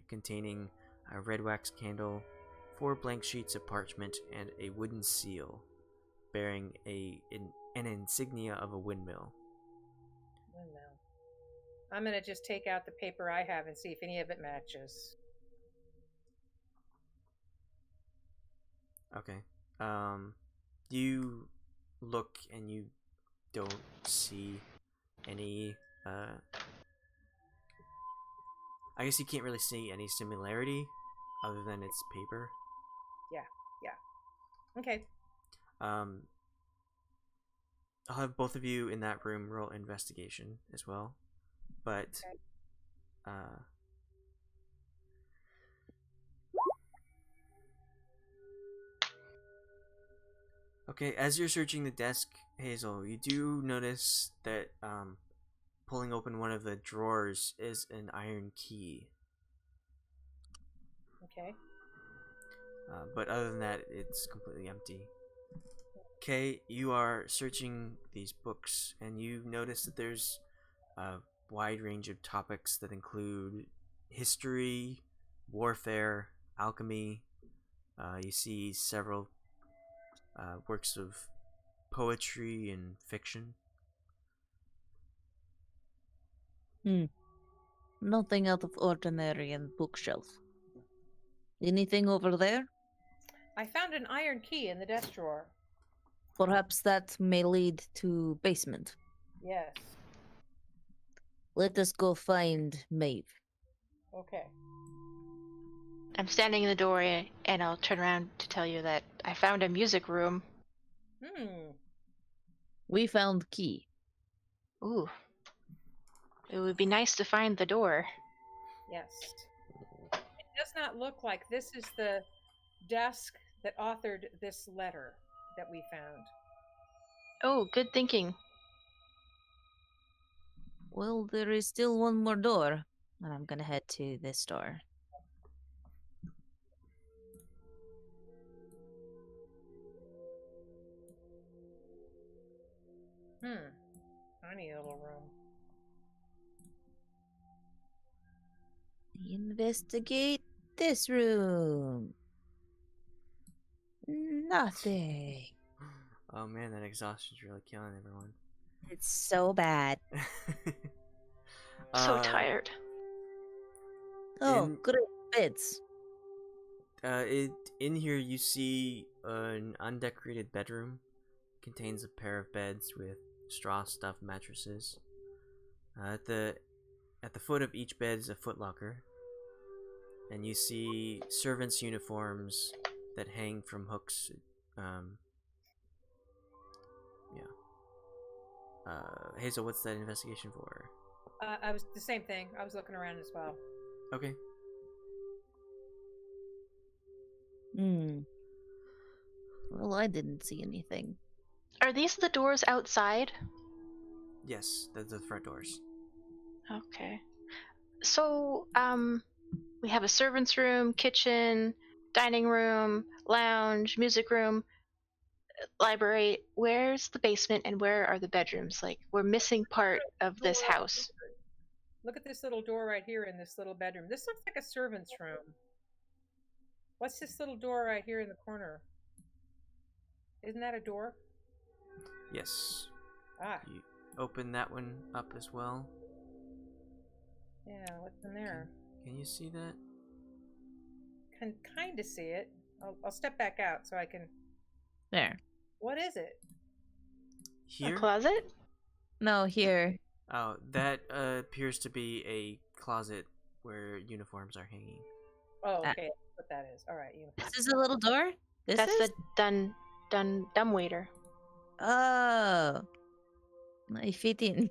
containing a red wax candle, 4 blank sheets of parchment, and a wooden seal bearing an insignia of a windmill. I'm going to just take out the paper I have and see if any of it matches. Okay. You look and you don't see any I guess you can't really see any similarity other than its paper. Yeah. Okay. I'll have both of you in that room roll investigation as well. But okay, as you're searching the desk, Hazel, you do notice that pulling open one of the drawers is an iron key. Okay. But other than that, it's completely empty. Kay, you are searching these books, and you notice that there's a wide range of topics that include history, warfare, alchemy. You see several works of poetry and fiction. Nothing out of ordinary in bookshelf. Anything over there? I found an iron key in the desk drawer. Perhaps that may lead to basement. Yes. Let us go find Maeve. Okay. I'm standing in the doorway, and I'll turn around to tell you that I found a music room. We found key. Ooh. It would be nice to find the door. Yes. It does not look like this is the desk that authored this letter that we found. Oh, good thinking. Well, there is still one more door. And I'm gonna head to this door. Tiny little room. Investigate this room. Nothing. Oh man, that exhaustion's really killing everyone. It's so bad. So tired. Oh, In- great beds. In here you see an undecorated bedroom. Contains a pair of beds with straw stuffed mattresses. At the foot of each bed is a footlocker, and you see servants' uniforms that hang from hooks. Hazel, what's that investigation for? I was the same thing. I was looking around as well. Okay. Well, I didn't see anything. Are these the doors outside? Yes, that's the front doors. Okay. So, we have a servant's room, kitchen, dining room, lounge, music room, library. Where's the basement and where are the bedrooms? Like, we're missing part of this house. Look at this little door right here in this little bedroom. This looks like a servant's room. What's this little door right here in the corner? Isn't that a door? Yes. Ah, You open that one up as well. yeah, what's in there? Can you see that? Can kind of see it. I'll step back out so I can... There. What is it? Here? A closet? No, here. Oh, that appears to be a closet where uniforms are hanging. Oh, okay. That's what that is. All right. This is a little door? That's is? the dumbwaiter. Oh. I fit in.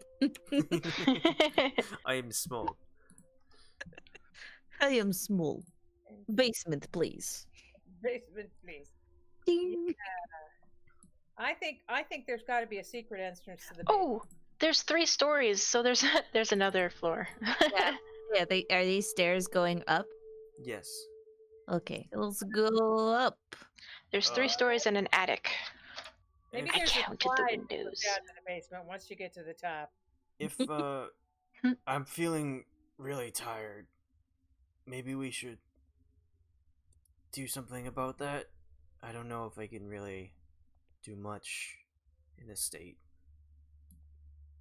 I am small. I am small. Basement, please. Basement, please. Ding. I think there's got to be a secret entrance to the basement. Oh, there's 3 stories, so there's another floor. Yeah, are these stairs going up? Yes. Okay, let's go up. There's 3 stories and an attic. Maybe If- I there's a counted the slide that goes windows. down to the basement once you get to the top. If I'm feeling really tired, maybe we should do something about that. I don't know if I can really do much in this state.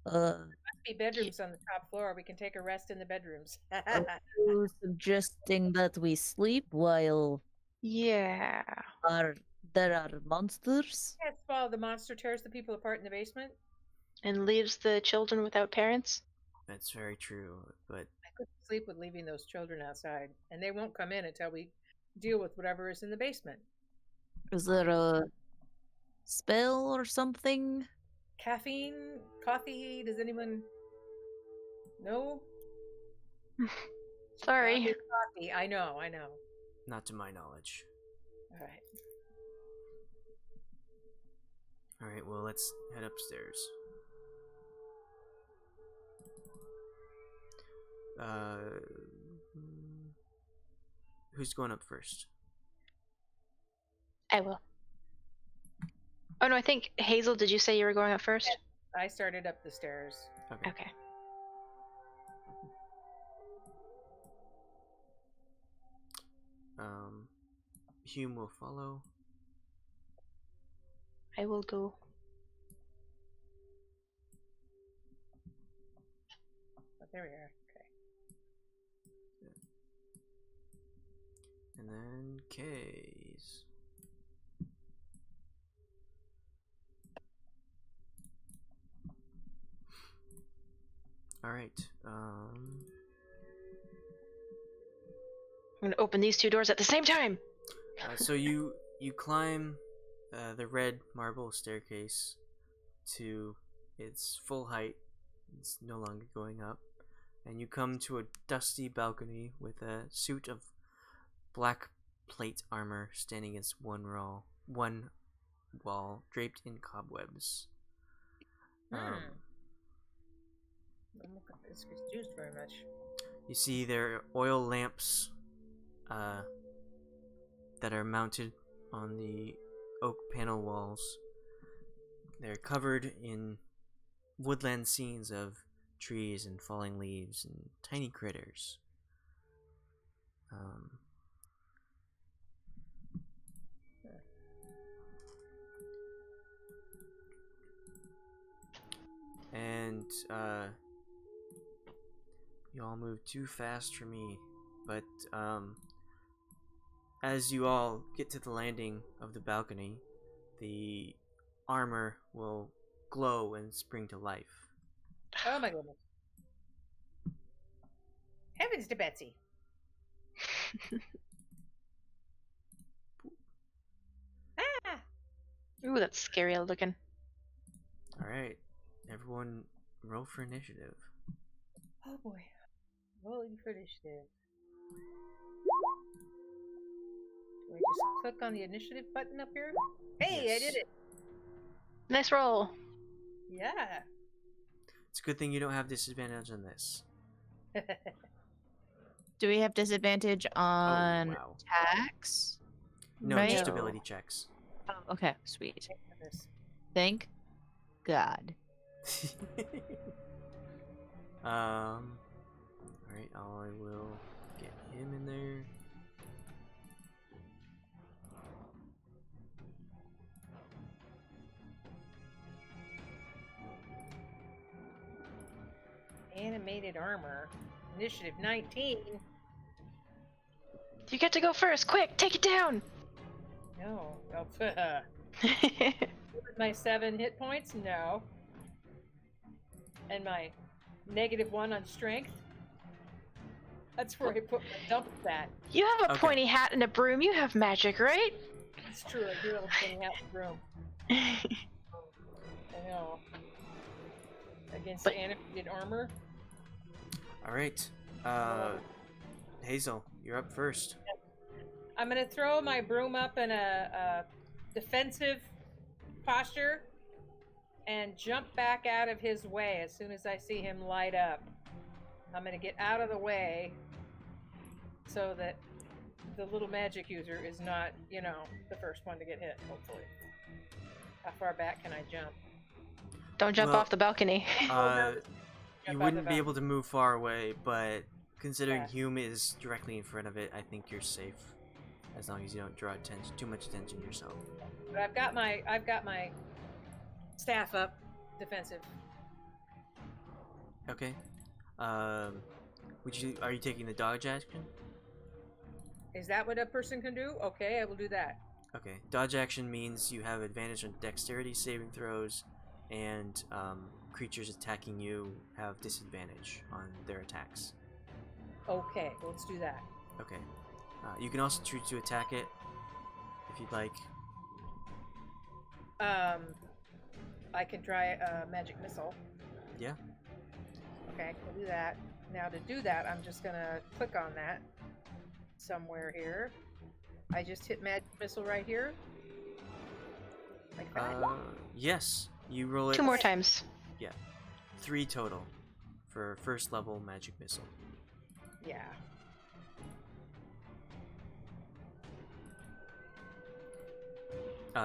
Must be bedrooms on the top floor. We can take a rest in the bedrooms. Are you suggesting that we sleep while Yeah. there are monsters? Yes, while the monster tears the people apart in the basement. And leaves the children without parents? That's very true, but I couldn't sleep with leaving those children outside, and they won't come in until we deal with whatever is in the basement. Is there a spell or something? Caffeine, coffee. Does anyone know? Sorry. Coffee. I know. not to my knowledge. All right. Alright, well, let's head upstairs. Who's going up first? I will. Oh no, I think Hazel. Did you say you were going up first? I started up the stairs. Okay. Okay. Hume will follow. I will go. Oh, there we are. Okay. And then K's. Alright, I'm gonna open these two doors at the same time. so you climb the red marble staircase to its full height. It's no longer going up, and you come to a dusty balcony with a suit of black plate armor standing against one wall draped in cobwebs. Don't look like this gets used very much. You see there are oil lamps that are mounted on the oak panel walls. They're covered in woodland scenes of trees and falling leaves and tiny critters. And you all move too fast for me, but as you all get to the landing of the balcony, the armor will glow and spring to life. Oh my goodness. Heavens to Betsy. Ah! Ooh, that's scary looking. Alright, everyone roll for initiative. Oh boy. Rolling for initiative. Do I just click on the initiative button up here? Hey, Yes. I did it! Nice roll. Yeah. It's a good thing you don't have disadvantage on this. Do we have disadvantage on wow. attacks? No, Right? just ability checks. Oh, okay, sweet. Thank goodness. Thank God. Alright, I will get him in there. Animated armor. Initiative 19. You get to go first. Quick, take it down. No. Oh, with my 7 hit points? No. And my -1 on strength? That's where I put my dump stat. You have a Okay. pointy hat and a broom. You have magic, right? It's true, I do have a thing out the room. I know. Against But- animated armor? Alright, Hazel, you're up first. I'm gonna throw my broom up in a defensive posture and jump back out of his way as soon as I see him light up. I'm gonna get out of the way so that the little magic user is not, the first one to get hit, hopefully. How far back can I jump? Don't jump Well, off the balcony. You Jump out wouldn't the be able to move far away, but considering Yeah. Hume is directly in front of it, I think you're safe. As long as you don't draw too much attention yourself. But I've got my staff up, defensive. Okay. Are you taking the dodge action? Is that what a person can do? Okay, I will do that. Okay. Dodge action means you have advantage on dexterity saving throws, and creatures attacking you have disadvantage on their attacks. Okay, let's do that. Okay. You can also choose to attack it if you'd like. I can try a magic missile. Yeah. Okay, we'll do that. Now to do that, I'm just gonna click on that somewhere here. I just hit magic missile right here. Like that. Yes. You roll it. 2 more times. 3 total for first level magic missile. Yeah.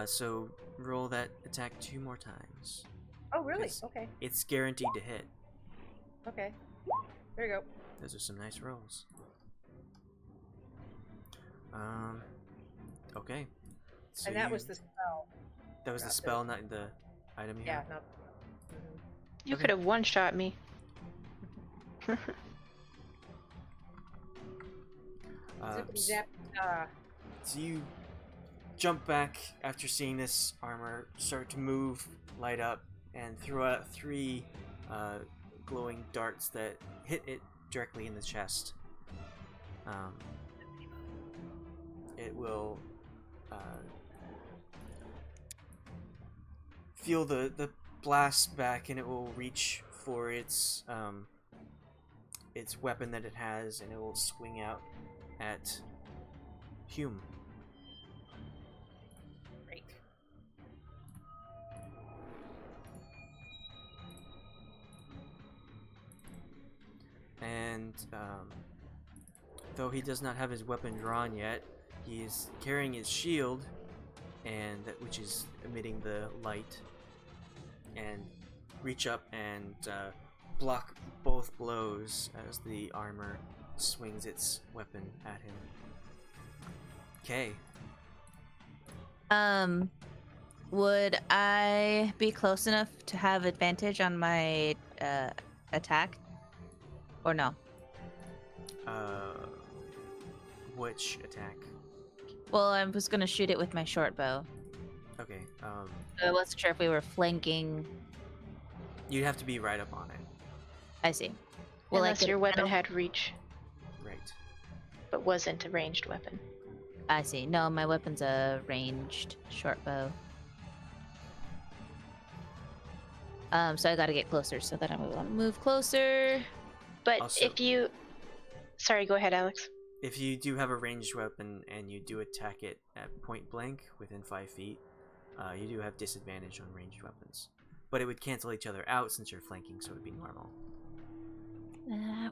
So roll that attack 2 more times. Oh, really? Yes. Okay. It's guaranteed to hit. Okay. There you go. Those are some nice rolls. Okay. So And that was the spell. That was the not spell, not the item you Yeah, have? not. You Okay. could have one-shot me. Zippity zap. So you jump back after seeing this armor start to move, light up, and throw out 3 glowing darts that hit it directly in the chest. It will feel the blast back, and it will reach for its weapon that it has, and it will swing out at Hume. Great. And though he does not have his weapon drawn yet, he is carrying his shield, and which is emitting the light, and reach up and block both blows as the armor swings its weapon at him. Okay. Would I be close enough to have advantage on my attack? Or no? Which attack? Well, I was gonna shoot it with my short bow. Okay. I wasn't sure if we were flanking. You'd have to be right up on it. I see. Well, Unless your weapon had reach, Right. but wasn't a ranged weapon. I see. No, my weapon's a ranged short bow. So I gotta get closer, so that I want to move closer. But Also- if you... Sorry, go ahead, Alex. If you do have a ranged weapon and you do attack it at point blank within 5 feet, you do have disadvantage on ranged weapons. But it would cancel each other out since you're flanking, so it would be normal.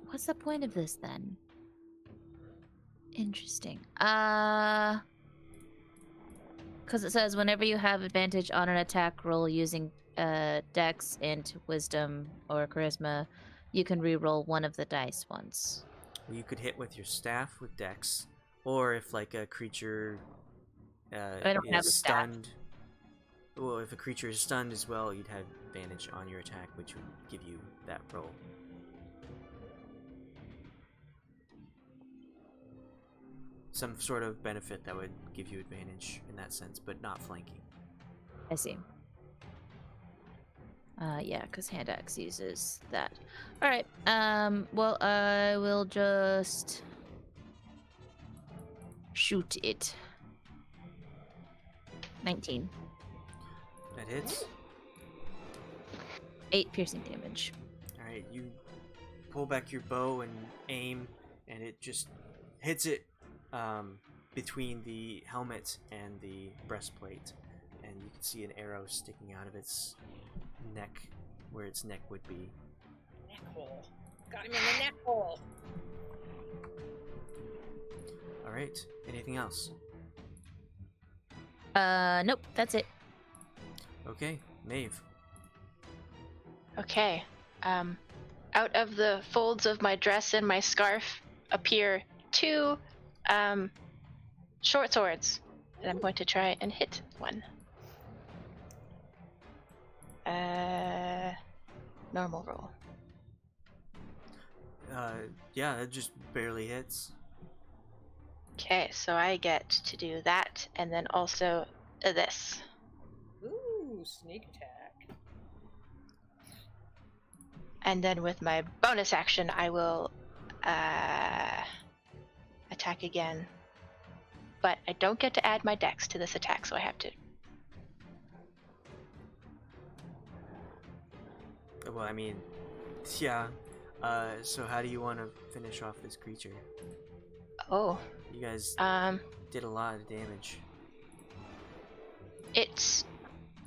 What's the point of this then? Interesting. Because it says whenever you have advantage on an attack roll using Dex, Int, Wisdom, or Charisma, you can re-roll one of the dice once. Well, you could hit with your staff with Dex, or if like a creature I don't have is a staff. stunned. Well, if a creature is stunned as well, you'd have advantage on your attack, which would give you that roll. Some sort of benefit that would give you advantage in that sense, but not flanking. I see. Yeah, because hand axe uses that. All right. Well, I will just shoot it. 19. That hits. 8 piercing damage. Alright, you pull back your bow and aim, and it just hits it between the helmet and the breastplate, and you can see an arrow sticking out of its neck, where its neck would be. Neck hole. Got him in the neck hole. Alright, anything else? Nope, that's it. Okay, Maeve. Okay. Out of the folds of my dress and my scarf appear 2 short swords. And I'm going to try and hit one. Normal roll. Yeah, it just barely hits. Okay, so I get to do that, and then also this. Ooh, sneak attack. And then with my bonus action, I will attack again. But I don't get to add my dex to this attack, so I have to. Well, I mean, yeah. So how do you want to finish off this creature? Oh, You guys did a lot of damage. it's...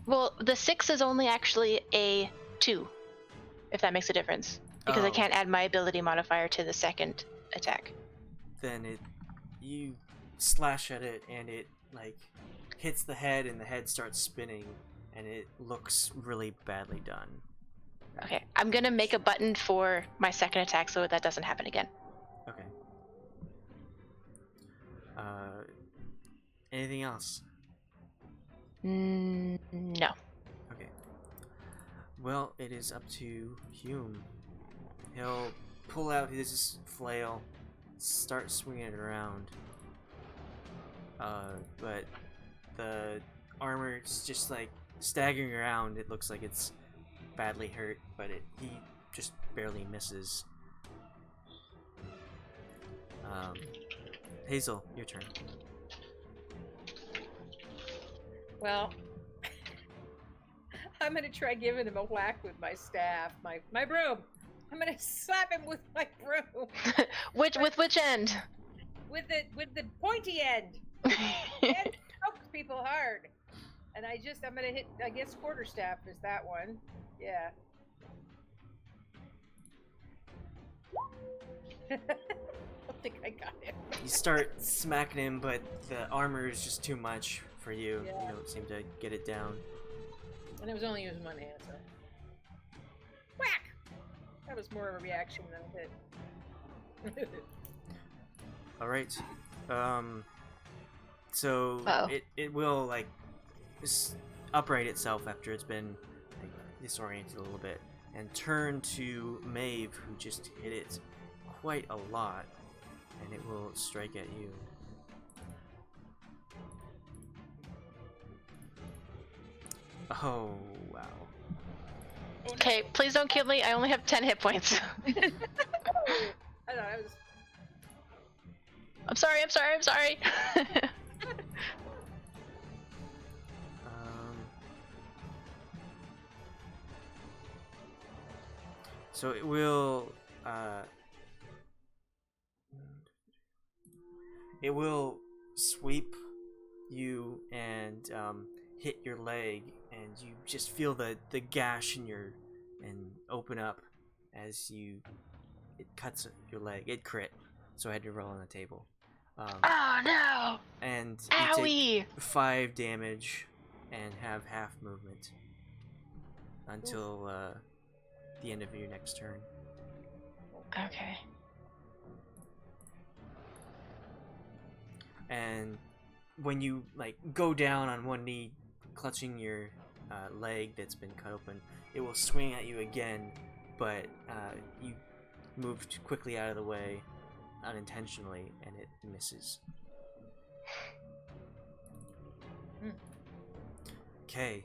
Well, the 6 is only actually a 2, if that makes a difference. Because I Oh. can't add my ability modifier to the second attack. Then you slash at it, and it like hits the head, and the head starts spinning, and it looks really badly done. Okay, I'm gonna make a button for my second attack so that doesn't happen again. Okay. Anything else? No. Okay. Well, it is up to Hume. He'll pull out his flail, start swinging it around. But the armor is just like staggering around. It looks like it's badly hurt, but he just barely misses. Hazel, your turn. Well, I'm gonna try giving him a whack with my staff, my broom. I'm gonna slap him with my broom. With which end? With the pointy end. It pokes people hard. And I'm gonna hit, I guess quarterstaff is that one. Yeah. I don't think I got him. You start smacking him, but the armor is just too much for you. Yeah. You don't seem to get it down. And I was only using one hand, so. Whack! That was more of a reaction than a hit. Alright. So it will like upright itself after it's been like, disoriented a little bit and turn to Maeve, who just hit it quite a lot, and it will strike at you. Oh wow. Okay, please don't kill me. I only have 10 hit points. I thought I was. I'm sorry. So it will sweep you and hit your leg, and you just feel the gash in your and open up as it cuts your leg. It crit, so I had to roll on the table. Oh no! And Owie! you take 5 damage and have half movement until the end of your next turn. Okay. And when you like go down on one knee, clutching your leg that's been cut open, it will swing at you again, but you moved quickly out of the way unintentionally, and it misses. Okay.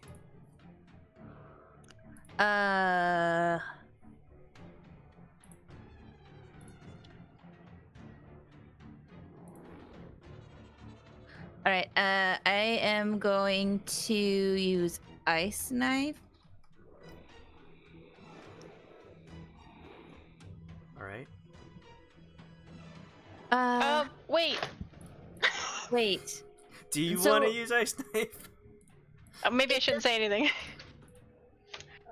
All right. I am going to use ice knife. All right. Wait. Wait. Do you So- want to use ice knife? Maybe I shouldn't say anything.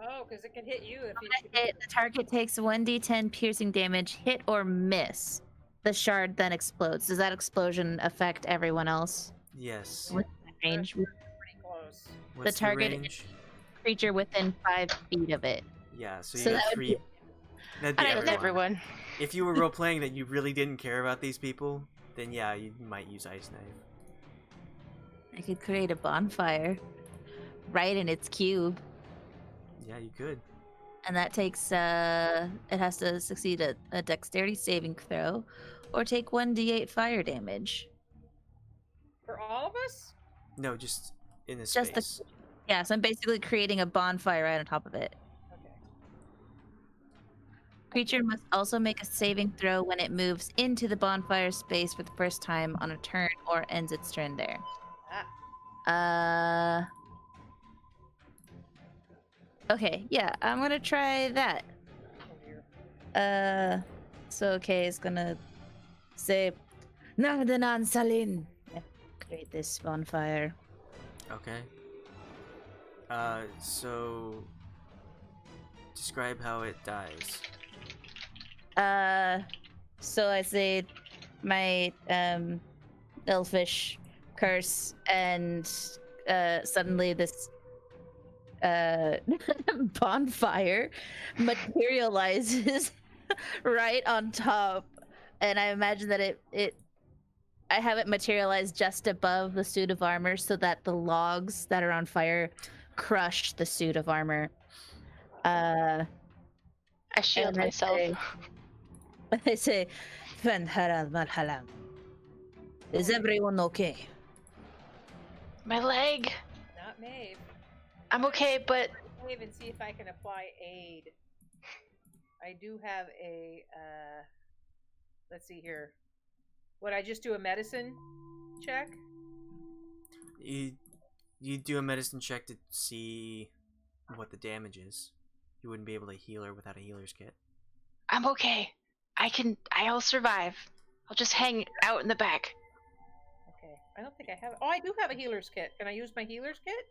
Oh, because it can hit you if you. The target takes 1d10 piercing damage, hit or miss. The shard then explodes. Does that explosion affect everyone else? Yes. With range? Pretty close. What's target range? Creature within 5 feet of it. Yeah, so you So got that would 3. That'd be Alright, with everyone. everyone. If you were role playing that you really didn't care about these people, then yeah, you might use ice knife. I could create a bonfire right in its cube. Yeah, you could. And that takes, it has to succeed a dexterity saving throw or take 1d8 fire damage. For all of us? No, just in the Just the- space. Yeah, so I'm basically creating a bonfire right on top of it. Okay. Creature must also make a saving throw when it moves into the bonfire space for the first time on a turn or ends its turn there. Okay, yeah, I'm gonna try that. So okay, it's gonna say, Nardanan Salin. Create this bonfire. Okay. So describe how it dies. So I say my elfish curse, and suddenly this bonfire materializes right on top, and I imagine that I have it materialized just above the suit of armor so that the logs that are on fire crush the suit of armor. I shield And I myself. say- I say, "Fen haral malhalam. Is everyone okay?" My leg. Not Maeve. I'm okay, but Maeve and see if I can apply aid. I do have a. Let's see here. Would I just do a medicine check? You do a medicine check to see what the damage is. You wouldn't be able to heal her without a healer's kit. I'm okay. I'll survive. I'll just hang out in the back. Okay. I don't think I have. Oh, I do have a healer's kit. Can I use my healer's kit?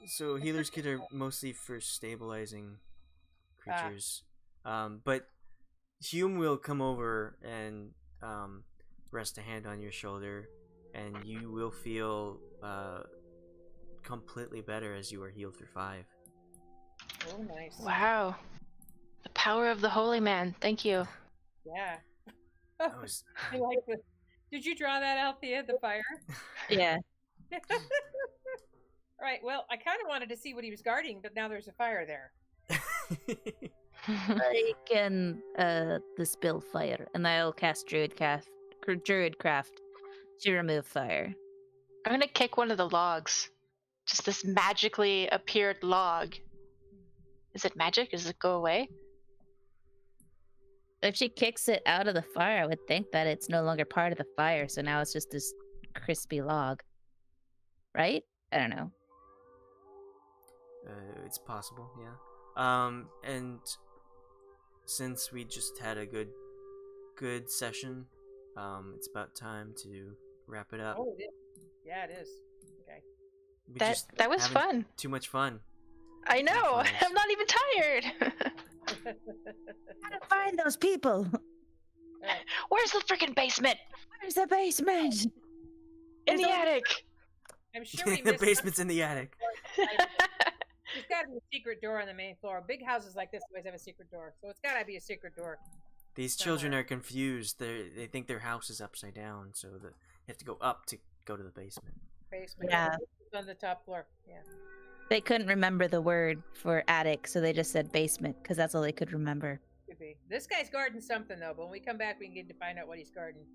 So healer's kit are mostly for stabilizing creatures. But Hume will come over and rest a hand on your shoulder, and you will feel completely better as you are healed for 5. Oh, nice. Wow. The power of the holy man. Thank you. Yeah. That was I like the. Did you draw that, Althea? The fire. Yeah. All right. Well, I kind of wanted to see what he was guarding, but now there's a fire there. I can dispel fire, and I'll cast Druidcraft to remove fire. I'm gonna kick one of the logs. Just this magically appeared log. Is it magic? Does it go away? If she kicks it out of the fire, I would think that it's no longer part of the fire, so now it's just this crispy log. Right? I don't know. It's possible, yeah. And since we just had a good session, it's about time to wrap it up. Oh, it is. Yeah, it is. Okay. We That just was having fun. Too much fun. I know. Fun. I'm not even tired. Gotta find those people. Where's the freaking basement? Where's the basement? In the attic. I'm sure we The missed basement's in the attic. There's got to be a secret door on the main floor. Big houses like this always have a secret door, so it's got to be a secret door. These children are confused. They think their house is upside down, so that they have to go up to go to the basement. Basement. Yeah. It's on the top floor. Yeah. They couldn't remember the word for attic, so they just said basement, because that's all they could remember. Could be. This guy's guarding something though, but when we come back, we can get to find out what he's guarding.